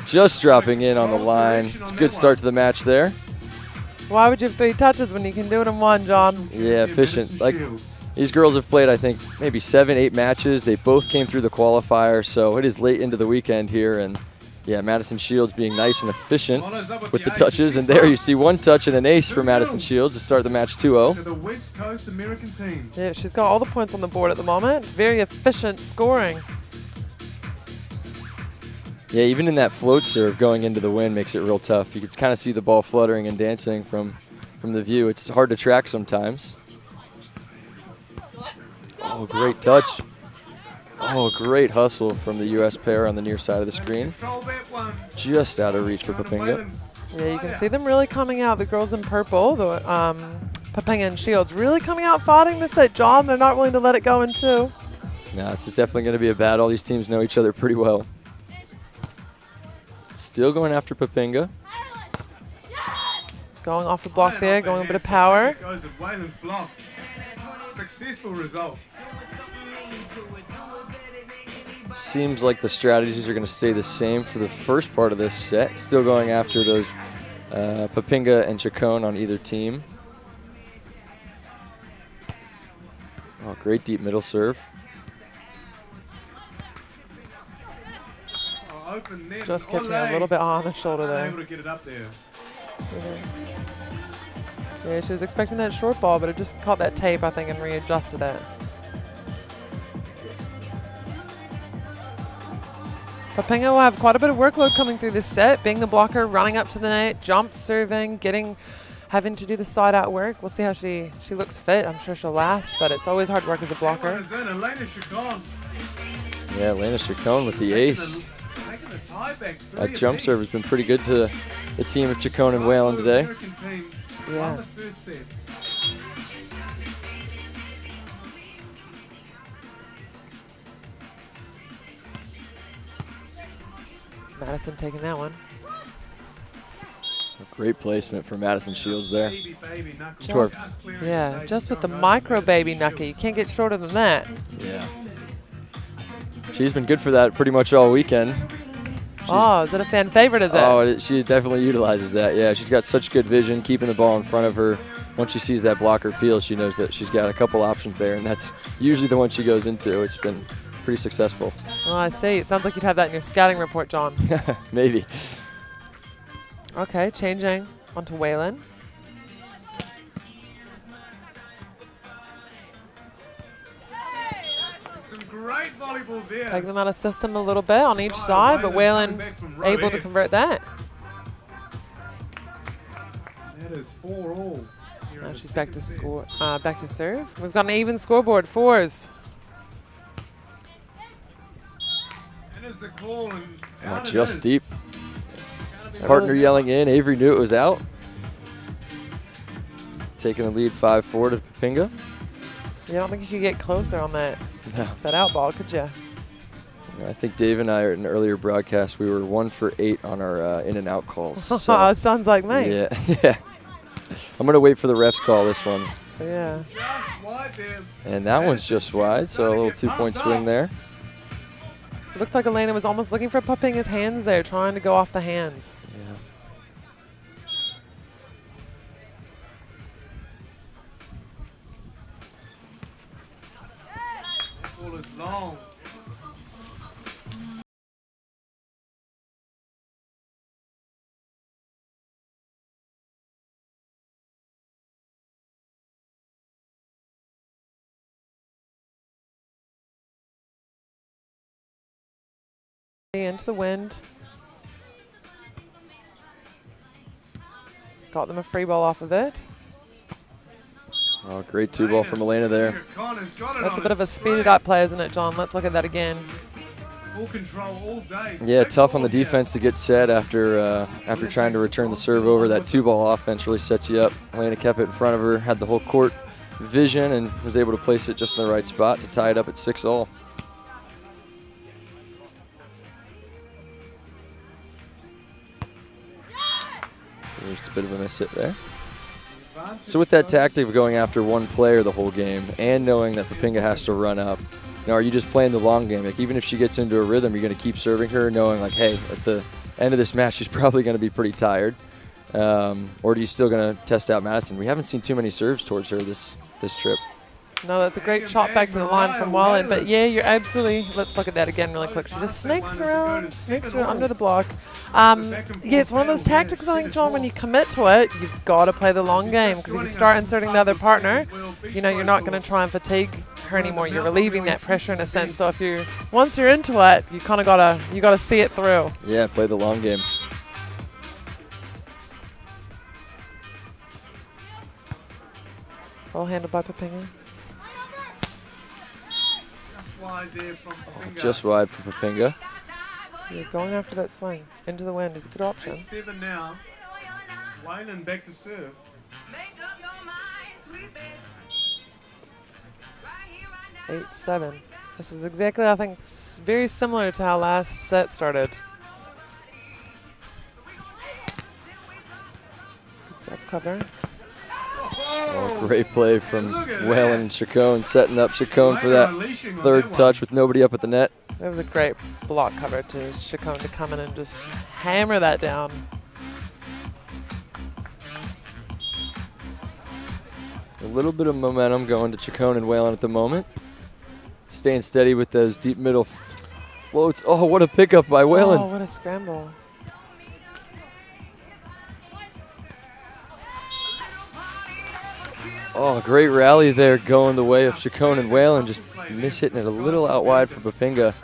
Just dropping in on the line. It's a good start to the match there. Why would you have 3 touches when you can do it in 1, John? Yeah, efficient. Like, these girls have played, I think, maybe 7-8 matches. They both came through the qualifier, so it is late into the weekend here. And, yeah, Madison Shields being nice and efficient with the touches. And there you see 1 touch and an ace for Madison Shields to start the match 2-0. Yeah, she's got all the points on the board at the moment. Very efficient scoring. Yeah, even in that float serve, going into the wind makes it real tough. You can kind of see the ball fluttering and dancing from the view. It's hard to track sometimes. Oh, great touch. Oh, great hustle from the U.S. pair on the near side of the screen. Just out of reach for Papinga. Yeah, you can see them really coming out. The girls in purple, the Papinga and Shields, really coming out fighting this set, John. They're not willing to let it go in two. No, this is definitely going to be a battle. These teams know each other pretty well. Still going after Papinga. Going off the block there, going a bit of power. Goes at Waylon's block. Successful result. Seems like the strategies are going to stay the same for the first part of this set. Still going after those Papinga and Chacon on either team. Oh, great deep middle serve. Just catching a little bit on the shoulder there. Able to get it up there. Yeah, she was expecting that short ball, but it just caught that tape, I think, and readjusted it. Papinga will have quite a bit of workload coming through this set, being the blocker, running up to the net, jump serving, having to do the side out work. We'll see how she looks fit. I'm sure she'll last, but it's always hard work as a blocker. Yeah, Elena Chacon with the ace. That jump serve has been pretty good to the team of Chacon and Waylon today. Yeah. Madison taking that one. A great placement for Madison Shields there. Just with the micro baby knuckle. You can't get shorter than that. Yeah. She's been good for that pretty much all weekend. Is it a fan favorite, is it? Oh, she definitely utilizes that. Yeah, she's got such good vision, keeping the ball in front of her. Once she sees that blocker peel, she knows that she's got a couple options there, and that's usually the one she goes into. It's been pretty successful. Oh, I see. It sounds like you'd have that in your scouting report, John. Maybe. Okay, changing onto Waylon. Great volleyball there. Take them out of system a little bit on each side, but Waylon able to convert that. That is 4-all. Now she's back to score, back to serve. We've got an even scoreboard, 4s. And is the call and just deep. Partner yelling in. Avery knew it was out. Taking the lead 5-4 to Papinga. Yeah, I don't think you could get closer on that out ball, could you? I think Dave and I, in an earlier broadcast, we were 1 for 8 on our in and out calls. So sounds like me. Yeah. I'm going to wait for the refs call this one. Yeah. And that one's just wide, so a little 2-point swing there. It looked like Elena was almost looking for Papinga's hands there, trying to go off the hands. Yeah. Ball is long. Into the wind. Got them a free ball off of it. Oh, great 2-ball from Elena there. That's a bit of a speeded up play, isn't it, John? Let's look at that again. Full control all day. Yeah, tough on the defense to get set after trying to return the serve over. That 2-ball offense really sets you up. Elena kept it in front of her, had the whole court vision, and was able to place it just in the right spot to tie it up at 6-all. Just a bit of a miss hit there. So with that tactic of going after one player the whole game and knowing that Papinga has to run up, are you just playing the long game? Like, even if she gets into a rhythm, you're going to keep serving her knowing, like, hey, at the end of this match, she's probably going to be pretty tired. Or are you still going to test out Madison? We haven't seen too many serves towards her this trip. No, that's a great shot back to the line from Waylon. But yeah, you're absolutely. Let's look at that again really quick. She just snakes around under the block. Yeah, it's one of those tactics, I think, John, when you commit to it, you've got to play the long game. Because if you start inserting the other partner, you're not going to try and fatigue her anymore. You're relieving that pressure in a sense. So once you're into it, you kind of gotta see it through. Yeah, play the long game. Ball handled by Papinga. wide there from Papinga. Just wide for Papinga. Yeah, going after that swing into the wind is a good option. 8-7 now. Whalen back to serve. 8-7. This is exactly, I think, very similar to how last set started. Good self-cover. Oh, great play from Whalen and Chacon, setting up Chacon for that third touch with nobody up at the net. That was a great block cover to Chacon to come in and just hammer that down. A little bit of momentum going to Chacon and Whalen at the moment. Staying steady with those deep middle floats. Oh, what a pickup by Whalen. Oh, what a scramble. Oh, great rally there going the way of Chacon and Whalen. Just miss-hitting it a little out wide for Papinga.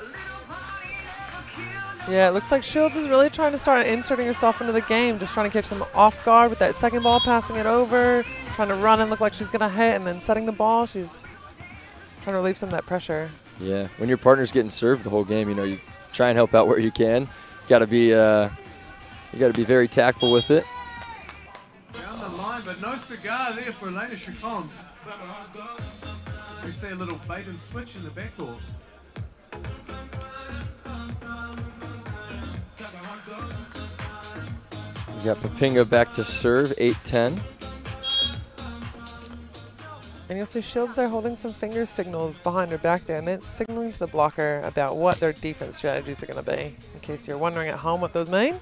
Yeah, it looks like Shields is really trying to start inserting herself into the game, just trying to catch them off guard with that second ball, passing it over, trying to run and look like she's going to hit, and then setting the ball. She's trying to relieve some of that pressure. Yeah, when your partner's getting served the whole game, you know, you try and help out where you can. You got to be very tactful with it. Down the line, but no cigar there for Elena Chacon. We see a little bait and switch in the backcourt. We got Papinga back to serve, 8-10. And you'll see Shields there holding some finger signals behind her back there, and it's signaling to the blocker about what their defense strategies are going to be, in case you're wondering at home what those mean.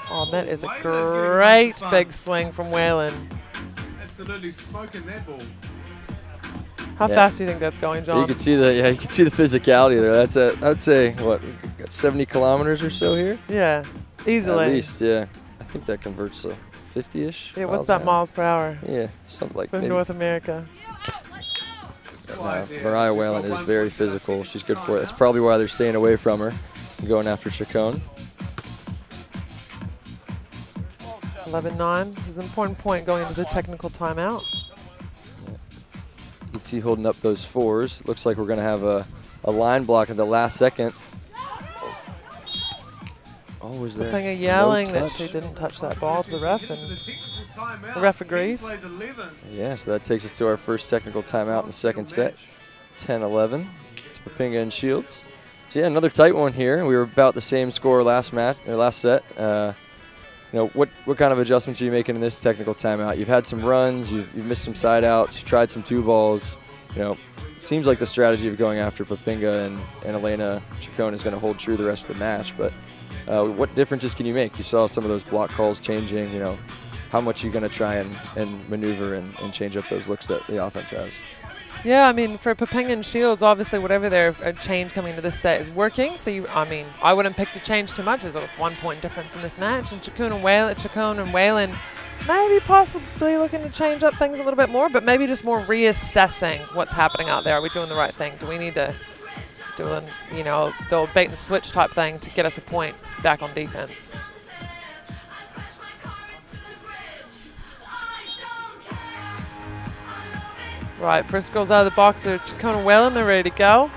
Oh, that is a great big swing from Whalen. Absolutely smoking that ball. How fast do you think that's going, John? You can see you can see the physicality there. That's I'd say what, 70 kilometers or so here. Yeah, easily. At least, yeah. I think that converts to 50-ish. Yeah, what's that miles per hour? Yeah, something like from maybe. North America. Mariah Whalen is very physical. She's good for it. That's probably why they're staying away from her and going after Chacon. 11-9. This is an important point going into the technical timeout. You can see holding up those fours. Looks like we're going to have a line block at the last second. Oh, was there Papinga yelling that she didn't touch that ball to the ref, and the ref agrees. Yeah, so that takes us to our first technical timeout in the second set. 10-11 to Papinga and Shields. So yeah, another tight one here. We were about the same score last set. You know, what kind of adjustments are you making in this technical timeout? You've had some runs, you've missed some side outs, you've tried some two balls. You know, it seems like the strategy of going after Papinga and Elena Chacon is going to hold true the rest of the match. But what differences can you make? You saw some of those block calls changing. You know, how much are you going to try and maneuver and change up those looks that the offense has? Yeah, I mean, for Papinga and Shields, obviously whatever their change coming into this set is working. So, I wouldn't pick to change too much. There's a 1 point difference in this match. And Chacon and Whalen maybe possibly looking to change up things a little bit more, but maybe just more reassessing what's happening out there. Are we doing the right thing? Do we need to do the bait and switch type thing to get us a point back on defense? Right, first girls out of the box are Chacon and Whalen. They're ready to go.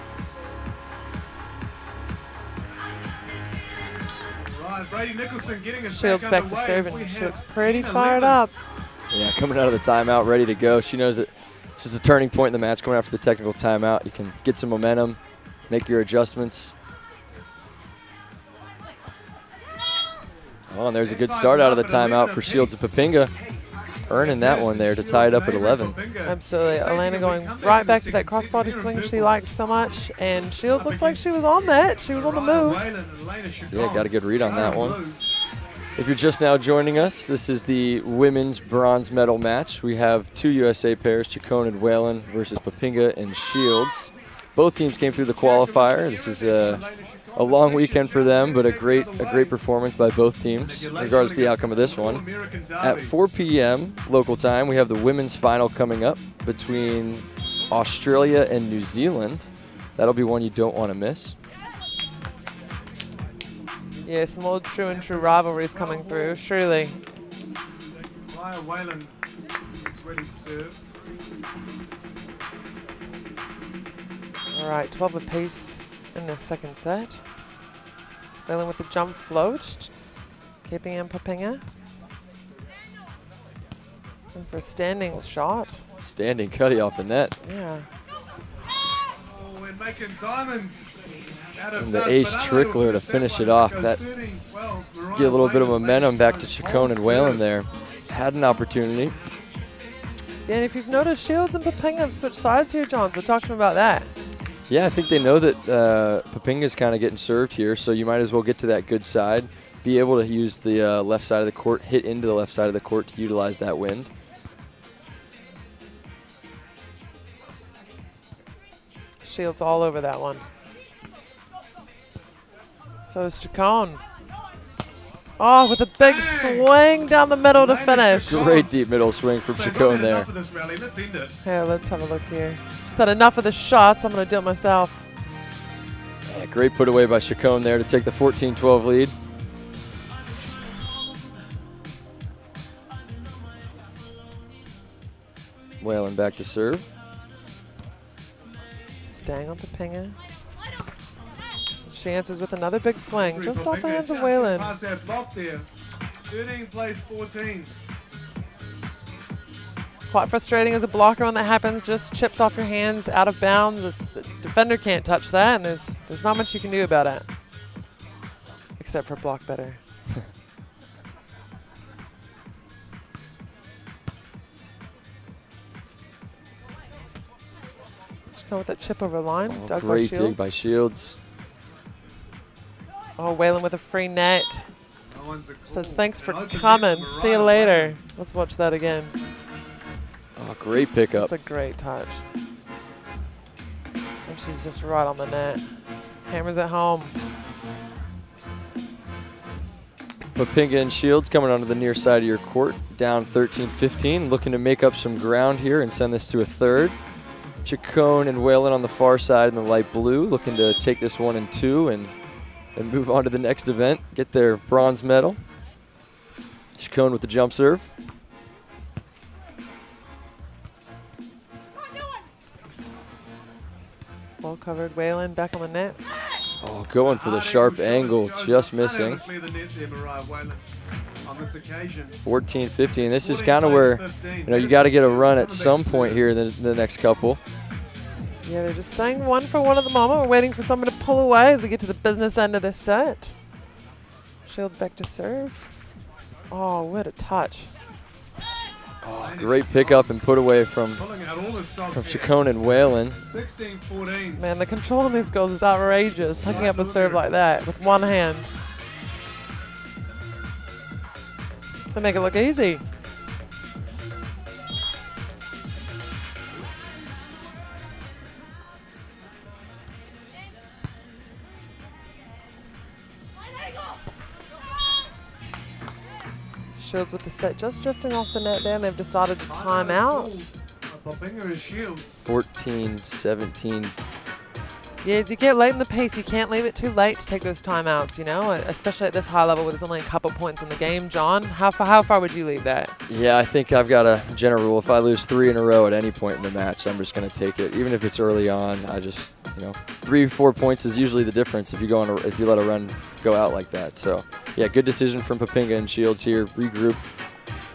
Right, Brady Nicholson getting us Shields back to serve, and she looks pretty fired up. Yeah, coming out of the timeout, ready to go. She knows that this is a turning point in the match. Coming after the technical timeout, you can get some momentum, make your adjustments. Oh, and there's a good start out of the timeout for Shields and Papinga. Earning that one there to tie it up at 11. Absolutely. Elena going right back to that crossbody swing she likes so much. And Shields looks like she was on that. She was on the move. Yeah, got a good read on that one. If you're just now joining us, this is the women's bronze medal match. We have two USA pairs, Chacon and Whalen versus Papinga and Shields. Both teams came through the qualifier. This is a long weekend for them, but a great performance by both teams, regardless of the outcome of this one. At 4 p.m. local time, we have the women's final coming up between Australia and New Zealand. That'll be one you don't want to miss. Yeah, some old true and true rivalries coming through, surely. Mariah Whalen is ready to serve. All right, 12 apiece in the second set. Whalen with the jump float, keeping in Papinga. And for a standing shot. Standing cutty off the net. Yeah. Oh, we're making diamonds. And the ace trickler to finish it off. That get a little bit of momentum back to Chacon and Whalen there. Had an opportunity. Yeah, and if you've noticed, Shields and Papinga have switched sides here, John, so talk to me about that. Yeah, I think they know that Papinga's kind of getting served here, so you might as well get to that good side. Be able to use the left side of the court, hit into the left side of the court to utilize that wind. Shields all over that one. So is Chacon. Oh, with a big swing down the middle to finish. Great deep middle swing from Chacon there. Here, let's have a look here. Just had enough of the shots. I'm going to do it myself. Yeah, great put away by Chacon there to take the 14-12 lead. Whalen back to serve. Staying on Papinga. She answers with another big swing, just off the hands of Whalen. 13 plays 14. It's quite frustrating as a blocker when that happens. Just chips off your hands, out of bounds. The defender can't touch that, and there's not much you can do about it, except for block better. Just go with that chip over line. Oh, great dig by Shields. Oh, Whalen with a free net. Says, thanks for coming. See you later. Let's watch that again. Oh, great pickup. That's a great touch. And she's just right on the net. Hammers it home. Papinga and Shields coming onto the near side of your court, down 13-15, looking to make up some ground here and send this to a third. Chacon and Whalen on the far side in the light blue, looking to take this 1 and 2 and move on to the next event, get their bronze medal. Chacon with the jump serve. Well covered, Whalen back on the net. Oh, going for the sharp angle, just missing. 14-15. This is kind of where you got to get a run at some point here in the next couple. Yeah, they're just staying 1 for 1 at the moment. We're waiting for someone to pull away as we get to the business end of this set. Shields back to serve. Oh, what a touch. Oh, great pickup and put away from Chacon and Whalen. 16-14. Man, the control on these girls is outrageous, picking up a serve like that with one hand. They make it look easy. Shields with the set just drifting off the net there, and they've decided to time out. 14-17. Yeah, as you get late in the piece, you can't leave it too late to take those timeouts, you know, especially at this high level where there's only a couple points in the game. John, how far would you leave that? Yeah, I think I've got a general rule. If I lose 3 in a row at any point in the match, I'm just going to take it. Even if it's early on, I just, 3-4 points is usually the difference if you if you let a run go out like that. So, yeah, good decision from Papinga and Shields here. Regroup,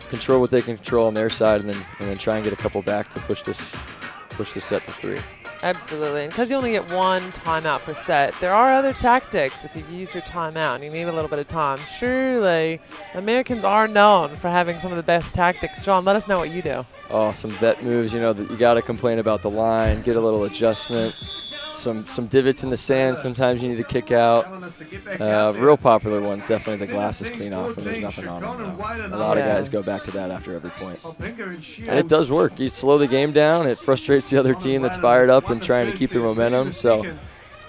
control what they can control on their side, and then try and get a couple back to push this set to 3. Absolutely, and because you only get 1 timeout per set, there are other tactics if you use your timeout and you need a little bit of time. Surely, Americans are known for having some of the best tactics. John, let us know what you do. Oh, some vet moves, that you got to complain about the line, get a little adjustment. Some divots in the sand, sometimes you need to kick out. Real popular ones, definitely the glasses clean off when there's nothing on them. A lot of guys go back to that after every point. And it does work. You slow the game down, it frustrates the other team that's fired up and trying to keep their momentum. So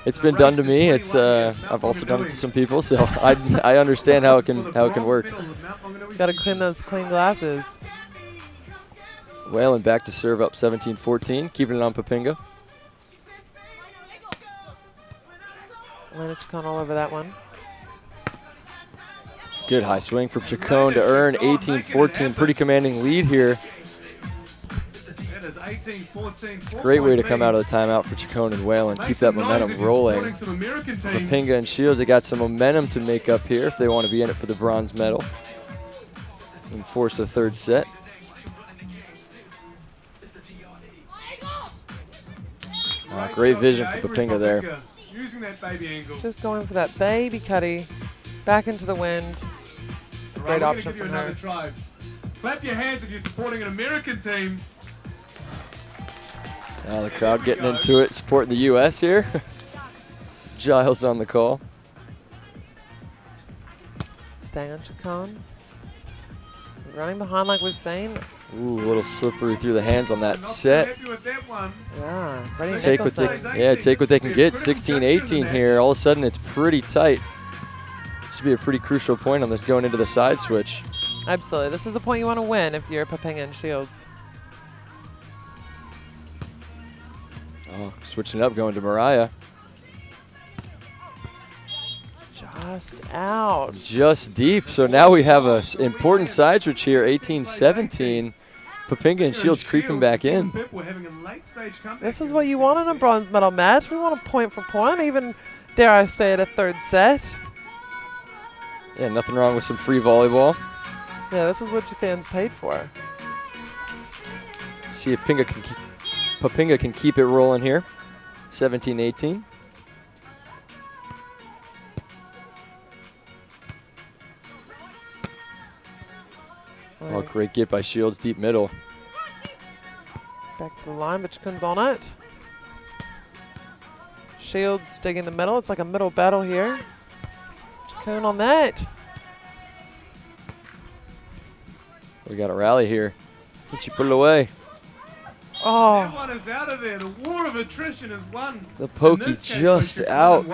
it's been done to me. I've also done it to some people, so I understand how it can work. Got to clean those clean glasses. Whalen back to serve up 17-14, keeping it on Papinga. Chacon all over that one. Good high swing from Chacon to earn 18-14. Pretty commanding lead here. 18-14. Great way to come out of the timeout for Chacon and Whalen. Keep that momentum rolling. Papinga and Shields, they got some momentum to make up here if they want to be in it for the bronze medal and force the third set. Great vision for Papinga there. Using that baby angle. Just going for that baby cutty back into the wind. It's a great option for her. Try. Clap your hands if you're supporting an American team. Now the crowd getting into it, supporting the U.S. here. Giles on the call. Staying on Chacon. Running behind like we've seen. Ooh, a little slippery through the hands on that set. Yeah, ready Take what they can get. 16-18 here. All of a sudden, it's pretty tight. Should be a pretty crucial point on this going into the side switch. Absolutely. This is the point you want to win if you're Papinga and Shields. Oh, switching up, going to Mariah. Just out. Just deep. So now we have an important side switch here, 18-17. Papinga and Shields creeping back in. This is what you want in a bronze medal match. We want a point for point, even, dare I say it, a third set. Yeah, nothing wrong with some free volleyball. Yeah, this is what your fans paid for. See if Papinga can keep it rolling here. 17-18. Oh, great get by Shields, deep middle. Back to the line, but Chacon's on it. Shields digging the middle. It's like a middle battle here. Chacon on that. We got a rally here. Can she put it away? Oh. That one is out of there. The war of attrition is won. The pokey just out.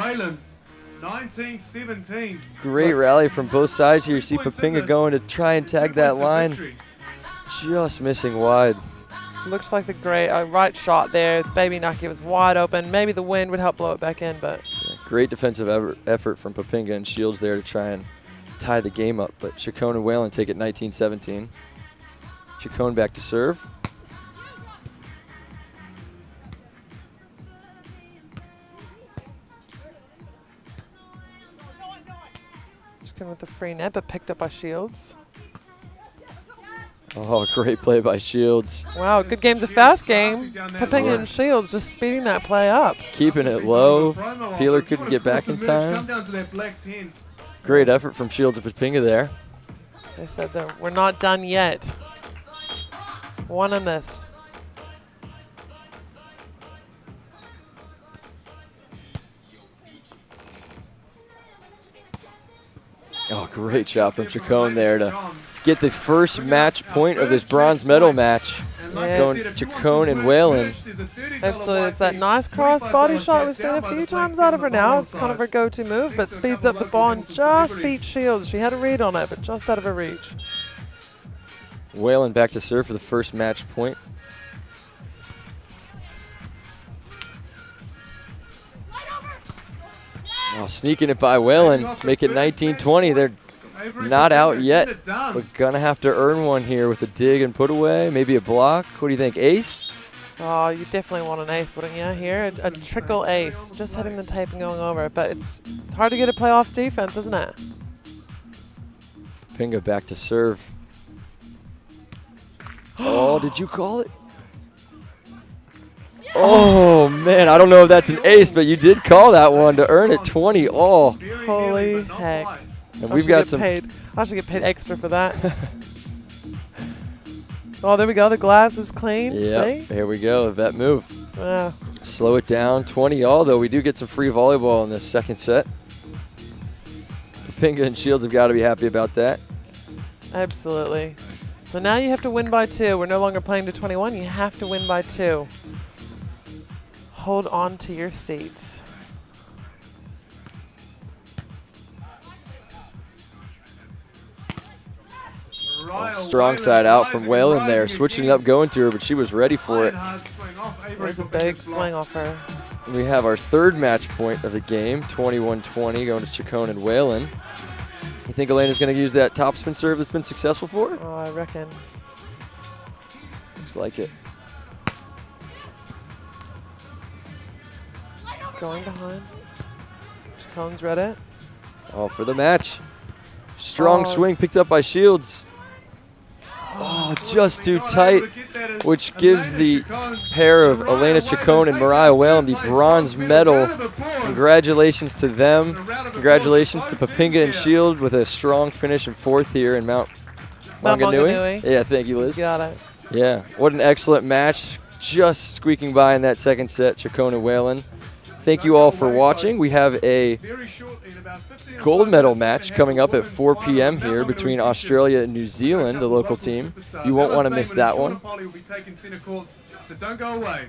19-17. Great rally from both sides here. You see Papinga going to try and tag that line. Just missing wide. Looks like the great right shot there. Baby Nucky was wide open. Maybe the wind would help blow it back in, but yeah, great defensive effort from Papinga and Shields there to try and tie the game up. But Chacon and Whalen take it 19-17. Chacon back to serve. Chacon with the free net, but picked up by Shields. Oh, great play by Shields. Wow, good game's a fast game. Papinga and Shields just speeding that play up. Keeping it low. Peeler couldn't get back in time. Great effort from Shields and Papinga there. They said that we're not done yet. One on this. Oh, great shot from Chacon there to get the first match point of this bronze medal match. Yeah. Going Chacon and Whalen. Absolutely, it's that nice cross body shot we've seen a few times out of her now. It's kind of her go-to move, but speeds up the ball and just beats Shields. She had a read on it, but just out of her reach. Whalen back to serve for the first match point. Oh, sneaking it by Whalen, make it 19-20. They're not out yet. We're gonna have to earn one here with a dig and put away, maybe a block. What do you think, ace? Oh, you definitely want an ace, wouldn't you? Here, a trickle ace, just hitting the tape and going over. But it's hard to get a playoff defense, isn't it? Papinga back to serve. Oh, did you call it? Oh, man, I don't know if that's an ace, but you did call that one to earn it 20 all. Holy heck. And we've got some. I should get paid extra for that. Oh, there we go. The glass is clean. Yeah, here we go. That move. Yeah. Slow it down. 20 all, though. We do get some free volleyball in this second set. Papinga and Shields have got to be happy about that. Absolutely. So now you have to win by 2. We're no longer playing to 21. You have to win by 2. Hold on to your seats. Oh, strong side out from Whalen there, switching it up, going to her, but she was ready for it. There's a big swing off her. We have our third match point of the game, 21-20, going to Chacon and Whalen. You think Elena's going to use that topspin serve that's been successful for her? Oh, I reckon. Looks like it. Going behind. Chacon's read it. Oh, for the match. Strong Oh. swing picked up by Shields. Oh, just too tight, which gives the pair of Elena Chacon and Mariah Whalen the bronze medal. Congratulations to them. Congratulations to Papinga and Shield with a strong finish in 4th here in Mount Manganui. Yeah, thank you, Liz. Got it. Yeah, what an excellent match. Just squeaking by in that second set, Chacon and Whalen. Thank you all for watching. We have a gold medal match coming up at 4 p.m. here between Australia and New Zealand, the local team. You won't want to miss that one. So don't go away.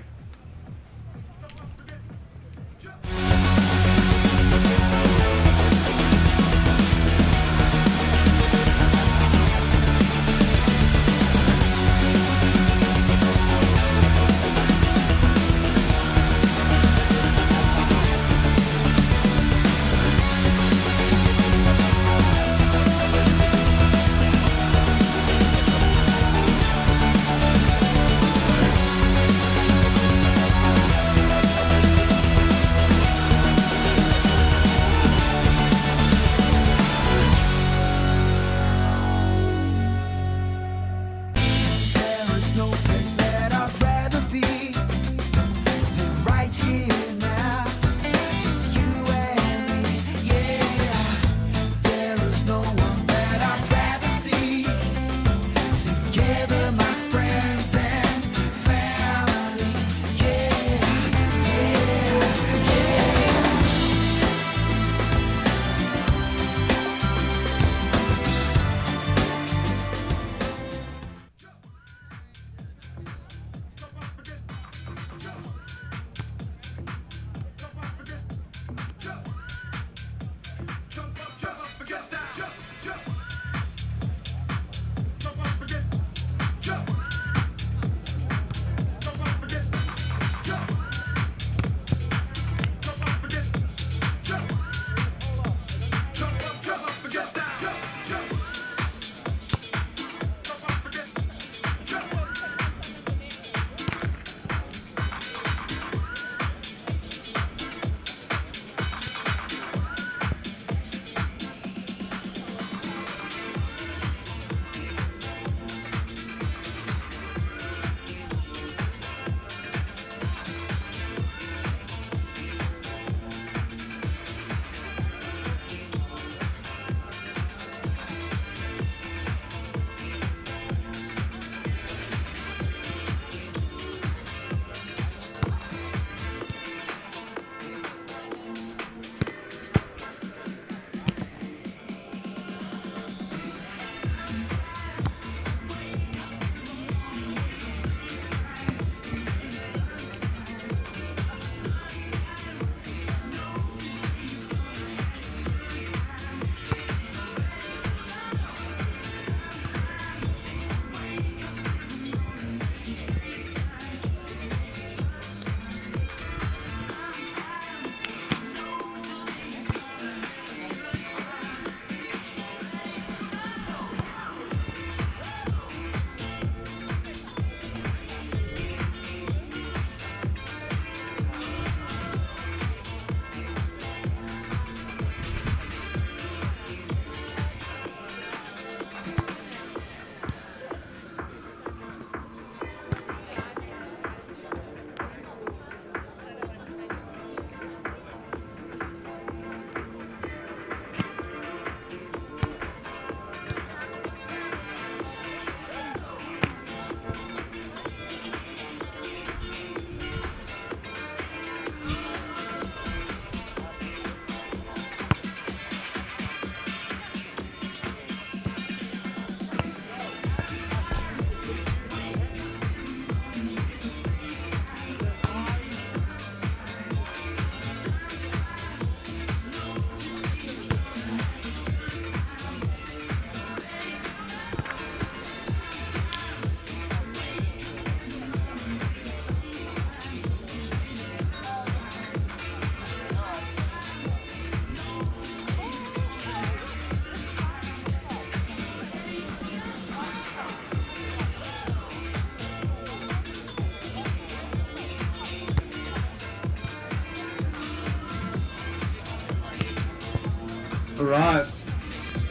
All right,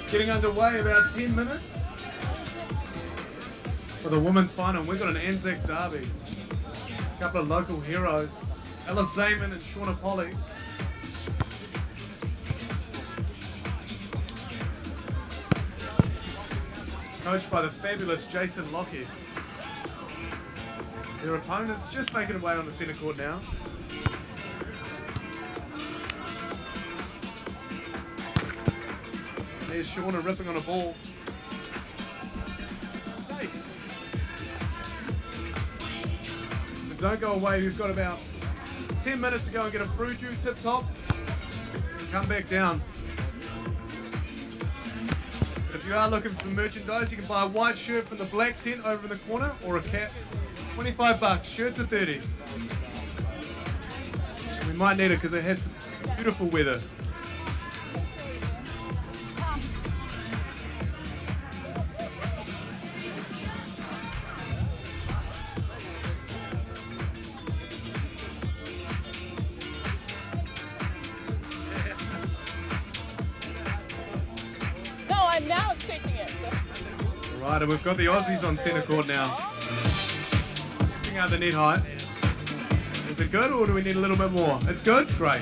getting underway about 10 minutes for the women's final. We've got an Anzac derby. A couple of local heroes, Ella Zaman and Shauna Polly. Coached by the fabulous Jason Lockheed. Their opponents just making their way on the centre court now. There's Shauna ripping on a ball. Hey. So don't go away, we've got about 10 minutes to go and get a fruit juice tip top and come back down. If you are looking for some merchandise, you can buy a white shirt from the black tent over in the corner or a cap. 25 bucks, shirts are 30. We might need it because it has some beautiful weather. No, I'm now expecting it. So. Right, and we've got the Aussies on centre court now. Testing out the net height. Is it good or do we need a little bit more? It's good? Great.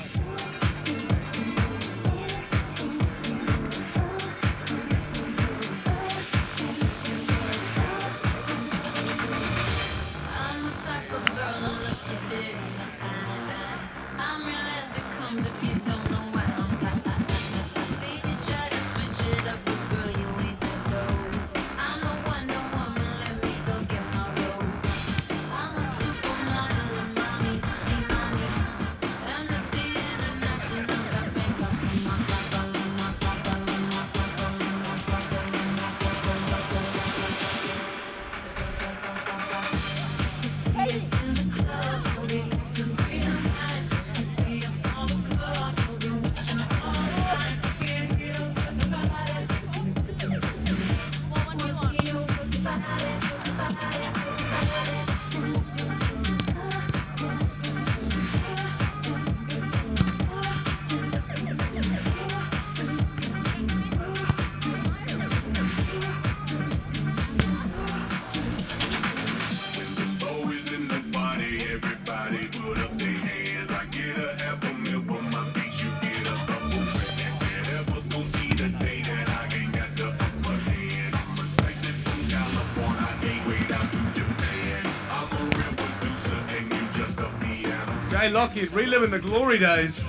Jay Lockheed reliving the glory days.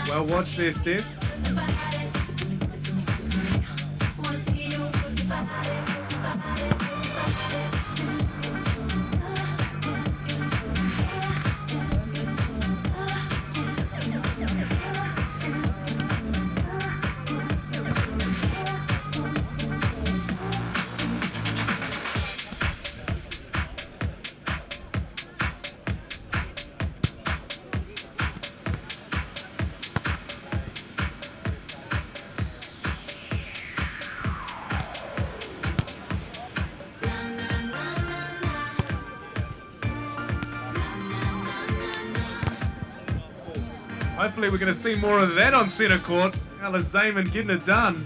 Well, watch this, Steve. Hopefully we're going to see more of that on centre court. Ella Zaman getting it done.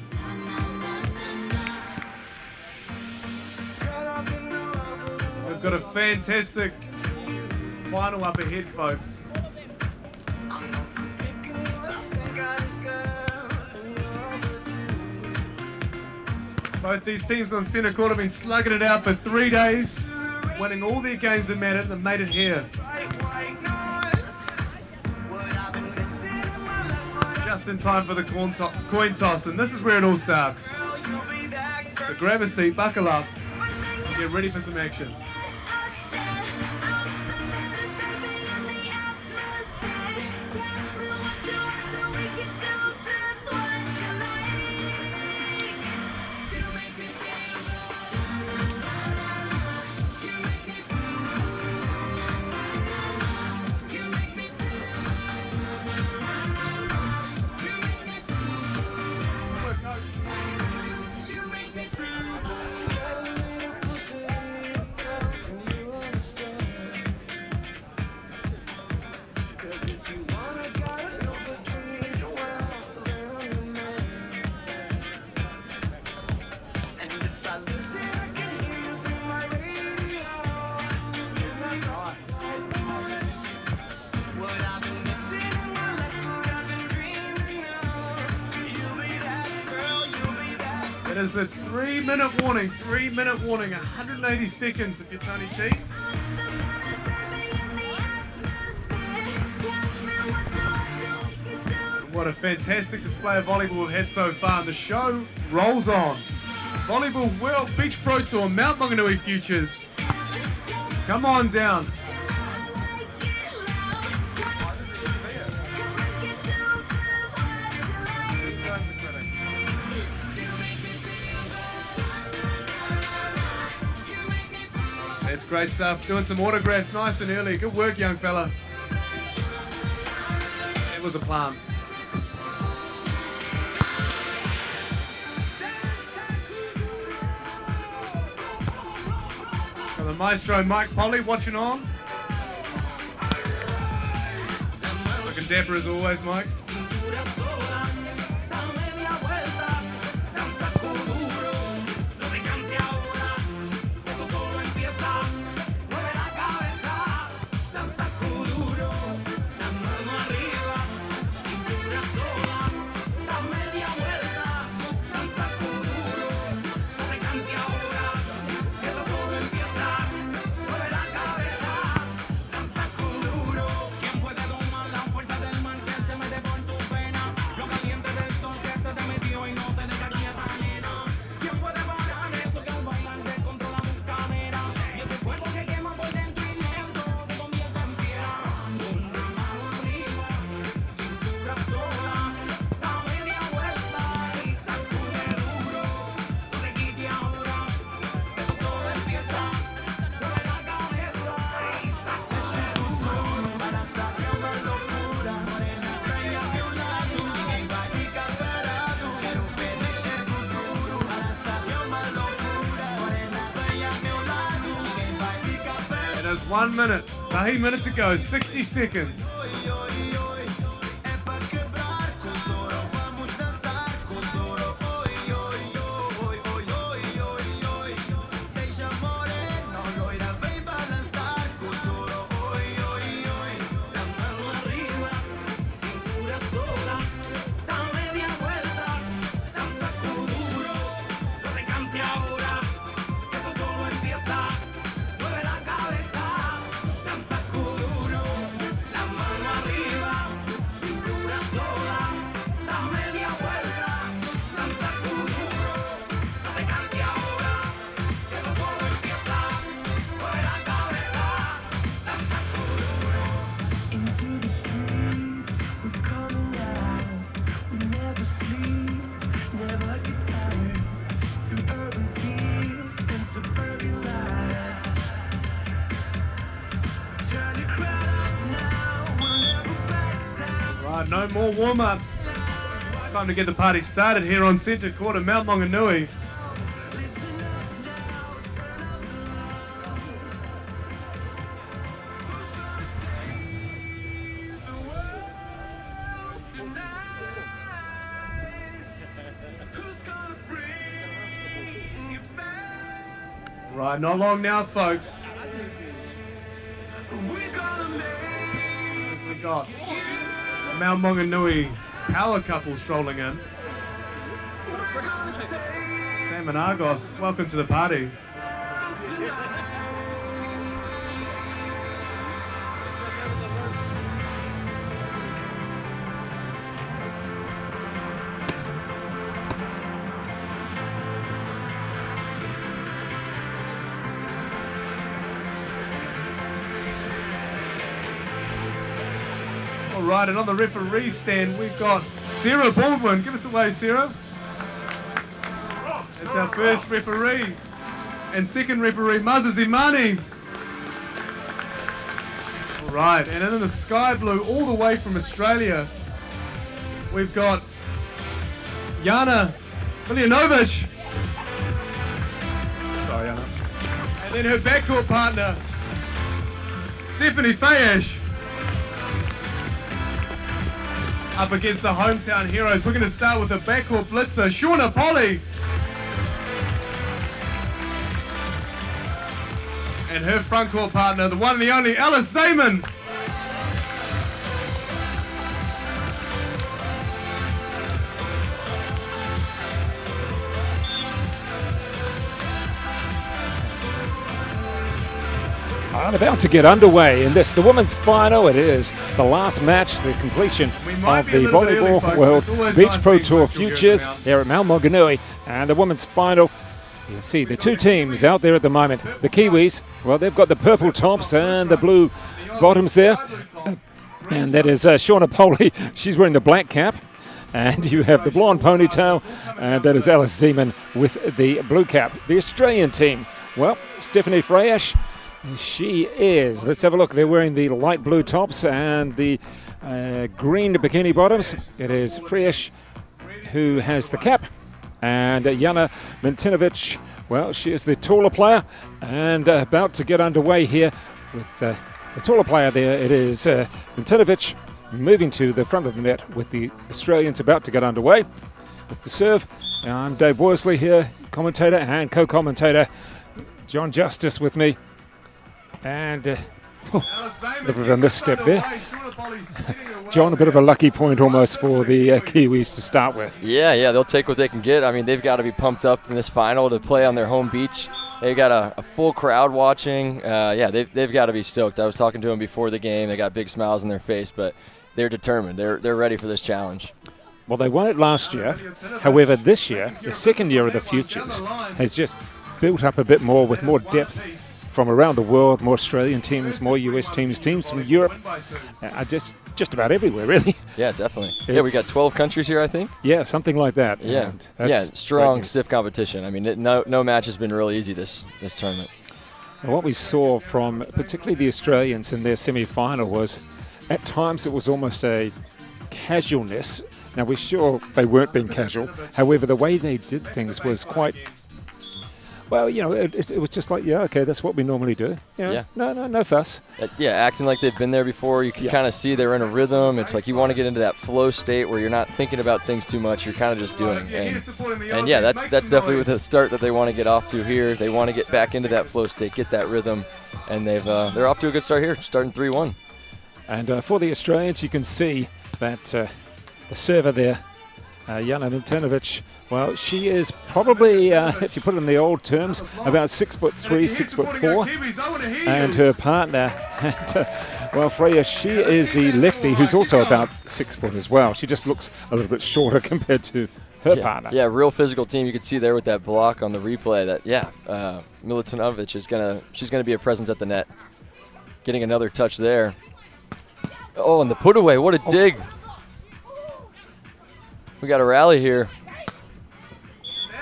We've got a fantastic final up ahead, folks. Both these teams on centre court have been slugging it out for 3 days, winning all their games that mattered and made it here. Just in time for the coin toss, and this is where it all starts. So grab a seat, buckle up, and get ready for some action. is a 3-minute warning. 3-minute warning. 180 seconds if you're Tony T. What a fantastic display of volleyball we've had so far. The show rolls on. Volleyball World Beach Pro Tour, Mount Manganui Futures. Come on down. That's great stuff. Doing some autographs nice and early. Good work, young fella. It was a plan. Got the maestro Mike Polly watching on. Looking dapper as always, Mike. There's 1 minute, 3 minutes to go, 60 seconds. No more warm-ups. It's time to get the party started here on Centre Court at Mount Manganui. Right, not long now, folks. We got Mount Maunganui power couple strolling in. Sam and Argos, welcome to the party. Right, and on the referee stand, we've got Sarah Baldwin. Give us a wave, Sarah. That's our first referee. And second referee, Mazza Zimani. All right, and in the sky blue, all the way from Australia, we've got Jana Miljanovic. Sorry, Jana. And then her backcourt partner, Stephanie Fayesh. Up against the hometown heroes. We're going to start with the backcourt blitzer, Shauna Polly. And her frontcourt partner, the one and the only Alice Zayman. And about to get underway in this, the women's final. It is the last match, the completion of the Volleyball World Beach Pro Tour Futures here at Mount Manganui. And the women's final, you can see the two teams out there at the moment. The Kiwis, well, they've got the purple tops and the blue bottoms there. And that is Shauna Poley. She's wearing the black cap. And you have the blonde ponytail, and that is Alice Zeman with the blue cap. The Australian team, well, Stephanie Freyash, she is, let's have a look, they're wearing the light blue tops and the green bikini bottoms. It is Freyash who has the cap, and Jana Mintinovic, well, she is the taller player, and about to get underway here with the taller player there. It is Mintinovic moving to the front of the net with the Australians about to get underway with the serve. I'm Dave Worsley here, commentator and co-commentator. John Justice with me. And a bit of a misstep there. John, a bit of a lucky point almost for the Kiwis to start with. Yeah, they'll take what they can get. I mean, they've got to be pumped up in this final to play on their home beach. They got a full crowd watching. They've got to be stoked. I was talking to them before the game. They got big smiles on their face, but they're determined. They're ready for this challenge. Well, they won it last year. However, this year, the second year of the Futures, has just built up a bit more with more depth from around the world, more Australian teams, more US teams from Europe, just about everywhere, really. Yeah, definitely. We got 12 countries here, I think. Yeah, something like that. Yeah, strong, stiff competition. I mean, no match has been really easy this tournament. And what we saw from particularly the Australians in their semi-final was, at times it was almost a casualness. Now, we're sure they weren't being casual. However, the way they did things was quite, well, it was just like, yeah, okay, that's what we normally do. No fuss. Acting like they've been there before. You can kind of see they're in a rhythm. It's like you want to get into that flow state where you're not thinking about things too much. You're kind of just doing. And that's definitely with the start that they want to get off to here. They want to get back into that flow state, get that rhythm, and they're off to a good start here, starting 3-1. And for the Australians, you can see that the server there, Jana Mintinovic, well, she is probably, if you put it in the old terms, about 6'3", 6'4", and her partner, Freya, she is the lefty who's also about 6 foot as well. She just looks a little bit shorter compared to her partner. Yeah, real physical team. You can see there with that block on the replay that, Milutinovic she's gonna be a presence at the net. Getting another touch there. Oh, and the put away, what a dig. We got a rally here.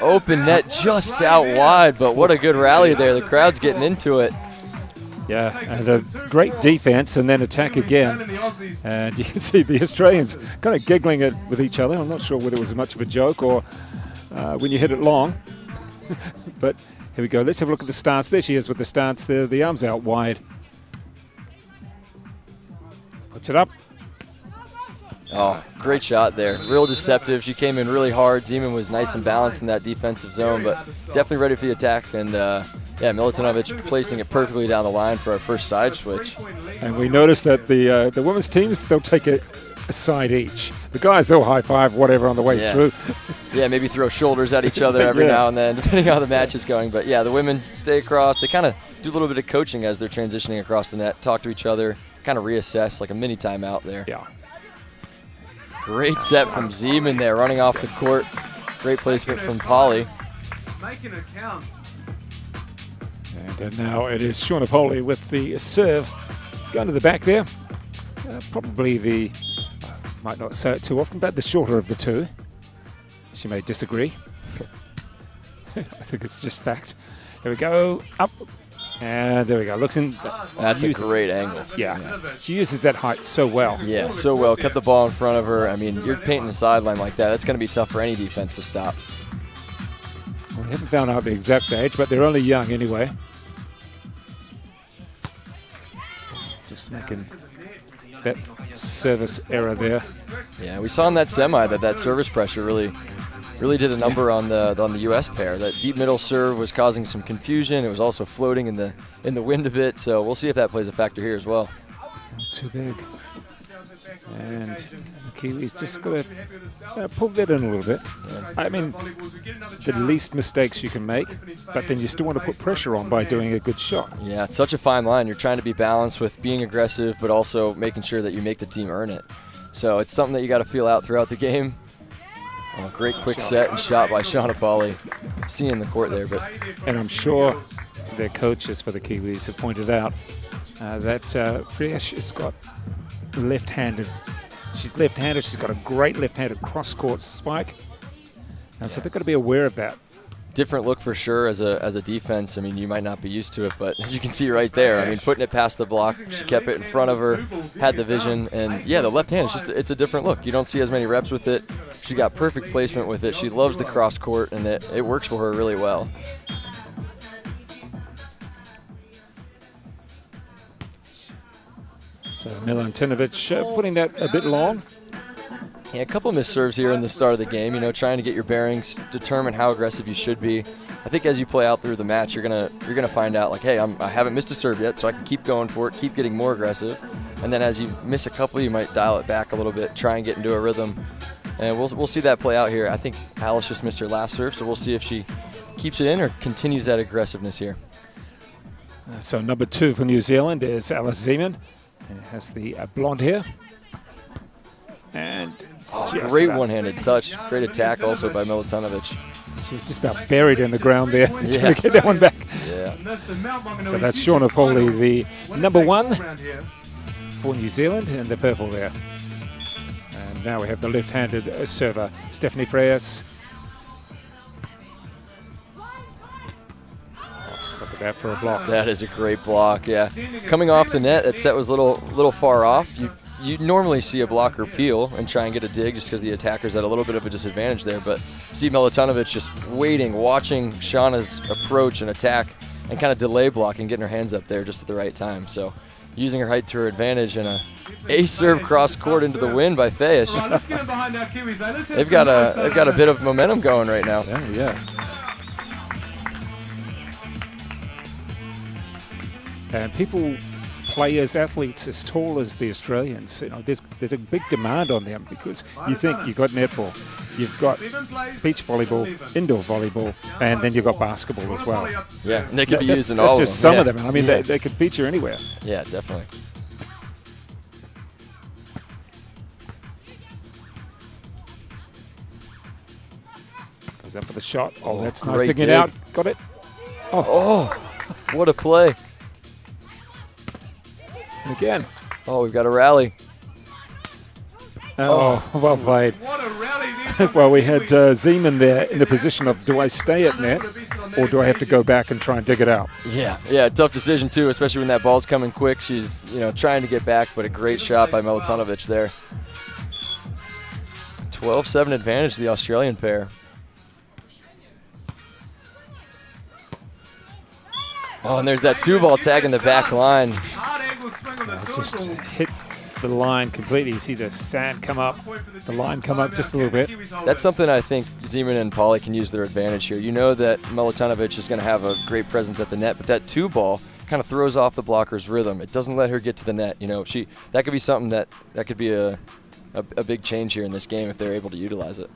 Open net just out wide, but what a good rally there. The crowd's getting into it. Yeah, and a great defense and then attack again. And you can see the Australians kind of giggling with each other. I'm not sure whether it was much of a joke or when you hit it long. But here we go. Let's have a look at the stance. There she is with the stance there. The arms out wide. Puts it up. Oh, great shot there. Real deceptive. She came in really hard. Zeman was nice and balanced in that defensive zone, but definitely ready for the attack. And, Milutinovic placing it perfectly down the line for our first side switch. And we noticed that the women's teams, they'll take a side each. The guys, they'll high-five whatever on the way through. Yeah, maybe throw shoulders at each other every now and then, depending on how the match is going. But, the women stay across. They kind of do a little bit of coaching as they're transitioning across the net, talk to each other, kind of reassess, like a mini timeout there. Yeah. Great set from Zeman there, running off the court. Great placement from Polly. Making it count. And now it is Shauna Poley with the serve. Going to the back there. Probably might not say it too often, but the shorter of the two. She may disagree. I think it's just fact. There we go, up. And there we go. Looks in. That's a great angle. Yeah. She uses that height so well. Yeah, so well. Kept the ball in front of her. I mean, you're painting the sideline like that. That's going to be tough for any defense to stop. Well, we haven't found out the exact age, but they're only young anyway. Just making that service error there. Yeah, we saw in that semi that service pressure really did a number on the U.S. pair. That deep middle serve was causing some confusion. It was also floating in the wind a bit. So we'll see if that plays a factor here as well. Not too big. And the Kiwis just got to pull that in a little bit. I mean, the least mistakes you can make, but then you still want to put pressure on by doing a good shot. Yeah, it's such a fine line. You're trying to be balanced with being aggressive, but also making sure that you make the team earn it. So it's something that you got to feel out throughout the game. Oh, great quick set and shot by Shauna Pauley. Seeing the court there, but and I'm sure their coaches for the Kiwis have pointed out that Fresh has got left-handed. She's left-handed. She's got a great left-handed cross-court spike. So they've got to be aware of that. Different look for sure as a defense. I mean, you might not be used to it, but as you can see right there, I mean, putting it past the block, she kept it in front of her, had the vision, and yeah, the left hand is just, it's a different look. You don't see as many reps with it. She got perfect placement with it. She loves the cross court, and it works for her really well. So Milantinovic putting that a bit long. Yeah, a couple missed serves here in the start of the game, you know, trying to get your bearings, determine how aggressive you should be. I think as you play out through the match, you're gonna find out, like, hey, I haven't missed a serve yet, so I can keep going for it, keep getting more aggressive. And then as you miss a couple, you might dial it back a little bit, try and get into a rhythm. And we'll see that play out here. I think Alice just missed her last serve, so we'll see if she keeps it in or continues that aggressiveness here. So number 2 for New Zealand is Alice Zeman. It has the blonde hair. And great one-handed touch. Great attack also by Milutinovic. She was just about buried in the ground there, trying to get that one back. Yeah. So that's Shauna Pauley, the number 1 for New Zealand, in the purple there. And now we have the left-handed server, Stephanie Freyas. Look at that for a block. That is a great block, yeah. Coming off the net, that set was a little far off. You normally see a blocker peel and try and get a dig just because the attacker's at a little bit of a disadvantage there, but see Milutinovic just waiting, watching Shauna's approach and attack and kind of delay blocking, getting her hands up there just at the right time. So using her height to her advantage and a ace serve cross court into the wind by Fayesh. They've got a bit of momentum going right now. Yeah. And people play as athletes as tall as the Australians. You know, there's a big demand on them because you think you've got netball, you've got beach volleyball, indoor volleyball, and then you've got basketball as well. Yeah, and they could be used in all of them. That's just some of them. I mean, they could feature anywhere. Yeah, definitely. Goes up for the shot. Oh, that's nice to get out. Got it. Oh, what a play. Again. Oh, we've got a rally. Oh, well played. What a rally. Well, we had Zeman there in the position of, do I stay at net or do I have to go back and try and dig it out? Yeah, tough decision too, especially when that ball's coming quick. She's, trying to get back, but a great shot by Milutinovic there. 12-7 advantage to the Australian pair. Oh, and there's that 2-ball tag in the back line. Just hit the line completely. You see the sand come up, the line come up just a little bit. That's something I think Zeman and Pauley can use their advantage here. You know that Milutinovic is going to have a great presence at the net, but that 2-ball kind of throws off the blocker's rhythm. It doesn't let her get to the net. That could be something that could be a big change here in this game if they're able to utilize it.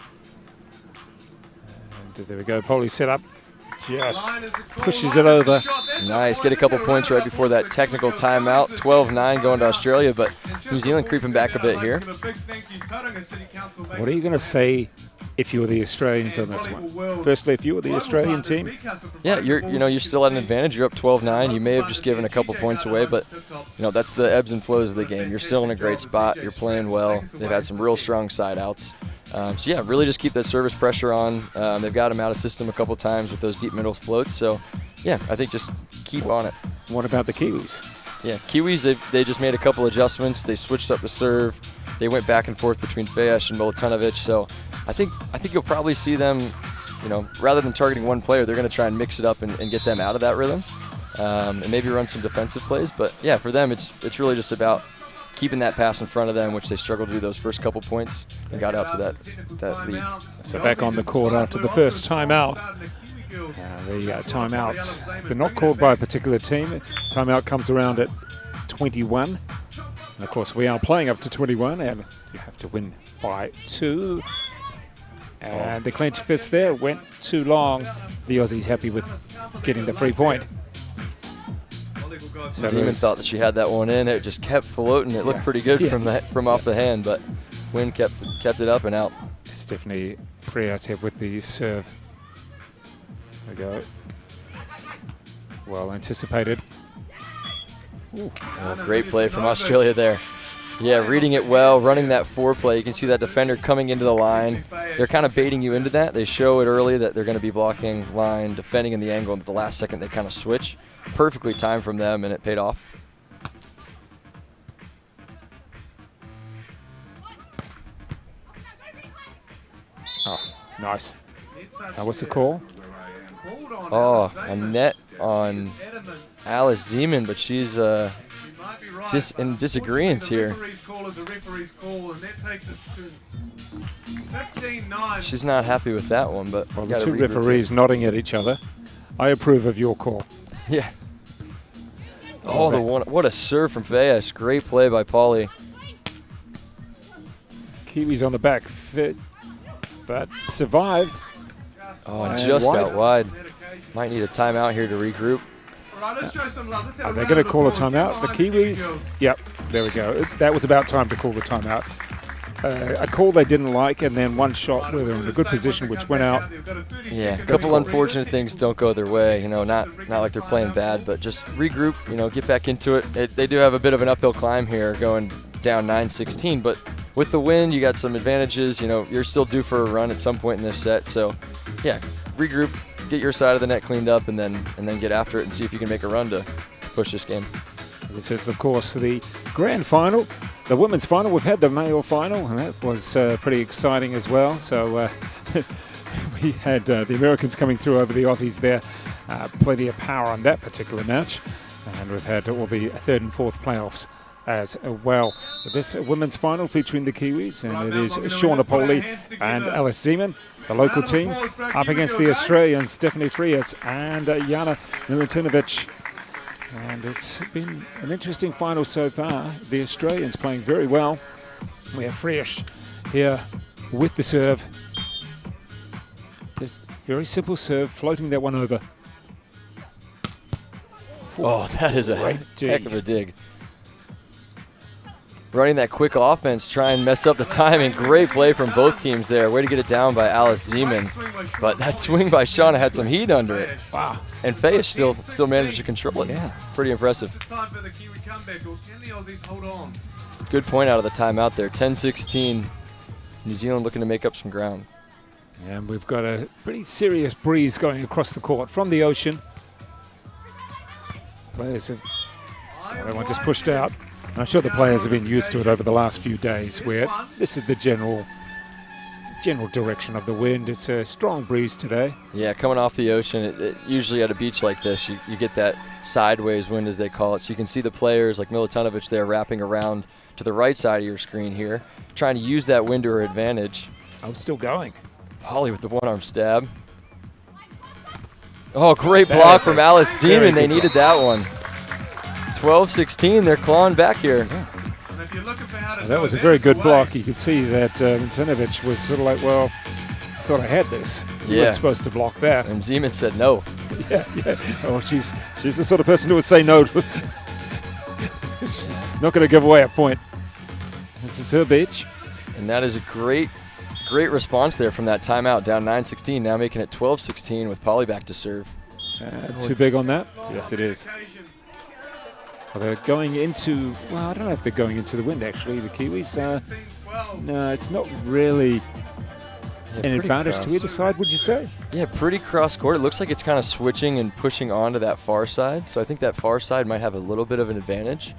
And there we go. Pauley set up. Just pushes it over. Nice. Get a couple points right before that technical timeout. 12-9 going to Australia, but New Zealand creeping back a bit here. What are you going to say if you were the Australians on this one? Firstly, if you were the Australian team. Yeah, you're still at an advantage. You're up 12-9. You may have just given a couple points away, but that's the ebbs and flows of the game. You're still in a great spot. You're playing well. They've had some real strong side outs. So yeah, really just keep that service pressure on. They've got him out of system a couple times with those deep middle floats. So yeah, I think just keep on it. What about the Kiwis? Yeah, Kiwis, they just made a couple adjustments. They switched up the serve. They went back and forth between Fayesh and Milutinovic. So I think you'll probably see them, rather than targeting one player, they're going to try and mix it up and get them out of that rhythm, and maybe run some defensive plays. But yeah, for them, it's really just about keeping that pass in front of them, which they struggled to do those first couple points and got out to that lead. So back on the court after the first timeout. The timeouts, if they're not called by a particular team, timeout comes around at 21. And of course, we are playing up to 21, and you have to win by 2. And the clench fist there went too long. The Aussies happy with getting the free point. So Zeman thought that she had that one in. It just kept floating. It looked pretty good from off the hand, but Wynn kept it up and out. Stephanie Frias here with the serve. There we go. Well anticipated. Oh, great play from Australia there. Yeah, reading it well, running that foreplay. You can see that defender coming into the line. They're kind of baiting you into that. They show it early that they're going to be blocking line, defending in the angle, and at the last second they kind of switch. Perfectly timed from them, and it paid off. Oh, nice. Now what's the call? Oh, a net on Alice Zeman, but she's in disagreement here. She's not happy with that one, but well, the two referees nodding at each other. I approve of your call. Yeah. Oh, the one! What a serve from Fayas. Great play by Pauly. Kiwis on the back fit, but survived. Oh, and just out wide. Might need a timeout here to regroup. Are they going to call a timeout? The Kiwis? Yep, there we go. That was about time to call the timeout. A call they didn't like, and then one shot where they were in a good position, which went out. Yeah, a couple unfortunate things don't go their way. You know, not like they're playing bad, but just regroup. You know, get back into it. They do have a bit of an uphill climb here, going down 9-16. But with the win, you got some advantages. You know, you're still due for a run at some point in this set. So, yeah, regroup, get your side of the net cleaned up, and then get after it and see if you can make a run to push this game. This is, of course, the grand final, the women's final. We've had the male final, and that was pretty exciting as well. So we had the Americans coming through over the Aussies there. Plenty of power on that particular match. And we've had all the third and fourth playoffs as well. This women's final featuring the Kiwis, and it is Shauna Pauly and Alice Zeman, the local team, up against the Australians, Stephanie Frias and Jana Milutinovic. And it's been an interesting final so far. The Australians playing very well. We have Frias here with the serve. Just very simple serve, floating that one over. Oh, that is a heck of a dig. Running that quick offense, try and mess up the timing. Great play from both teams there. Way to get it down by Alice Zeman. But that swing by Shauna had some heat under it. Wow. And Fayas still managed to control it. Yeah. Pretty impressive. Good point out of the timeout there. 10-16. New Zealand looking to make up some ground. And we've got a pretty serious breeze going across the court from the ocean. Players have, everyone just pushed out. And I'm sure the players have been used to it over the last few days, where this is the general direction of the wind. It's a strong breeze today. Yeah, coming off the ocean, it usually at a beach like this, you get that sideways wind, as they call it. So you can see the players like Milutinovic there wrapping around to the right side of your screen here, trying to use that wind to her advantage. I'm still going. Pauly with the one-arm stab. Oh, great block from Alice Zeman. They needed that one. 12-16, they're clawing back here. Yeah. Well, that was a very good block. You could see that Milutinovic was sort of like, well, I thought I had this. You weren't supposed to block that. And Zeman said no. Yeah. Oh, she's the sort of person who would say no. Not going to give away a point. This is her beach. And that is a great response there from that timeout, down 9-16, now making it 12-16 with Pauly back to serve. Too big on that? Yes, it is. Well, they're going into, well, I don't know if they're going into the wind, actually, the Kiwis. No, it's not really an advantage to either side, would you say? Yeah, pretty cross court. It looks like it's kind of switching and pushing onto that far side. So I think that far side might have a little bit of an advantage.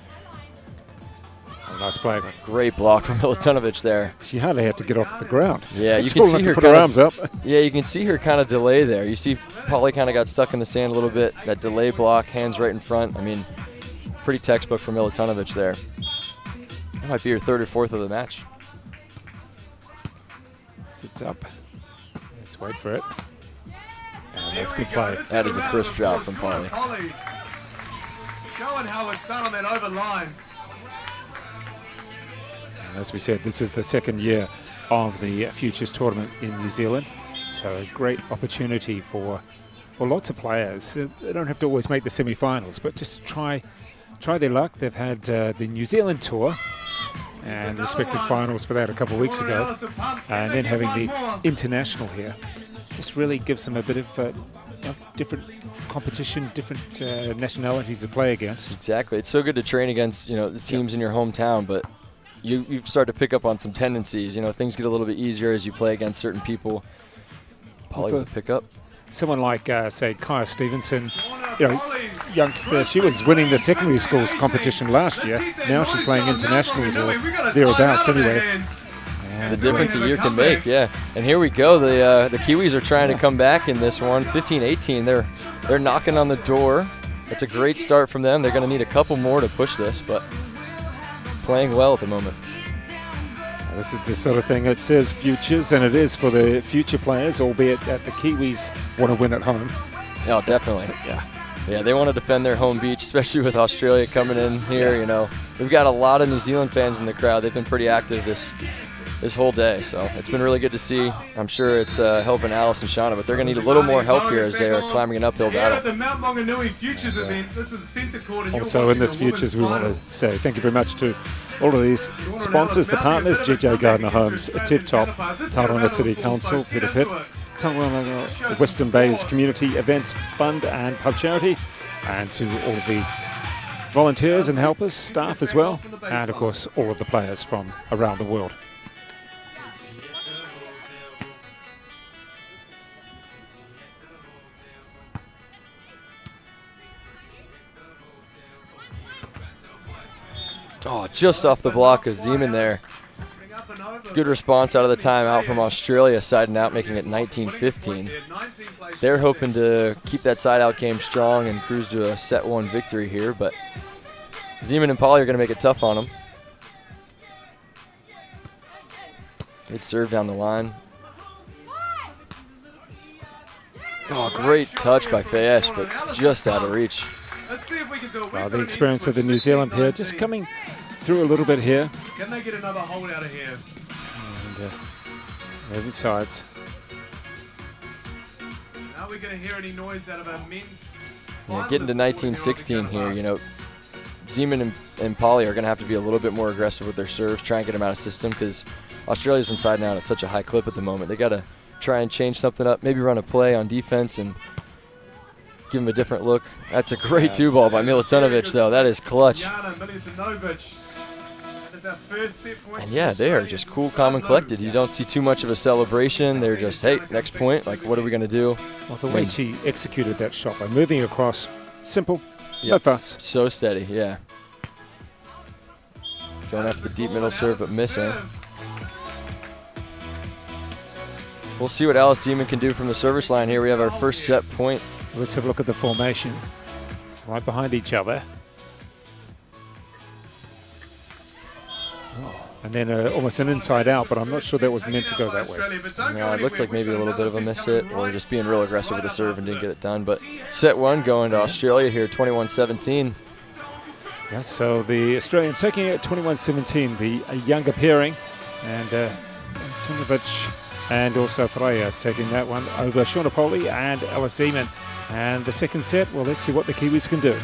Oh, nice play. Great block from Milutinovic there. She hardly had to get off the ground. Yeah, you can see her put her arms up. Yeah, you can see her kind of delay there. You see Pauly kind of got stuck in the sand a little bit. That delay block, hands right in front. I mean, pretty textbook for Milutinovic there. That might be her third or fourth of the match. Sits up. Let's wait for it. And that's good play. That is a crisp job from Pauly. Showing how it's done on that over line. As we said, this is the second year of the Futures Tournament in New Zealand, so a great opportunity for lots of players. They don't have to always make the semi-finals, but just try their luck. They've had the New Zealand Tour and respective finals for that a couple of weeks ago, and then having the international here just really gives them a bit of different competition, different nationalities to play against. Exactly. It's so good to train against, the teams in your hometown, but you start to pick up on some tendencies. Things get a little bit easier as you play against certain people. Polly will pick up. Someone like, say, Kaya Stevenson, youngster, she was winning the secondary schools competition last year. Now she's playing internationals or thereabouts anyway. The difference a year can make, yeah. And here we go. The Kiwis are trying to come back in this one. 15-18. They're knocking on the door. It's a great start from them. They're going to need a couple more to push this, but playing well at the moment. This is the sort of thing that says futures, and it is for the future players, albeit that the Kiwis want to win at home. Oh, definitely. Yeah, they want to defend their home beach, especially with Australia coming in here. We've got a lot of New Zealand fans in the crowd. They've been pretty active this whole day, so it's been really good to see. I'm sure it's helping Alice and Shauna, but they're going to need a little more help here as they are climbing an uphill battle. At the Mount Manganui Futures event, this is Centre Court. Also in this Futures, we want to say thank you very much to all of these sponsors, the partners, GJ Gardner Homes, Tip Top, Tauranga City Council, Peter Pitt, Tauranga Western Bay's Community Events Fund and Pub Charity, and to all of the volunteers and helpers, staff as well, and of course all of the players from around the world. Oh, just off the block of Zeman there. Good response out of the timeout from Australia, siding out, making it 19-15. They're hoping to keep that side-out game strong and cruise to a set one victory here, but Zeman and Polly are going to make it tough on them. Good serve down the line. Oh, great touch by Fayesh, but just out of reach. The experience of the New Zealand pair just coming through a little bit here. Can they get another hold out of here? And moving sides. Are we going to hear any noise out of our men's? Yeah, getting to 19-16 here, Zeman and Polly are going to have to be a little bit more aggressive with their serves, try and get them out of system, because Australia's been siding out at such a high clip at the moment. They got to try and change something up, maybe run a play on defense and give him a different look. That's a great two ball by Milutinovic, though. That is clutch. And yeah, they are just cool, calm, and collected. You don't see too much of a celebration. They're just, hey, next point, like, what are we going to do? Well, the way she executed that shot by moving across, simple, no fuss. So steady, yeah. Going after the deep middle serve, but missing. We'll see what Alice Zeman can do from the service line here. We have our first set point. Let's have a look at the formation. Right behind each other. And then almost an inside out, but I'm not sure that was meant to go that way. Yeah, it looked like maybe a little bit of a miss hit, or just being real aggressive with the serve and didn't get it done. But set one going to Australia here, 21-17. Yes, so the Australians taking it 21-17, the younger pairing. And Tinovic and also Freitas taking that one over Shauna Polly and Alice Zeman. And the second set, well, let's see what the Kiwis can do.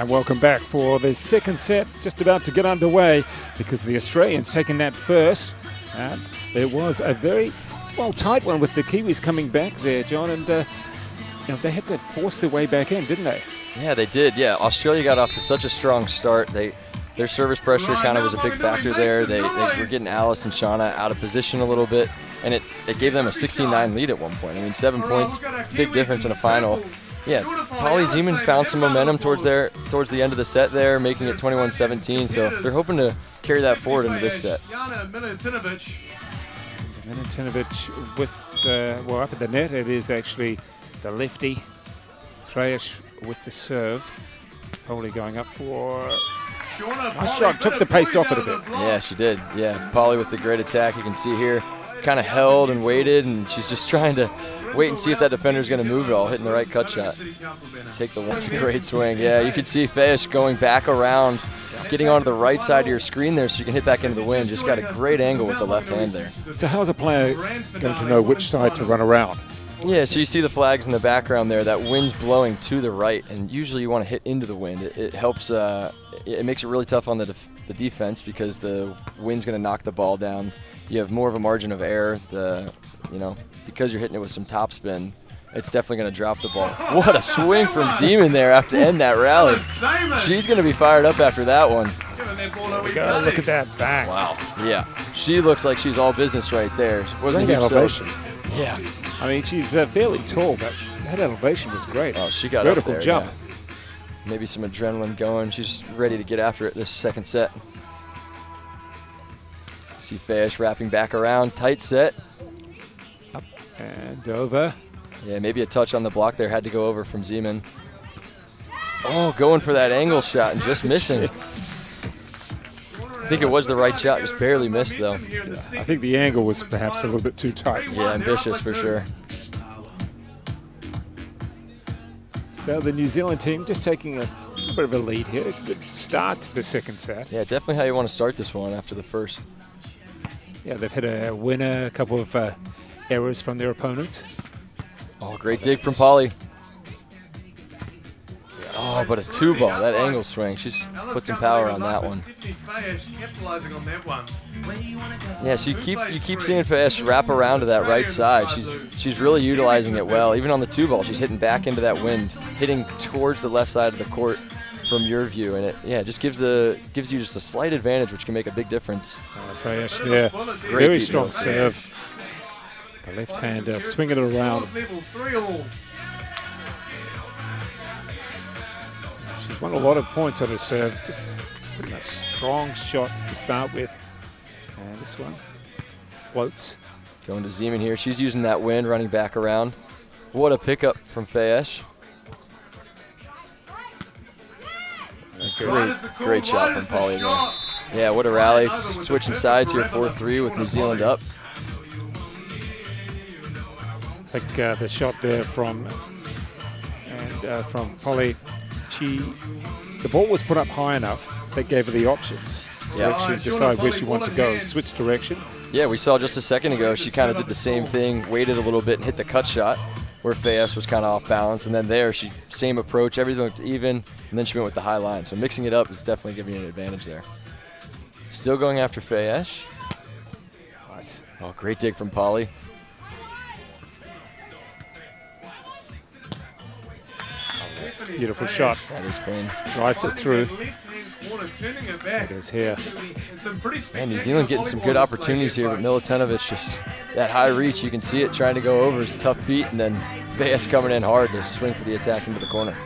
Welcome back for the second set, just about to get underway because the Australians taking that first. And it was a very, well, tight one with the Kiwis coming back there, John, and you know, they had to force their way back in, didn't they? Yeah, they did. Yeah, Australia got off to such a strong start. Their service pressure kind of was a big factor there. They were getting Alice and Shauna out of position a little bit, and it gave them a 16-9 lead at one point. I mean, 7 points, big difference in a final. Yeah, Polly Zeman found some momentum towards the end of the set there, making it 21-17. So they're hoping to carry that forward into this set. Milutinovic with, well, up at the net, it is actually the lefty. Freyash with the serve. Polly going up for... Nice shot, took the pace off it a bit. Yeah, she did. Yeah, Polly with the great attack. You can see here, kind of held and waited, and she's just trying to wait and see if that defender's going to move at all, hitting the right cut shot. Take the one. That's a great swing. Yeah, you can see Fesh going back around, getting onto the right side of your screen there so you can hit back into the wind. Just got a great angle with the left hand there. So how's a player going to know which side to run around? Yeah, so you see the flags in the background there. That wind's blowing to the right, and usually you want to hit into the wind. It helps. It makes it really tough on the defense because the wind's going to knock the ball down. You have more of a margin of error. Because you're hitting it with some topspin, it's definitely going to drop the ball. What a swing from Zeman there to end that rally. She's going to be fired up after that one. Look at that bang. Wow. Yeah, she looks like she's all business right there. Wasn't great elevation. Yeah. I mean, she's fairly tall, but that elevation was great. Oh, she got vertical up there, jump. Yeah. Maybe some adrenaline going. She's ready to get after it this second set. See Fesh wrapping back around. Tight set. Up and over. Yeah, maybe a touch on the block there. Had to go over from Zeman. Oh, going for that angle shot and just missing. I think it was the right shot, just barely missed though. Yeah, I think the angle was perhaps a little bit too tight. Yeah, ambitious for sure. So the New Zealand team just taking a bit of a lead here. A good start to the second set. Yeah, definitely how you want to start this one after the first. Yeah, they've had a winner, a couple of errors from their opponents. Oh, great dig from Polly. Oh, but a two ball, that angle swing. She's put some power on that one. Yeah, so you keep seeing Fesh wrap around to that right side. She's really utilizing it well. Even on the two ball, she's hitting back into that wind, hitting towards the left side of the court from your view, and it just gives you just a slight advantage, which can make a big difference. Fesh there, very strong serve. The left hand swinging it around. She's won a lot of points on her serve. Just pretty much strong shots to start with. And this one floats. Going to Zeman here. She's using that wind, running back around. What a pickup from Fesh. That's great shot from Polly there. Yeah, what a rally. Switching sides here, 4-3 with New Zealand up. I think the shot there from Polly, the ball was put up high enough that gave her the options to actually decide where she wanted to go, switch direction. Yeah, we saw just a second ago she kind of did the same thing, waited a little bit and hit the cut shot where Fesh was kind of off balance, and then there same approach, everything looked even, and then she went with the high line. So mixing it up is definitely giving you an advantage there. Still going after Fesh. Nice. Oh, great dig from Polly. Beautiful shot. That is clean. Drives it through. It is here. Man, New Zealand getting some good opportunities here, but Milutinovic just that high reach. You can see it trying to go over his tough feet, and then Fesh coming in hard to swing for the attack into the corner.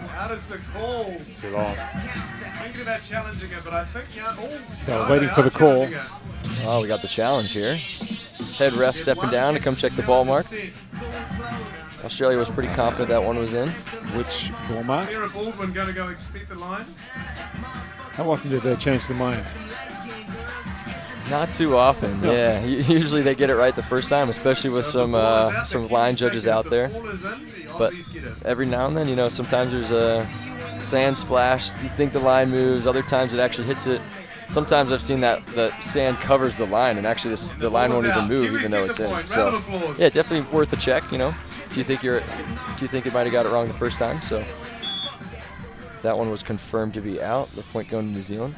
How does the call? Too long. Thinking about challenging it, but I think they were waiting for the call. Oh, we got the challenge here. Head ref stepping down to come check the ball mark. Australia was pretty confident that one was in. Which ball mark? Sarah Baldwin going to go inspect the line. How often do they change the mind? Not too often, yeah. Usually they get it right the first time, especially with some line judges out there. But every now and then, sometimes there's a sand splash. You think the line moves. Other times it actually hits it sometimes I've seen that the sand covers the line, and actually the line won't even move even though it's in. So yeah, definitely worth a check. You know, if you think it might have got it wrong the first time. So that one was confirmed to be out. The point going to New Zealand.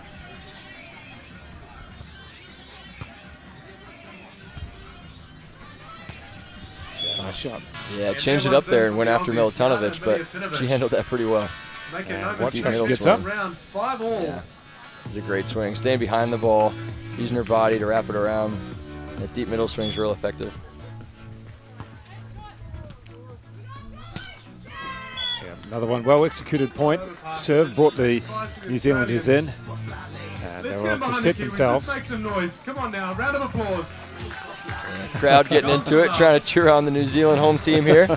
Nice shot. Yeah, changed it up there and went after Milutinovic, but she handled that pretty well. Watch how she gets up. Yeah. It was a great swing. Staying behind the ball, using her body to wrap it around. That deep middle swing is real effective. Yeah, another one, well executed point. Serve brought the New Zealanders in. And they were up to set themselves. Make some noise. Come on now, round of applause. Yeah, crowd getting into it, trying to cheer on the New Zealand home team here.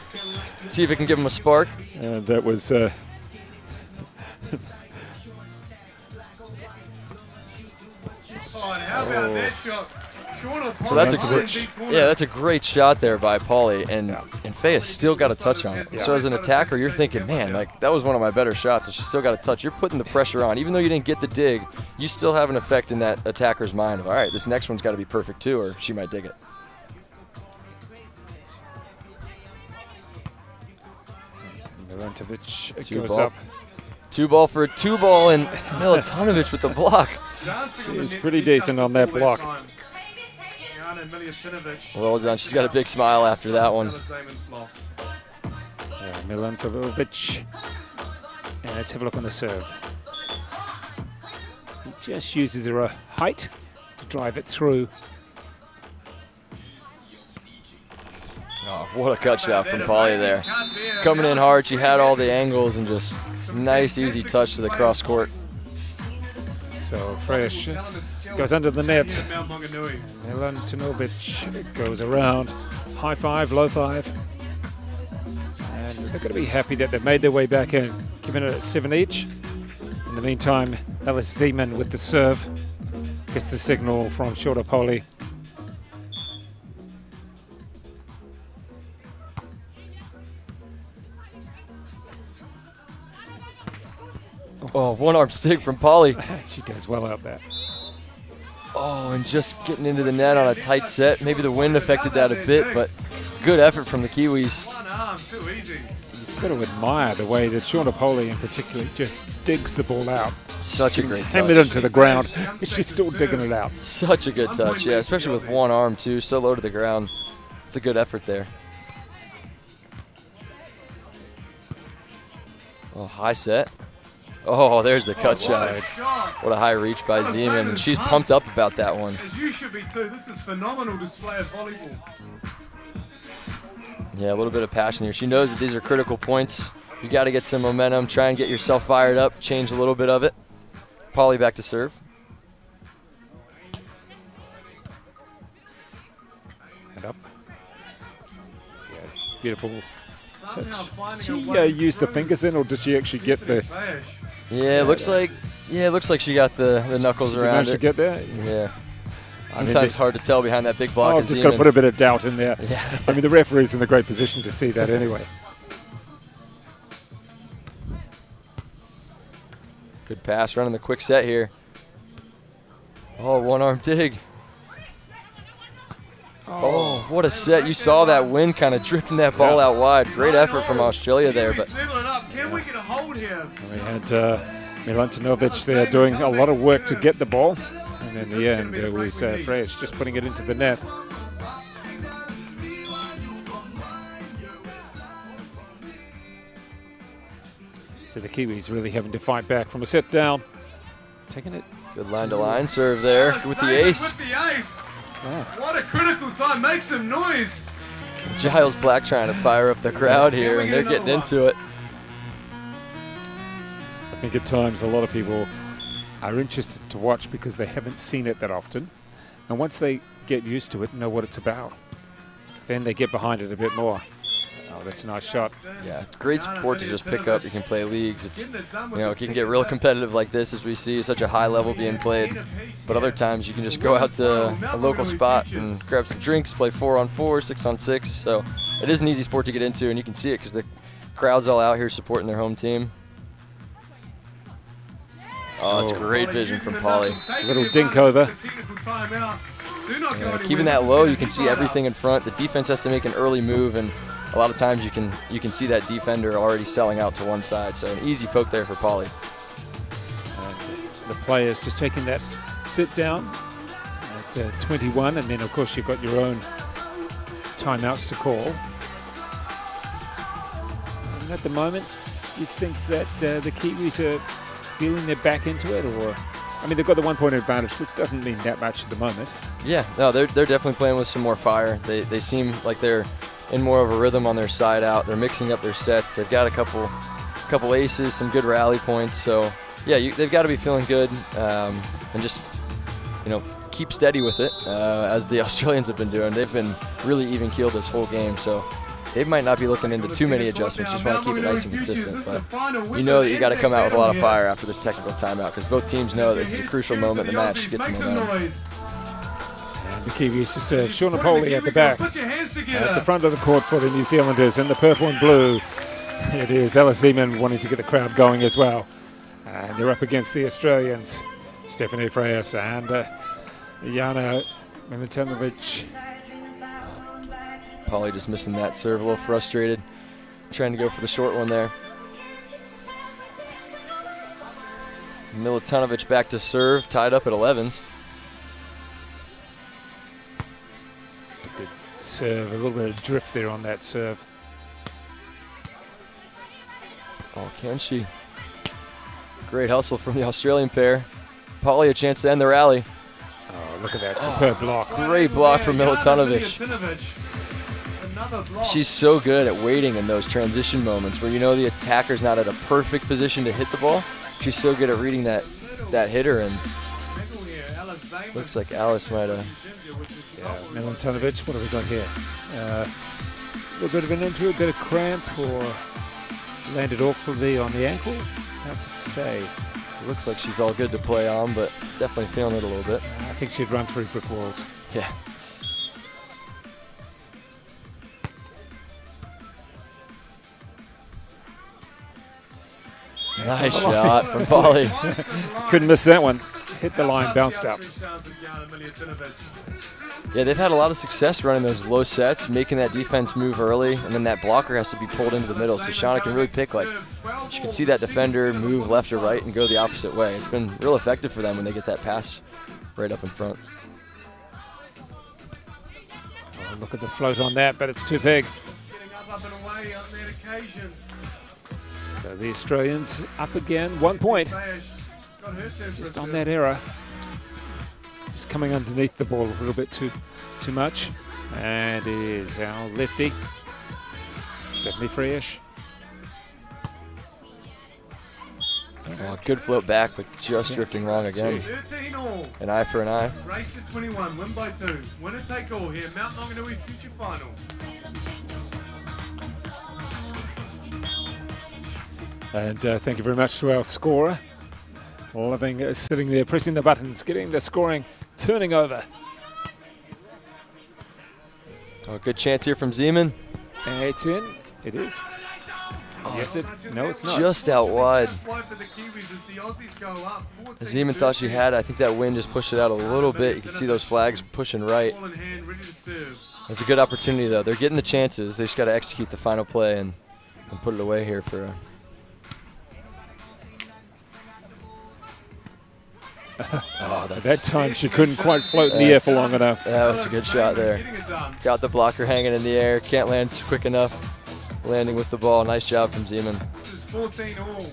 See if it can give them a spark. And that was so that's a great shot there by Pauly, and Faye still got a touch on it. So as an attacker, you're thinking, man, like that was one of my better shots, and she still got a touch. You're putting the pressure on, even though you didn't get the dig. You still have an effect in that attacker's mind of, all right, this next one's got to be perfect too, or she might dig it. Milutinovic goes up. 2-ball for a 2-ball, and Milutinovic with the block. She's pretty decent on that block. Well done. She's got a big smile after that one. Yeah, Milutinovic. And let's have a look on the serve. He just uses her height to drive it through. Oh, what a cut shot from Pauly there. Coming in hard, she had all the angles and just nice, easy touch to the cross court. So Fresh goes under the net. Milutinovic goes around. High five, low five. And they're going to be happy that they've made their way back in, giving it a 7 each. In the meantime, Alice Zeman with the serve gets the signal from Shorter Pauly. Oh, one-arm stick from Pauly. She does well out there. Oh, and just getting into the net on a tight set. Maybe the wind affected that a bit, but good effort from the Kiwis. You've got to admire the way that Shorter Pauly in particular just digs the ball out. Such a great touch. Hammered into the ground. She's still digging it out. Such a good touch, yeah, especially with one arm too, so low to the ground. It's a good effort there. Oh, high set. Oh, there's the cut shot. What a high reach by Zeman, and she's pumped up about that one. As you should be too. This is phenomenal display of volleyball. Yeah, a little bit of passion here. She knows that these are critical points. You got to get some momentum, try and get yourself fired up, change a little bit of it. Pauly back to serve. And up. Yeah, beautiful touch. Did she use the fingers then, or did she actually get the... Yeah, it looks like she got the knuckles around it. Managed to get there? Yeah. Sometimes hard to tell behind that big block. I've just got to put a bit of doubt in there. Yeah. I mean, the referee's in the great position to see that anyway. Good pass, running the quick set here. Oh, one-arm dig. Oh, what a set. You saw that wind kind of drifting that ball out wide. Great effort from Australia there. But can we get a hold here? We had Milutinovic there doing a lot of work to get the ball. And in the end, it was Fresh just putting it into the net. So the Kiwis really having to fight back from a set down. Taking it. Good line-to-line serve there with the ace. Yeah. What a critical time. Make some noise. Giles Black trying to fire up the crowd here, and they're getting into it. I think at times a lot of people are interested to watch because they haven't seen it that often. And once they get used to it and know what it's about, then they get behind it a bit more. Oh, that's a nice shot. Yeah, great sport to just pick up. You can play leagues. It's, you know, it can get real competitive like this, as we see such a high level being played. But other times you can just go out to a local spot and grab some drinks, play 4-on-4, 6-on-6. So it is an easy sport to get into, and you can see it because the crowd's all out here supporting their home team. Oh, it's great vision from Polly. A little dink over. Yeah, keeping that low, you can see everything in front. The defense has to make an early move, and a lot of times you can see that defender already selling out to one side. So an easy poke there for Polly. The players just taking that sit down at 21, and then of course you've got your own timeouts to call. And at the moment, you'd think that the Kiwis are feeling they're back into it, or I mean, they've got the 1 point advantage, which doesn't mean that much at the moment. Yeah, no, they're definitely playing with some more fire. They seem like they're in more of a rhythm on their side out. They're mixing up their sets. They've got a couple aces, some good rally points. So yeah, they've got to be feeling good, and just keep steady with it, as the Australians have been doing. They've been really even keeled this whole game, so they might not be looking into too many adjustments. Just want to keep it nice and consistent. But you know that you got to come out with a lot of fire after this technical timeout, because both teams know this is a crucial moment in the match to get some momentum. And the Kiwis to serve. Sean Napoli at the back, at the front of the court for the New Zealanders in the purple and blue. It is Alice Zeman wanting to get the crowd going as well. And they're up against the Australians, Stephanie Freyas and Jana Milutinovic. Polly just missing that serve, a little frustrated, trying to go for the short one there. Milutinovic back to serve, tied up at 11s. It's a good serve, a little bit of drift there on that serve. Oh, can she? Great hustle from the Australian pair. Polly a chance to end the rally. Oh, look at that superb block. Great block from Milutinovic. She's so good at waiting in those transition moments where the attacker's not at a perfect position to hit the ball. She's so good at reading that hitter, and looks like Alice might have. Yeah, Milutinovic, what have we got here? A little bit of an injury, a bit of cramp, or landed awkwardly on the ankle? Hard to say. Looks like she's all good to play on, but definitely feeling it a little bit. I think she'd run through brick walls. Yeah. Nice shot from Polly. Couldn't miss that one. Hit the line, bounced up. Yeah, they've had a lot of success running those low sets, making that defense move early, and then that blocker has to be pulled into the middle. So Shauna can really pick, she can see that defender move left or right and go the opposite way. It's been real effective for them when they get that pass right up in front. Oh, look at the float on that, but it's too big. So the Australians up again, 1 point. Just on that error. Just coming underneath the ball a little bit too much. And is our lefty, Stephanie Freyas. Oh, good float back, but just drifting wrong again. An eye for an eye. Race to 21, win by 2. Winner take all here, Mount Manganui future final. And thank you very much to our scorer. Loving sitting there, pressing the buttons, getting the scoring, turning over. Oh, good chance here from Zeman. It's in. It is. Oh, yes, no, it's not. Just out wide. Zeman thought she had it. I think that wind just pushed it out a little bit. You can see those flags pushing right. It's a good opportunity, though. They're getting the chances. They just got to execute the final play and put it away here for that time she couldn't quite float in the air for long enough. That was a good shot there. Got the blocker hanging in the air. Can't land quick enough. Landing with the ball. Nice job from Zeman. This is 14 all.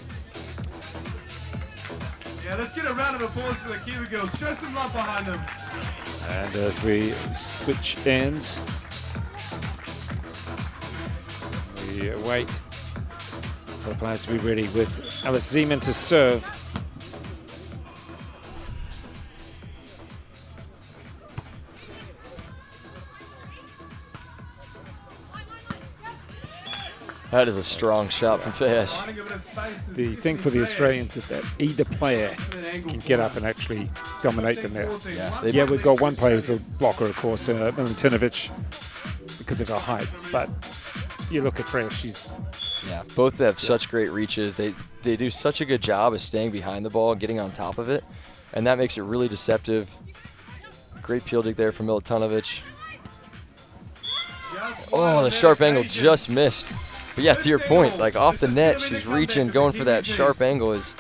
Yeah, let's get a round of applause for the Kiwi girls. Show some love behind them. And as we switch ends, we wait for the players to be ready with Alice Zeman to serve. That is a strong shot from Fish. The thing for the Australians is that either player can get up and actually dominate them there. Yeah, we've got one player who's a blocker, of course, Milutinovic, because of her height. But you look at Fresh, she's Yeah, both have such great reaches. They do such a good job of staying behind the ball and getting on top of it, and that makes it really deceptive. Great peel dig there from Milutinovic. Oh, the sharp angle just missed. But yeah, to your point, like off the net, she's reaching, going for that sharp angle. It's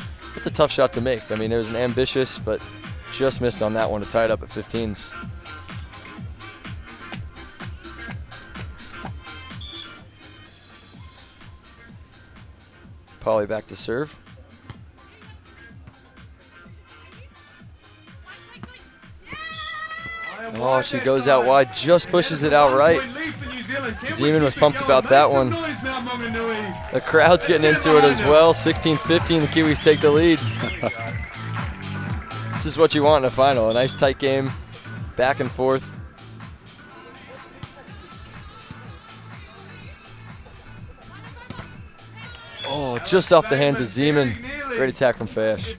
a tough shot to make. I mean, it was an ambitious, but just missed on that one to tie it up at 15s. Polly back to serve. Oh, she goes out wide, just pushes it out right. Zeman was pumped about that one. The crowd's getting into it as well. 16-15, the Kiwis take the lead. This is what you want in a final, a nice tight game, back and forth. Oh, just off the hands of Zeman. Great attack from Fayesh.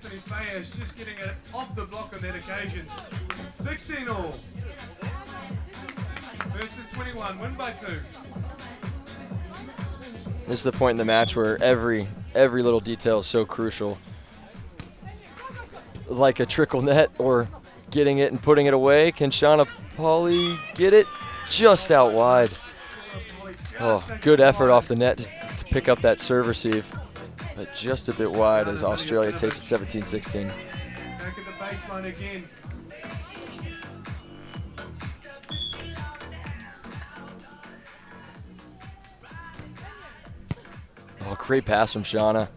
Just getting it off the block on that occasion. 16-all. Versus 21, win by 2. This is the point in the match where every little detail is so crucial. Like a trickle net or getting it and putting it away. Can Shauna Polly get it? Just out wide. Oh, good effort off the net to pick up that serve receive. But just a bit wide as Australia takes it 17-16. Back at the baseline again. Oh, great pass from Shauna.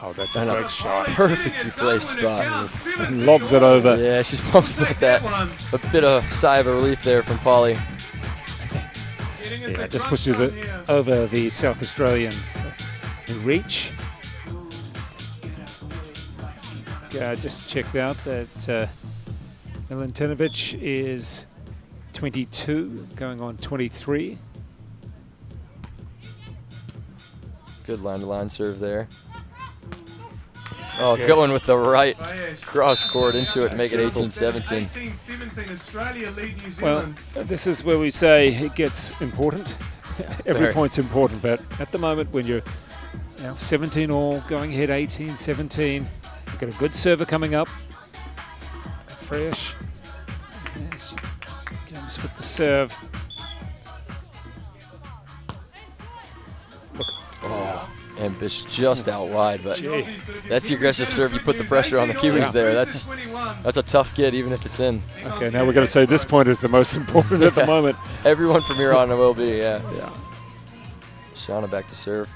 Oh, that's a great shot. Perfectly placed spot. And lobs it over. Yeah, she's pumped about that. A bit of sigh of relief there from Polly. Yeah, just pushes it over the South Australians' reach. Yeah, just checked out that Milutinovic is 22, going on 23. Good line-to-line serve there. Oh, going with the right cross court into it and make it 18-17. 18-17, Australia lead New Well, Zealand. this is where we say it gets important. Every point's important, but at the moment when you're 17 all, going ahead 18-17, you've got a good server coming up. Fresh. Yeah, she comes with the serve. Look. Oh, ambitious, just out wide, but that's the aggressive serve. You put the pressure on the Kiwis there. That's a tough get, even if it's in. Okay, now we're going to say this point is the most important at the moment. Everyone from here on will be, yeah. Shauna back to serve.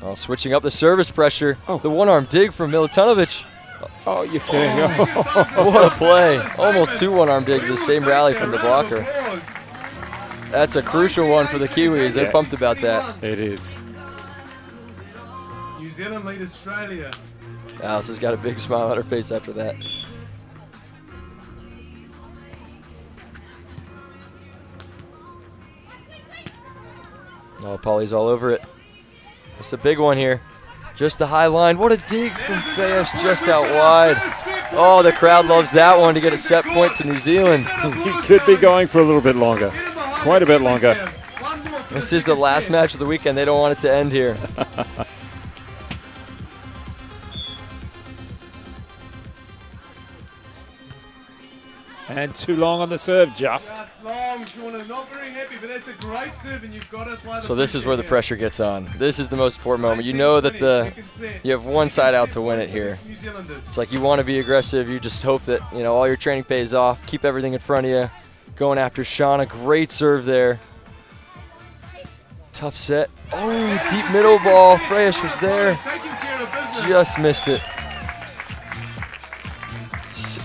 Oh, switching up the service pressure. Oh. The one-arm dig from Milutinovic. Oh, you're kidding. What a play. Almost 2 one-arm digs, the same rally from the blocker. That's a crucial one for the Kiwis. They're pumped about that. It is. New Zealand lead Australia. Alice has got a big smile on her face after that. Oh, Polly's all over it. It's a big one here. Just the high line. What a dig from Fayesh, just out wide. Oh, the crowd loves that one to get a set point to New Zealand. He could be going for a little bit longer. Quite a bit longer. This is the last match of the weekend. They don't want it to end here. And too long on the serve, just. Long, Shauna, not very happy, but that's a great serve, and you've got to apply the So this is where the here. pressure gets on. This is the most important moment. You know that you have one side out to win it here. It's like you want to be aggressive. You just hope that all your training pays off. Keep everything in front of you. Going after Shauna. Great serve there. Tough set. Oh, deep middle ball. Freyesh was there. Just missed it.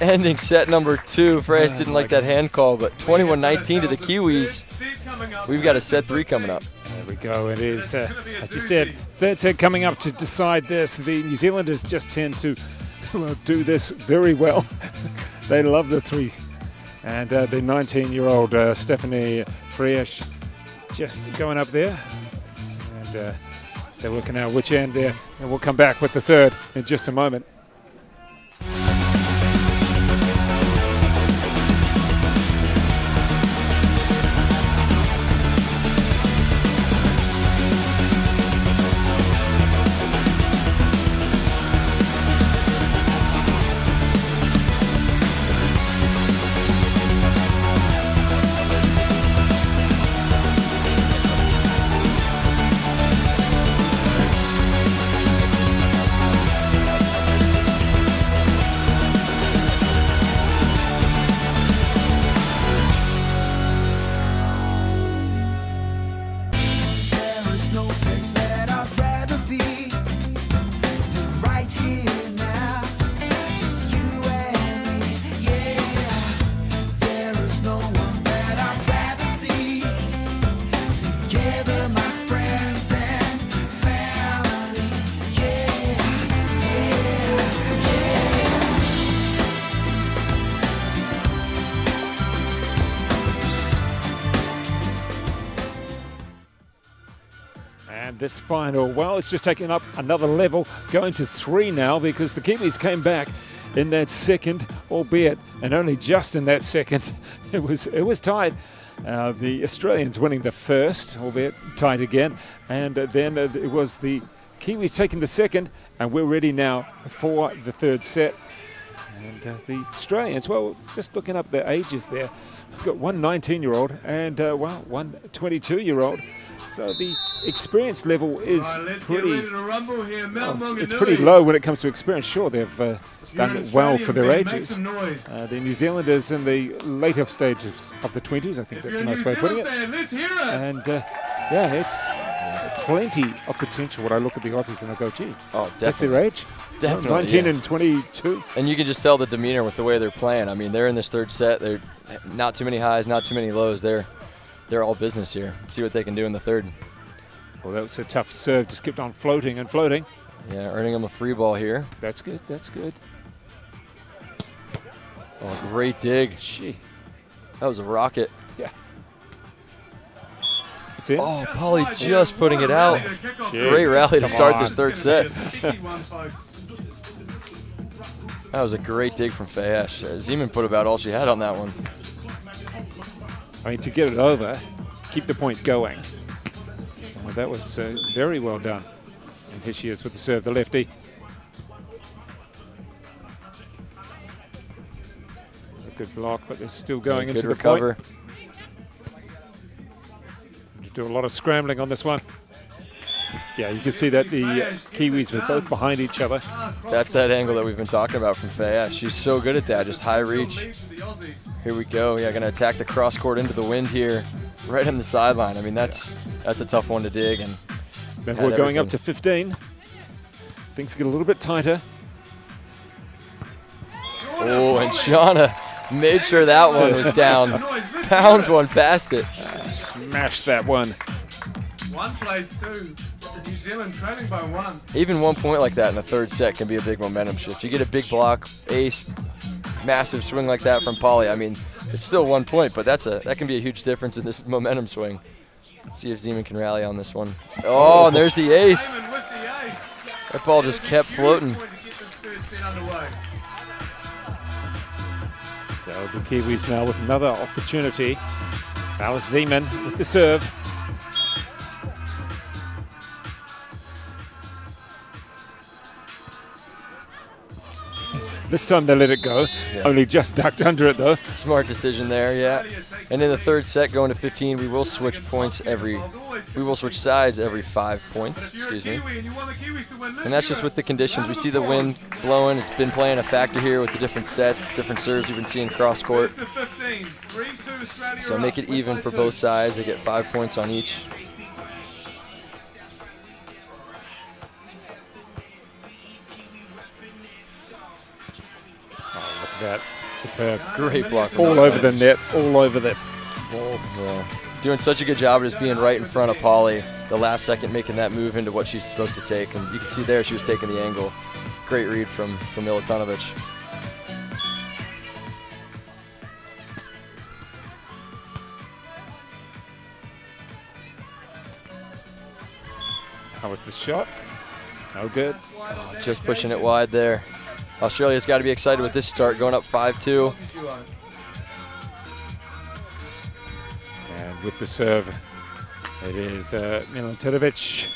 Ending set number 2. Freyesh didn't like that hand call, but 21-19 to the Kiwis. We've got a set 3 coming up. There we go. It is, as you said, third set coming up to decide this. The New Zealanders just tend to do this very well. They love the 3. And the 19-year-old Stephanie Freyesh just going up there. And they're working out which end there. And we'll come back with the third in just a moment. this final, well, it's just taking up another level, going to 3 now because the Kiwis came back in that second, albeit, and only just in that second. It was tied. The Australians winning the first, albeit tied again, and then it was the Kiwis taking the second, and we're ready now for the third set. And the Australians, well, just looking up their ages there, we've got one 19-year-old and one 22-year-old. So the experience level is pretty. It's pretty low when it comes to experience. Sure, they've done well for their ages. The New Zealanders in the later stages of the 20s, I think that's a nice way of putting it. And yeah, it's plenty of potential when I look at the Aussies and I go, gee, that's their age? Definitely, 19 and 22. And you can just tell the demeanor with the way they're playing. I mean, they're in this third set. They're not too many highs, not too many lows. They're all business here. Let's see what they can do in the third. Well, that was a tough serve. Just kept on floating and floating. Yeah, earning them a free ball here. That's good. That's good. Oh, great dig. Gee. That was a rocket. Yeah. It's in. Oh, Polly just putting it out. Great rally to start this third set. That was a great dig from Fayesh. Zeman put about all she had on that one. I mean, to get it over, keep the point going. Well, that was very well done. And here she is with the serve, the lefty. A good block, but they're still going into the recover. point. Do a lot of scrambling on this one. Yeah, you can see that the Kiwis were both behind each other. That's that angle that we've been talking about from Fayesh. She's so good at that, just high reach. Here we go. Yeah, going to attack the cross court into the wind here, right on the sideline. I mean, that's a tough one to dig. And then we're going up to 15. Things get a little bit tighter. Oh, and Shauna made sure that one was down. Pounds one past it. Smashed that one. One place, two. New Zealand trailing by 1. Even 1 point like that in the third set can be a big momentum shift. You get a big block, ace, massive swing like that from Polly. I mean, it's still 1 point, but that can be a huge difference in this momentum swing. Let's see if Zeman can rally on this one. Oh, and there's the ace. That ball just kept floating. So the Kiwis now with another opportunity. Alice Zeman with the serve. This time they let it go. Yeah. Only just ducked under it though. Smart decision there, yeah. And in the third set, going to 15, we will switch sides every 5 points. Excuse me. And that's just with the conditions. We see the wind blowing. It's been playing a factor here with the different sets, different serves we've been seeing cross court. So make it even for both sides. They get 5 points on each. That superb. Great block. All over the net, all over that ball. Yeah. Doing such a good job of just being right in front of Polly. The last second making that move into what she's supposed to take. And you can see there she was taking the angle. Great read from Milutinovic. How was the shot? No good. Oh, just pushing it wide there. Australia's got to be excited with this start, going up 5-2. And with the serve, it is Milutinovic.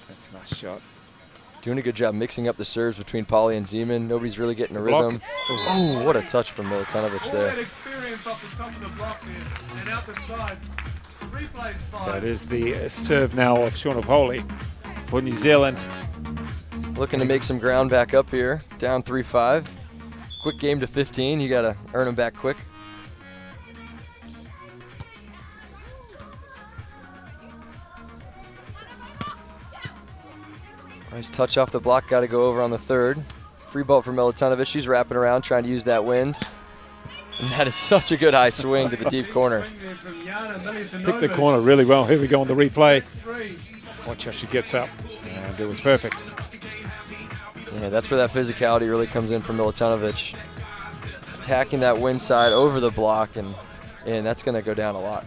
That's a nice shot. Doing a good job mixing up the serves between Polly and Zeman. Nobody's really getting a rhythm. Oh, what a touch from Milutinovic there. So it is the serve now of Shauna Polly for New Zealand. Looking to make some ground back up here, down 3-5. Quick game to 15, you got to earn them back quick. Nice touch off the block, got to go over on the third. Free ball for Milutinovic, she's wrapping around, trying to use that wind. And that is such a good high swing to the deep corner. Picked the corner really well. Here we go on the replay. Watch how she gets up. And it was perfect. Yeah, that's where that physicality really comes in from Milutinovic. Attacking that wind side over the block, and that's going to go down a lot.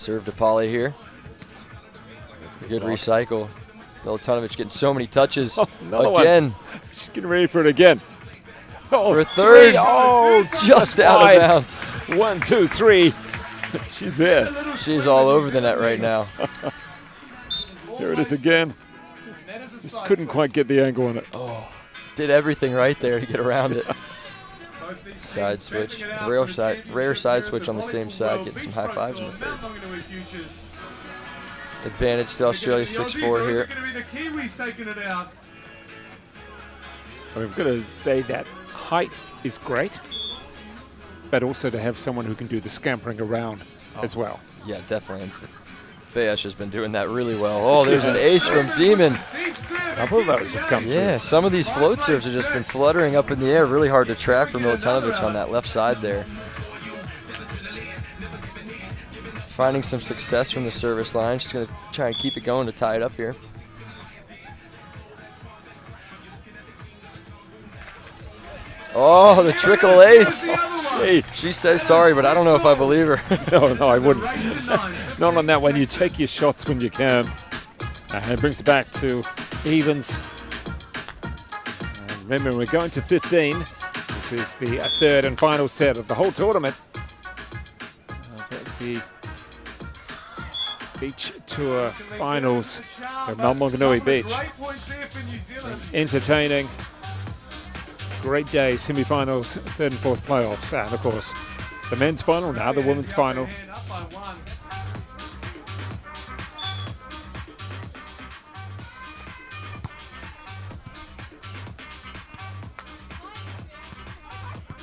Serve to Polly here. Good recycle. Milutinovic getting so many touches again. One. She's getting ready for it again. For a third. Oh, just out of bounds. 1, 2, 3. She's there. She's all over the net right now. Here it is again. Just couldn't quite get the angle on it. Oh, did everything right there to get around it. Side switch. Rare side switch on the same side. Getting some high fives in the third. Advantage to Australia 6-4 here. I'm going to say that height is great, but also to have someone who can do the scampering around as well. Yeah, definitely. And Fayesh has been doing that really well. Oh, there's an ace from Zeman. A couple of those have come through. Yeah, some of these float serves have just been fluttering up in the air. Really hard to track for Milutinovic on that left side there. Finding some success from the service line. She's going to try and keep it going to tie it up here. Oh, the trickle ace. Hey, she says sorry, but I don't know if I believe her. No, I wouldn't. Not on that one. You take your shots when you can. And it brings it back to evens. And remember, we're going to 15. This is the third and final set of the whole tournament. The Beach Tour Finals of Mount Manganui Beach. Entertaining. Great day, semi-finals, third and fourth playoffs, and of course, the men's final, now the women's final.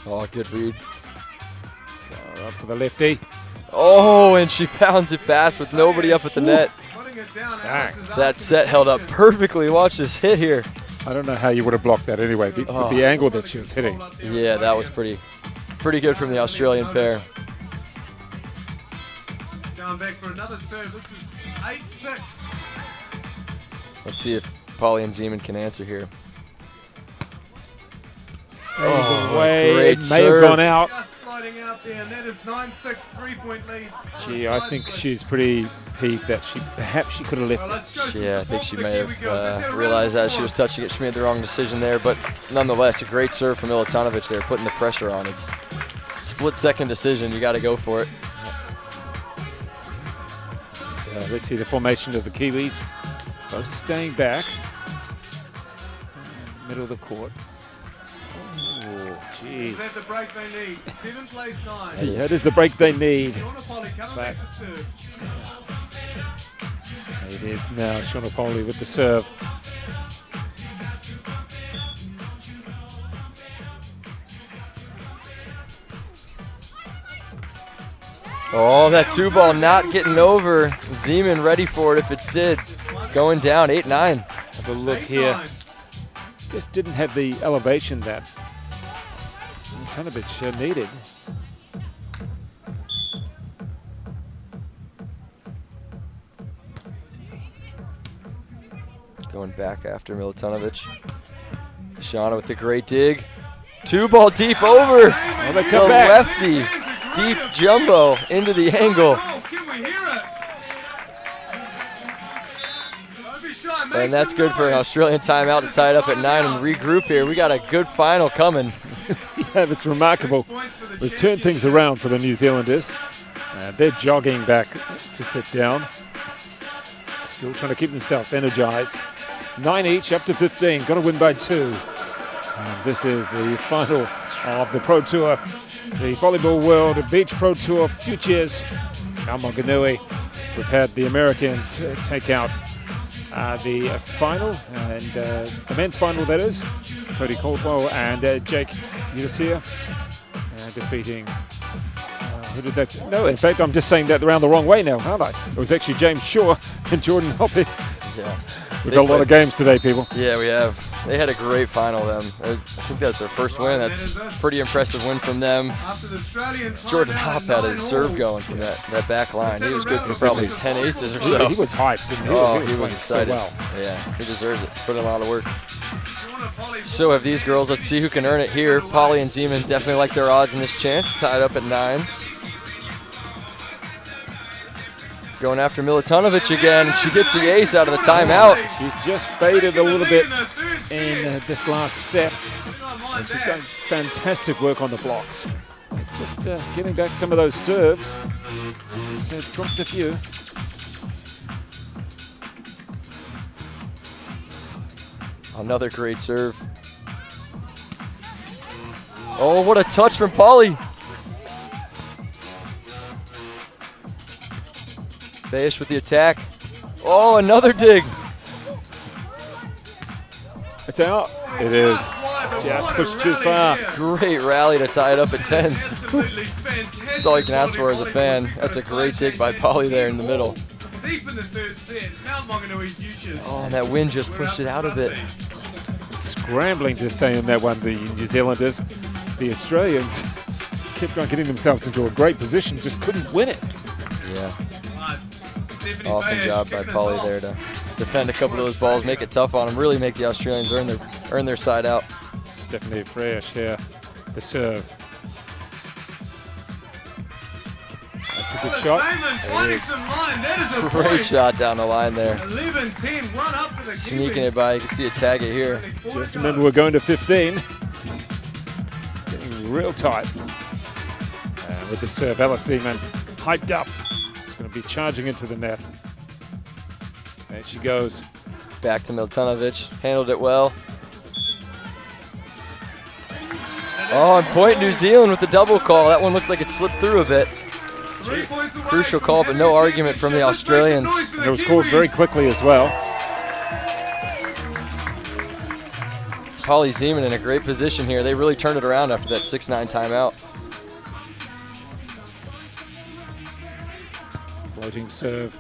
Oh, good read. Up for the lefty. Oh, and she pounds it fast with nobody up at the net. Dang. That set held up perfectly. Watch this hit here. I don't know how you would have blocked that anyway, with the angle that she was hitting. Yeah, that was pretty good from the Australian pair. Going back for another serve. This is 8-6. Let's see if Polly and Zeman can answer here. Great it may have gone out. Just sliding out there, and that is 9-6, 3-point lead. Gee, I think she's pretty peeved that perhaps she could have left it. Yeah, I think she may have realized as she was touching it, she made the wrong decision there. But nonetheless, a great serve from Milutinovic there, putting the pressure on. It's a split-second decision. You got to go for it. Let's see the formation of the Kiwis. Both staying back. Middle of the court. Oh, gee. Is that the break they need? 7th place 9. Hey, that is the break they need. Back to serve. It is now Shonopoli with the serve. Oh, that 2-ball not getting over. Zeman ready for it if it did. Going down 8-9. Have a look here. Just didn't have the elevation that Milutinovic needed. Going back after Milutinovic. Shauna with the great dig. 2-ball deep over. Oh, they the come back. Lefty. Deep jumbo into the angle. And that's good for an Australian timeout to tie it up at 9 and regroup here. We got a good final coming. Yeah, that's remarkable. We've turned things around for the New Zealanders. They're jogging back to sit down. Still trying to keep themselves energized. 9 each, up to 15. Got to win by 2. And this is the final of the Pro Tour, the Volleyball World Beach Pro Tour Futures. Mount Manganui. We've had the Americans take out the final, and the men's final, that is. Cody Caldwell and Jake Udatir defeating. Who did that? No, in fact, I'm just saying that around the wrong way now, aren't I? It was actually James Shaw and Jordan Hoppe. Yeah. We've got a lot of games today, people. Yeah, we have. They had a great final, them. I think that's their first win. That's a pretty impressive win from them. Jordan Hoppe had his serve going from that back line. He was good for probably 10 aces or so. He was hyped, didn't he? Oh, he was excited. So well. Yeah, he deserves it. Put in a lot of work. So have these girls. Let's see who can earn it here. Polly and Zeman definitely like their odds in this chance. Tied up at 9s. Going after Milutinovic again, and she gets the ace out of the timeout. She's just faded a little bit in this last set. And she's done fantastic work on the blocks. Just getting back some of those serves. She's dropped a few. Another great serve. Oh, what a touch from Polly. Fayesh with the attack. Oh, another dig. It's out. It is. Just pushed too far. Great rally to tie it up at 10s. That's all you can ask for as a fan. That's a great dig by Polly there in the middle. Oh, and that wind just pushed it out a bit. Scrambling to stay in that one, the New Zealanders. The Australians kept on getting themselves into a great position, just couldn't win it. Yeah. Awesome job by Polly there to defend a couple of those balls, make it tough on them, really make the Australians earn their side out. Stephanie Fresh here, the serve. That's a good shot. Great shot down the line there. Sneaking it by, you can see it tag it here. Just remember we're going to 15. Getting real tight. And with the serve, Ella Seaman hyped up. Going to be charging into the net. There she goes. Back to Milutinovic, handled it well. Oh, and point New Zealand with the double call. That one looked like it slipped through a bit. Crucial call, but no argument from the Australians. And it was called very quickly as well. Polly Zeman in a great position here. They really turned it around after that 6-9 timeout. Floating serve.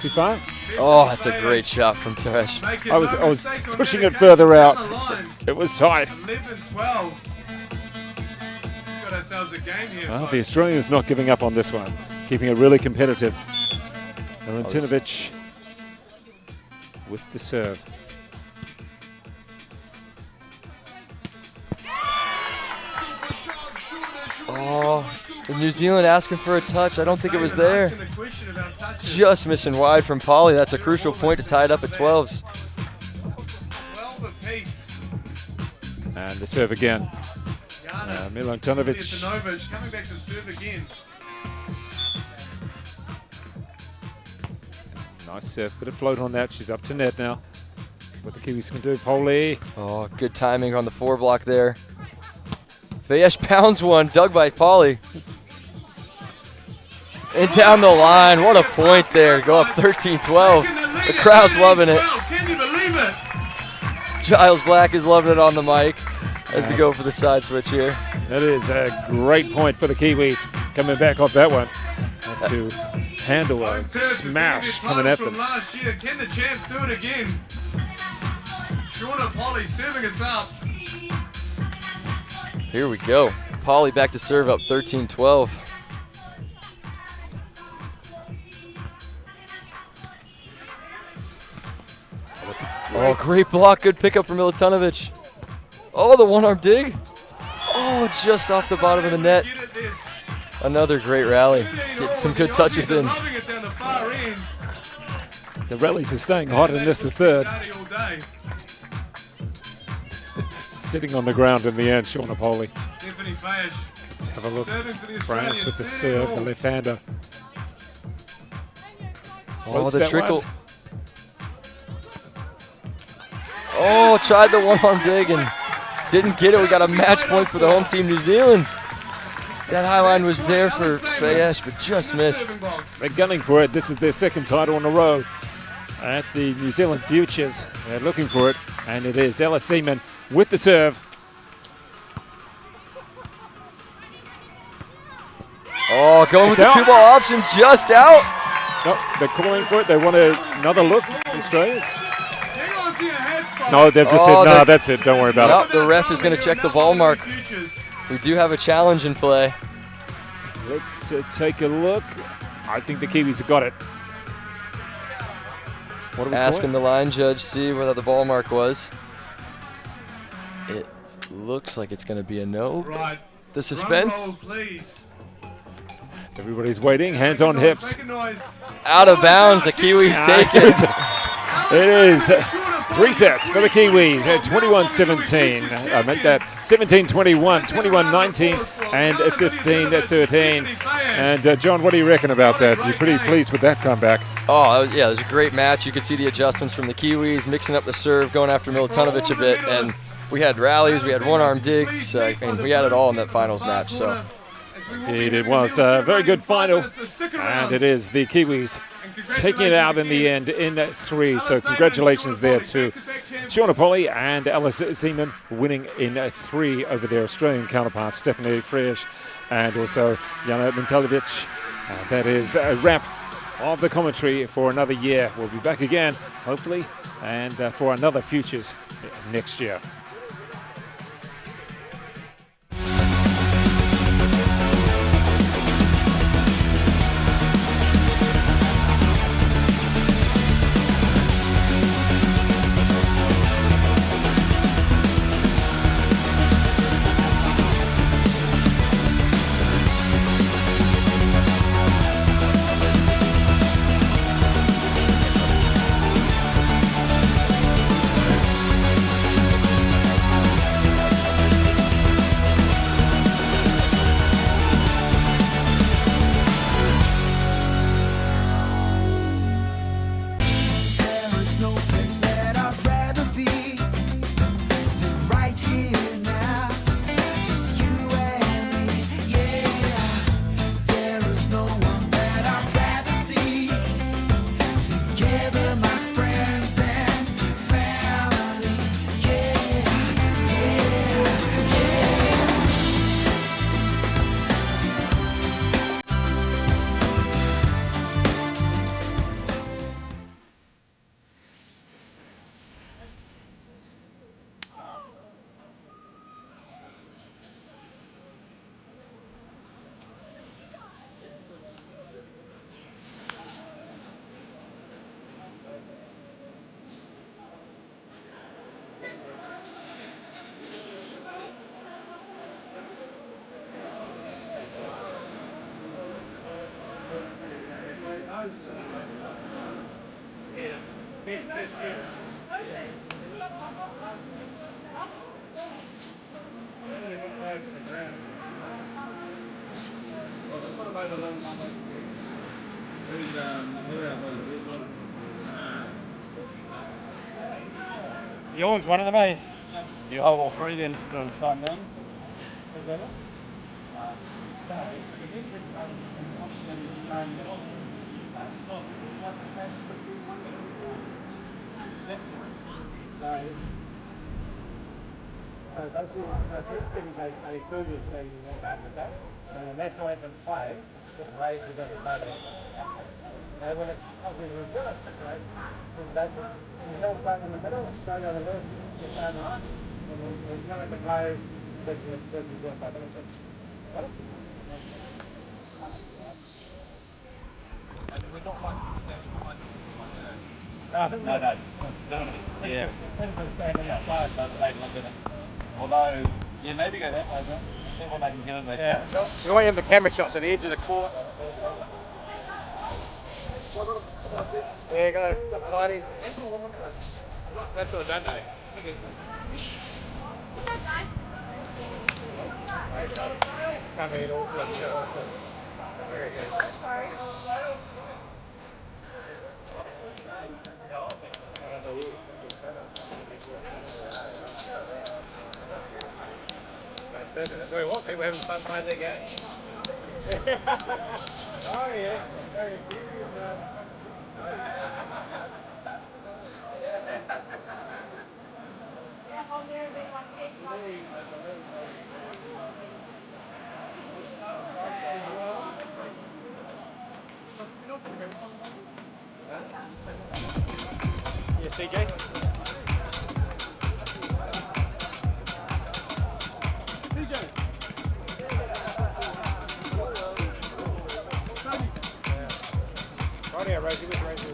Too far? Oh, that's a great shot from Teresh. I was pushing it further out. It was tight. Well, the Australians not giving up on this one, keeping it really competitive. Milutinovic with the serve. Oh, New Zealand asking for a touch. I don't think it was there. Just missing wide from Polly. That's a crucial point to tie it up at 12s. And the serve again. Milutinovic. Coming back to serve again. Nice serve. Bit of float on that. She's up to net now. See what the Kiwis can do. Polly. Oh, good timing on the 4 block there. Fayesh pounds one, dug by Polly. And down the line, what a point there. Go up 13-12. The crowd's loving it. Can you believe it? Giles Black is loving it on the mic as we go for the side switch here. That is a great point for the Kiwis. Coming back off that one. Have to handle a smash coming at them. Last year. Can the champs do it again? Shauna Polly serving us up. Here we go. Polly back to serve up 13-12. Oh, great block. Good pickup from Milutinovic. Oh, the one-arm dig. Oh, just off the bottom of the net. Another great rally. Get some good touches in. The rallies are staying hot in this, the third. Sitting on the ground in the end, Shauna Polly. Let's have a look. France with the serve, the left-hander. Oh, the trickle. Oh, tried the one-arm dig and didn't get it. We got a match point for the home team, New Zealand. That high line was there for Fayesh, but just missed. They're gunning for it. This is their second title in a row at the New Zealand Futures. They're looking for it, and it is Ella Seaman with the serve. Oh, going with the 2-ball option, just out. No, they're calling for it. They want another look, the Australians. No, they've just said, no, that's it. Don't worry about it. The ref is going to check the ball mark. We do have a challenge in play. Let's take a look. I think the Kiwis have got it. What are we asking the line judge, see whether the ball mark was. It looks like it's going to be a no. Right. The suspense. Everybody's waiting. Hands on hips. Out of bounds. The Kiwis take it. It is 3 sets for the Kiwis at 21-17. I meant that 17-21, 21-19, and 15-13. And John, what do you reckon about that? You're pretty pleased with that comeback. Oh, yeah, it was a great match. You could see the adjustments from the Kiwis, mixing up the serve, going after Milutinovic a bit, and we had rallies, we had one-arm digs, and we had it all in that finals match. So, indeed, it was a very good final, and it is the Kiwis taking it out in the end in 3. So congratulations there to Shauna Polly and Alice Zeman winning in 3 over their Australian counterparts, Stephanie Fresh and also Jana Mintalovic. That is a wrap of the commentary for another year. We'll be back again, hopefully, and for another Futures next year. You own's one of them, eh? You hold all 3 then from start now. So basically, a previous thing with that, and that's why it can play, just raises at the moment. Now when it's obviously reversed, right, you hold back in the middle, go down the left, get down the right, and then you know the plays, that's just like that. And we're not like no. Yeah. Standing outside, but they look at it. Although, yeah, maybe go that way, but when they can get in there. Yeah. We want to have the camera shots at the edge of the court. There you go, Heidi. That's what I don't know. Can't read all the very good. Sorry. Sorry, what? People having fun playing their game? Oh, yeah. Very serious, Yeah, CJ? Yeah, Rosie, with Rosie.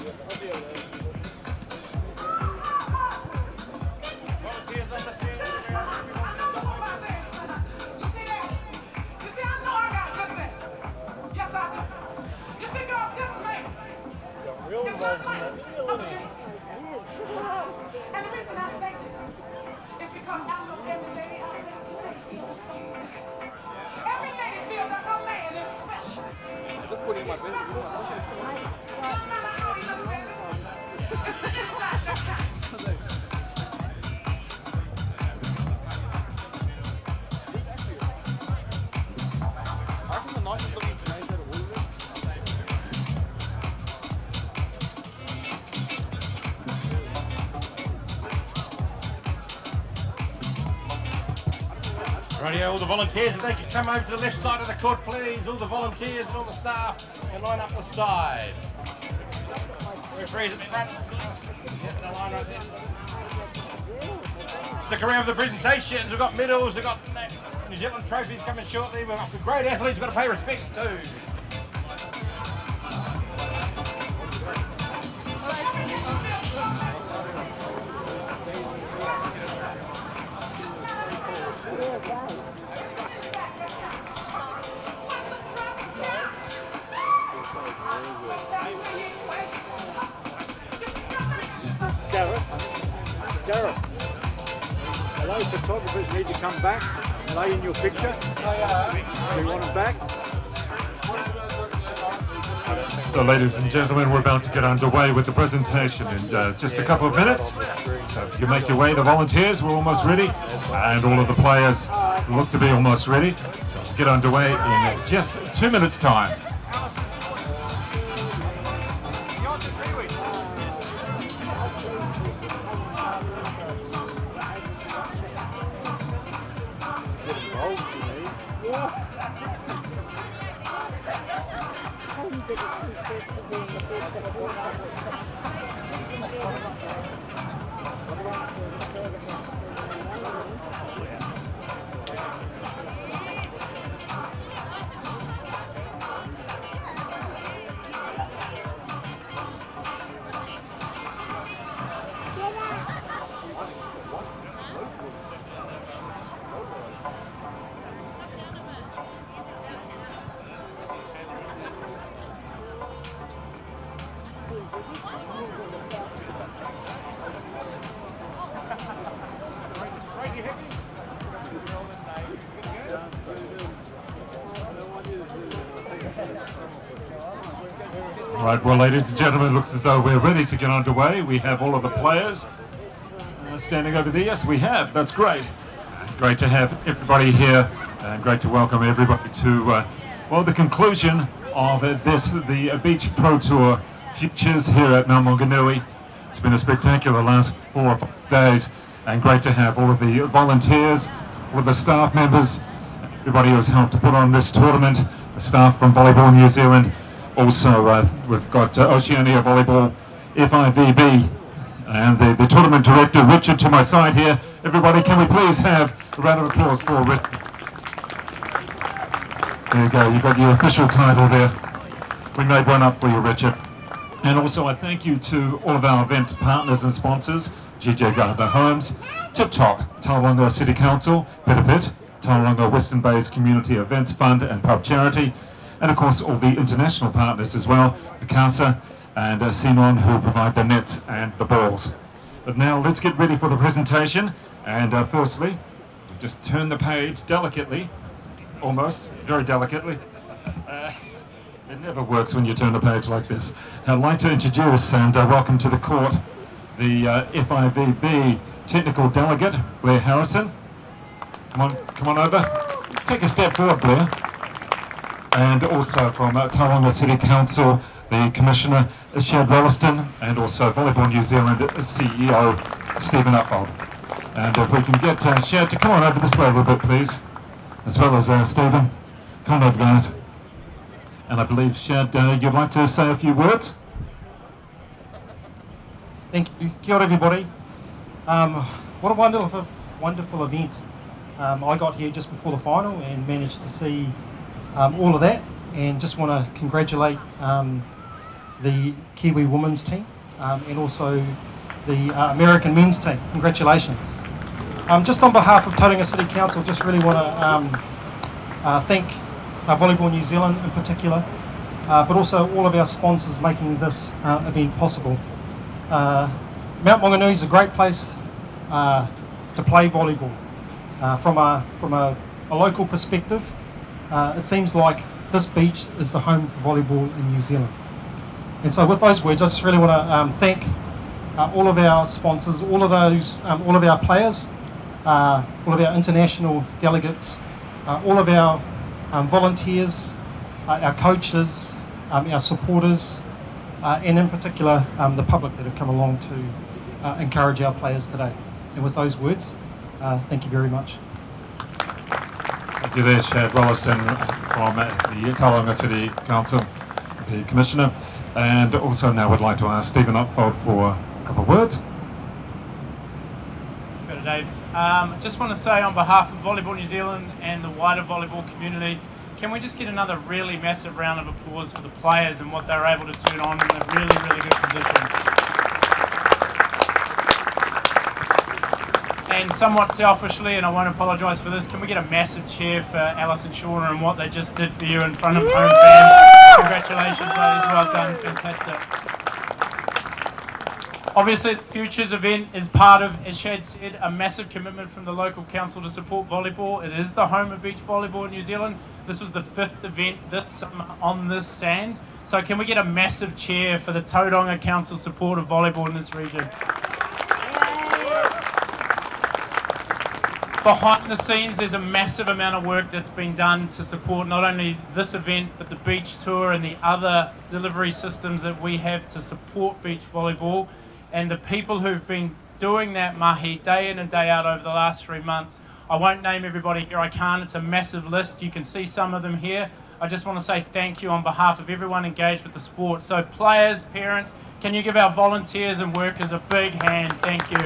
Yes, I do. Rightio, all the volunteers, if they could come over to the left side of the court, please. All the volunteers and all the staff can line up the side. Referees at the front. Yeah, in a line right there. Stick around for the presentations. We've got medals, we've got New Zealand trophies coming shortly. We've got great athletes, we've got to pay respects to. Gareth, those photographers need to come back, lay in your picture. Do you want them back? So ladies and gentlemen, we're about to get underway with the presentation in just a couple of minutes. So if you can make your way, the volunteers, we're almost ready. And all of the players look to be almost ready. So we'll get underway in just 2 minutes' time. Right, well, ladies and gentlemen, it looks as though we're ready to get underway. We have all of the players standing over there. Yes, we have. That's great. Great to have everybody here, and great to welcome everybody to, well, the conclusion of the Beach Pro Tour Futures here at Mount Manganui. It's been a spectacular last 4 or 5 days, and great to have all of the volunteers, all of the staff members, everybody who's helped to put on this tournament, the staff from Volleyball New Zealand. Also, we've got Oceania Volleyball, FIVB, and the tournament director, Richard, to my side here. Everybody, can we please have a round of applause for Richard? There you go, you got your official title there. We made one up for you, Richard. And also, I thank you to all of our event partners and sponsors, GJ Gardner Homes, Tip Top, Tauranga City Council, Pitapit, Tauranga Western Bays Community Events Fund and Pub Charity, and of course all the international partners as well, Picasa and Sinon, who provide the nets and the balls. But now let's get ready for the presentation, and firstly, just turn the page delicately, almost, very delicately. It never works when you turn the page like this. I'd like to introduce and welcome to the court the FIVB technical delegate, Blair Harrison. Come on over. Take a step forward, Blair. And also from Tauranga City Council, the Commissioner, Shad Rolliston, and also Volleyball New Zealand CEO, Stephen Upfold. And if we can get Shad to come on over this way a little bit, please, as well as Stephen. Come on over, guys. And I believe, Shad, you'd like to say a few words? Thank you. Kia ora, everybody. What a wonderful event. I got here just before the final and managed to see all of that, and just want to congratulate the Kiwi women's team and also the American men's team. Congratulations. Just on behalf of Tauranga City Council, just really want to thank Volleyball New Zealand in particular but also all of our sponsors making this event possible. Mount Manganui is a great place to play volleyball. From a local perspective, it seems like this beach is the home for volleyball in New Zealand. And so with those words, I just really want to thank all of our sponsors, all of our players, all of our international delegates, all of our volunteers, our coaches, our supporters, and in particular the public that have come along to encourage our players today. And with those words, thank you very much. Thank you there, Shad Wollaston from the Tauranga City Council, the Commissioner. And also now would like to ask Stephen Upfold for a couple of words. Good, Dave. Just want to say on behalf of Volleyball New Zealand and the wider volleyball community, can we just get another really massive round of applause for the players and what they were able to turn on in the really, really good conditions. And somewhat selfishly, and I won't apologise for this, can we get a massive cheer for Alice and Shauna and what they just did for you in front of home fans? Congratulations, ladies. Well done. Fantastic. Obviously, the Futures event is part of, as Shad said, a massive commitment from the local council to support volleyball. It is the home of beach volleyball in New Zealand. This was the 5th event this summer on this sand. So can we get a massive cheer for the Tauranga Council support of volleyball in this region? Behind the scenes, there's a massive amount of work that's been done to support not only this event, but the beach tour and the other delivery systems that we have to support beach volleyball. And the people who've been doing that mahi day in and day out over the last 3 months, I won't name everybody here, I can't, it's a massive list. You can see some of them here. I just want to say thank you on behalf of everyone engaged with the sport. So players, parents, can you give our volunteers and workers a big hand? Thank you.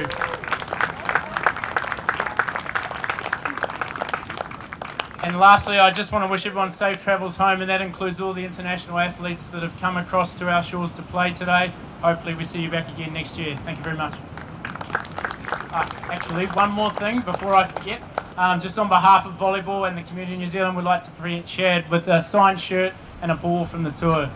And lastly, I just want to wish everyone safe travels home, and that includes all the international athletes that have come across to our shores to play today. Hopefully we see you back again next year. Thank you very much. Actually, one more thing before I forget. Just on behalf of volleyball and the community in New Zealand, we'd like to present Shad with a signed shirt and a ball from the tour.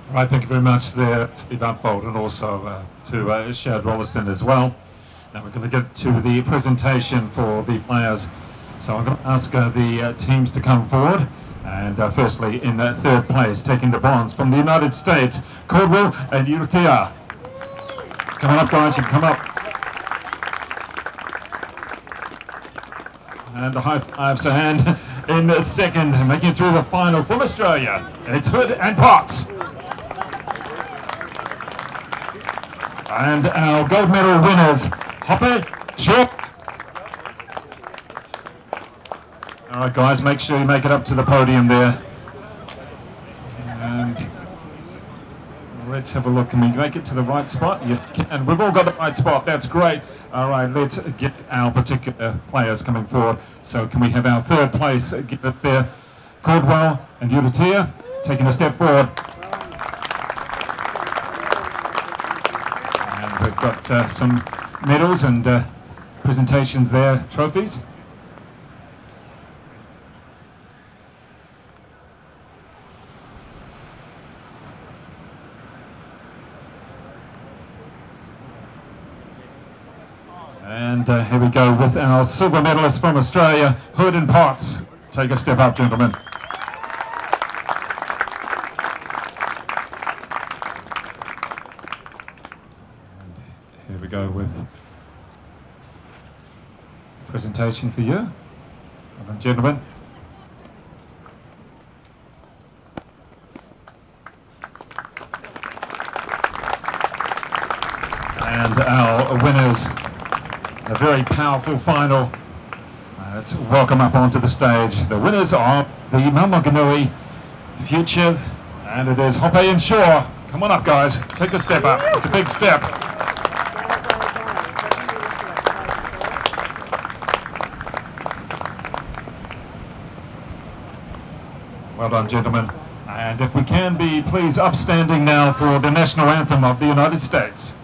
All right, thank you very much there, Steve Upfold, and also to Shad Wollaston as well. Now we're going to get to the presentation for the players. So I'm going to ask the teams to come forward. And firstly, in third place, taking the bronze from the United States, Caldwell and Uritea. Come on up, guys, you can come up. And the high fives and in second, making it through the final from Australia, it's Hood and Potts. And our gold medal winners, Hopper, Shaw. All right, guys, make sure you make it up to the podium there. And let's have a look. Can we make it to the right spot? Yes, and we've all got the right spot. That's great. All right, let's get our particular players coming forward. So can we have our third place get it there? Caldwell and Uritea taking a step forward. And we've got some medals and presentations there, trophies. And here we go with our silver medalist from Australia, Hood and Potts. Take a step up, gentlemen. And here we go with a presentation for you. Well done, gentlemen. And our winners. A very powerful final. Let's welcome up onto the stage the winners of the Mount Manganui Futures, and it is Hoppe and Shaw. Come on up, guys. Take a step up. It's a big step. Well done, gentlemen. And if we can be, please, upstanding now for the national anthem of the United States.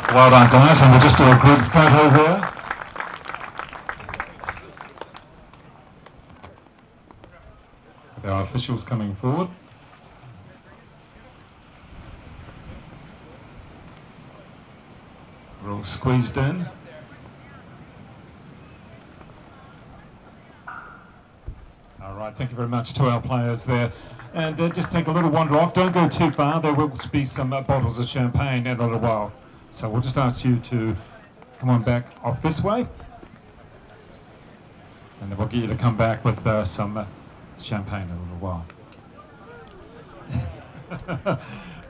Well done, guys, and we'll just do a group photo there. With our officials coming forward. We're all squeezed in. All right, thank you very much to our players there. And just take a little wander off. Don't go too far. There will be some bottles of champagne in a little while. So we'll just ask you to come on back off this way. And then we'll get you to come back with some champagne in a little while.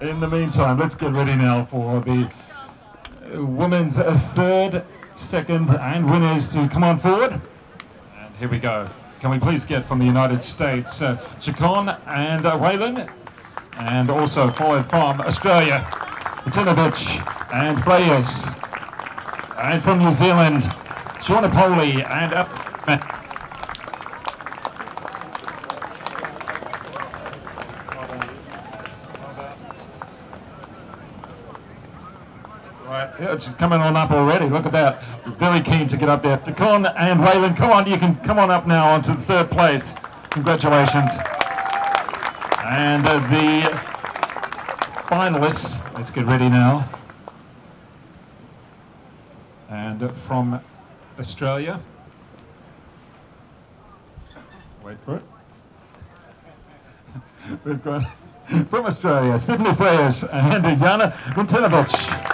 In the meantime, let's get ready now for the women's third, second, and winners to come on forward. And here we go. Can we please get from the United States, Chacon and Whalen, and also followed from Australia, Tinovich and Freyers, and from New Zealand, Shauna Poley and Right, yeah, it's coming on up already. Look at that. Very keen to get up there. Chacon and Whalen, come on, you can come on up now onto the third place. Congratulations. And the finalists, let's get ready now. And from Australia, wait for it. We've got from Australia, Stephanie Freyers and Jana Vintinovich.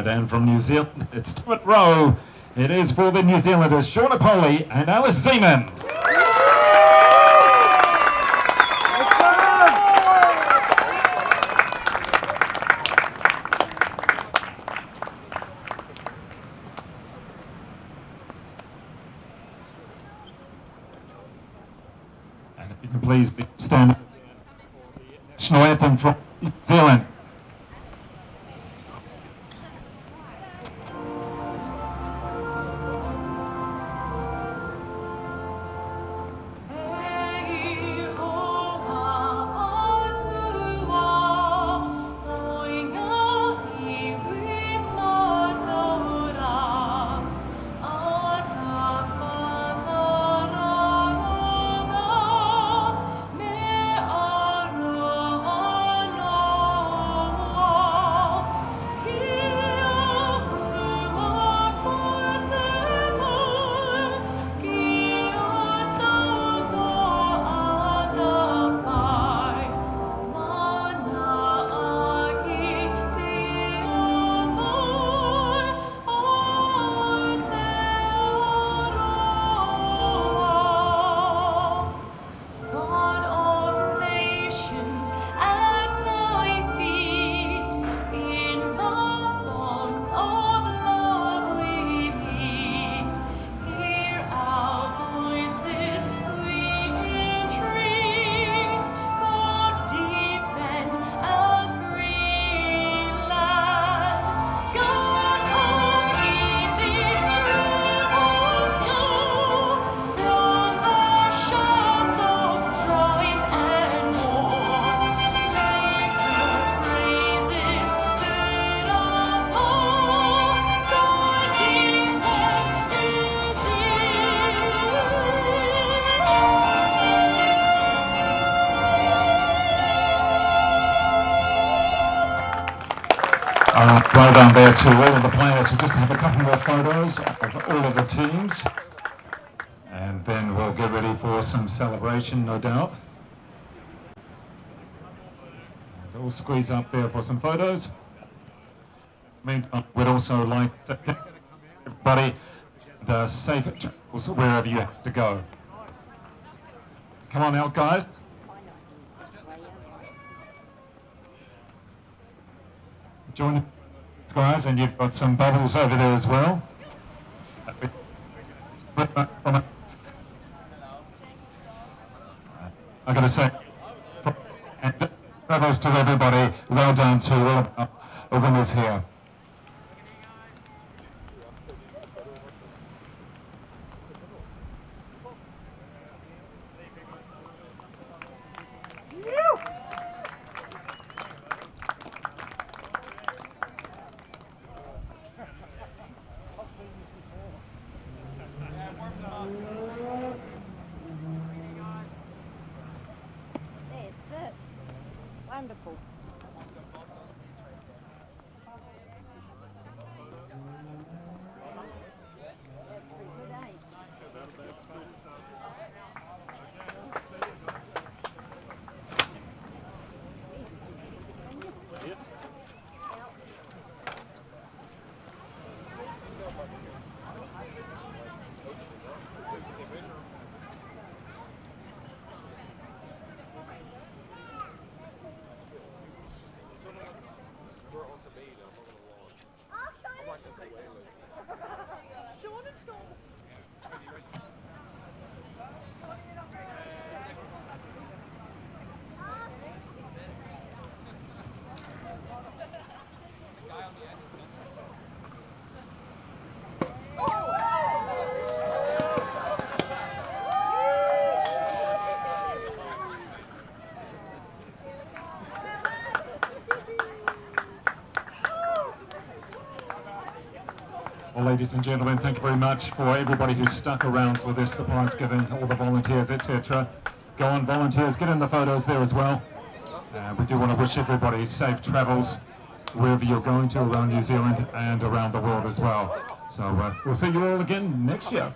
And from New Zealand, it's Stuart Rowe. It is for the New Zealanders, Shauna Poley and Alice Zeman. And if you can please stand up for the national anthem from New Zealand. Well done there to all of the players. We'll just have a couple more photos of all of the teams. And then we'll get ready for some celebration, no doubt. And we'll squeeze up there for some photos. Meantime, we'd also like to thank everybody and safe travels wherever you have to go. Come on out, guys. Join the guys, and you've got some bubbles over there as well. I've got to say, and travels to everybody, well done to all of our the winners here. That's it. Wonderful. Well, ladies and gentlemen, thank you very much for everybody who stuck around for this, the prize giving, all the volunteers, etc. Go on, volunteers, get in the photos there as well. We do want to wish everybody safe travels wherever you're going to around New Zealand and around the world as well. So we'll see you all again next year.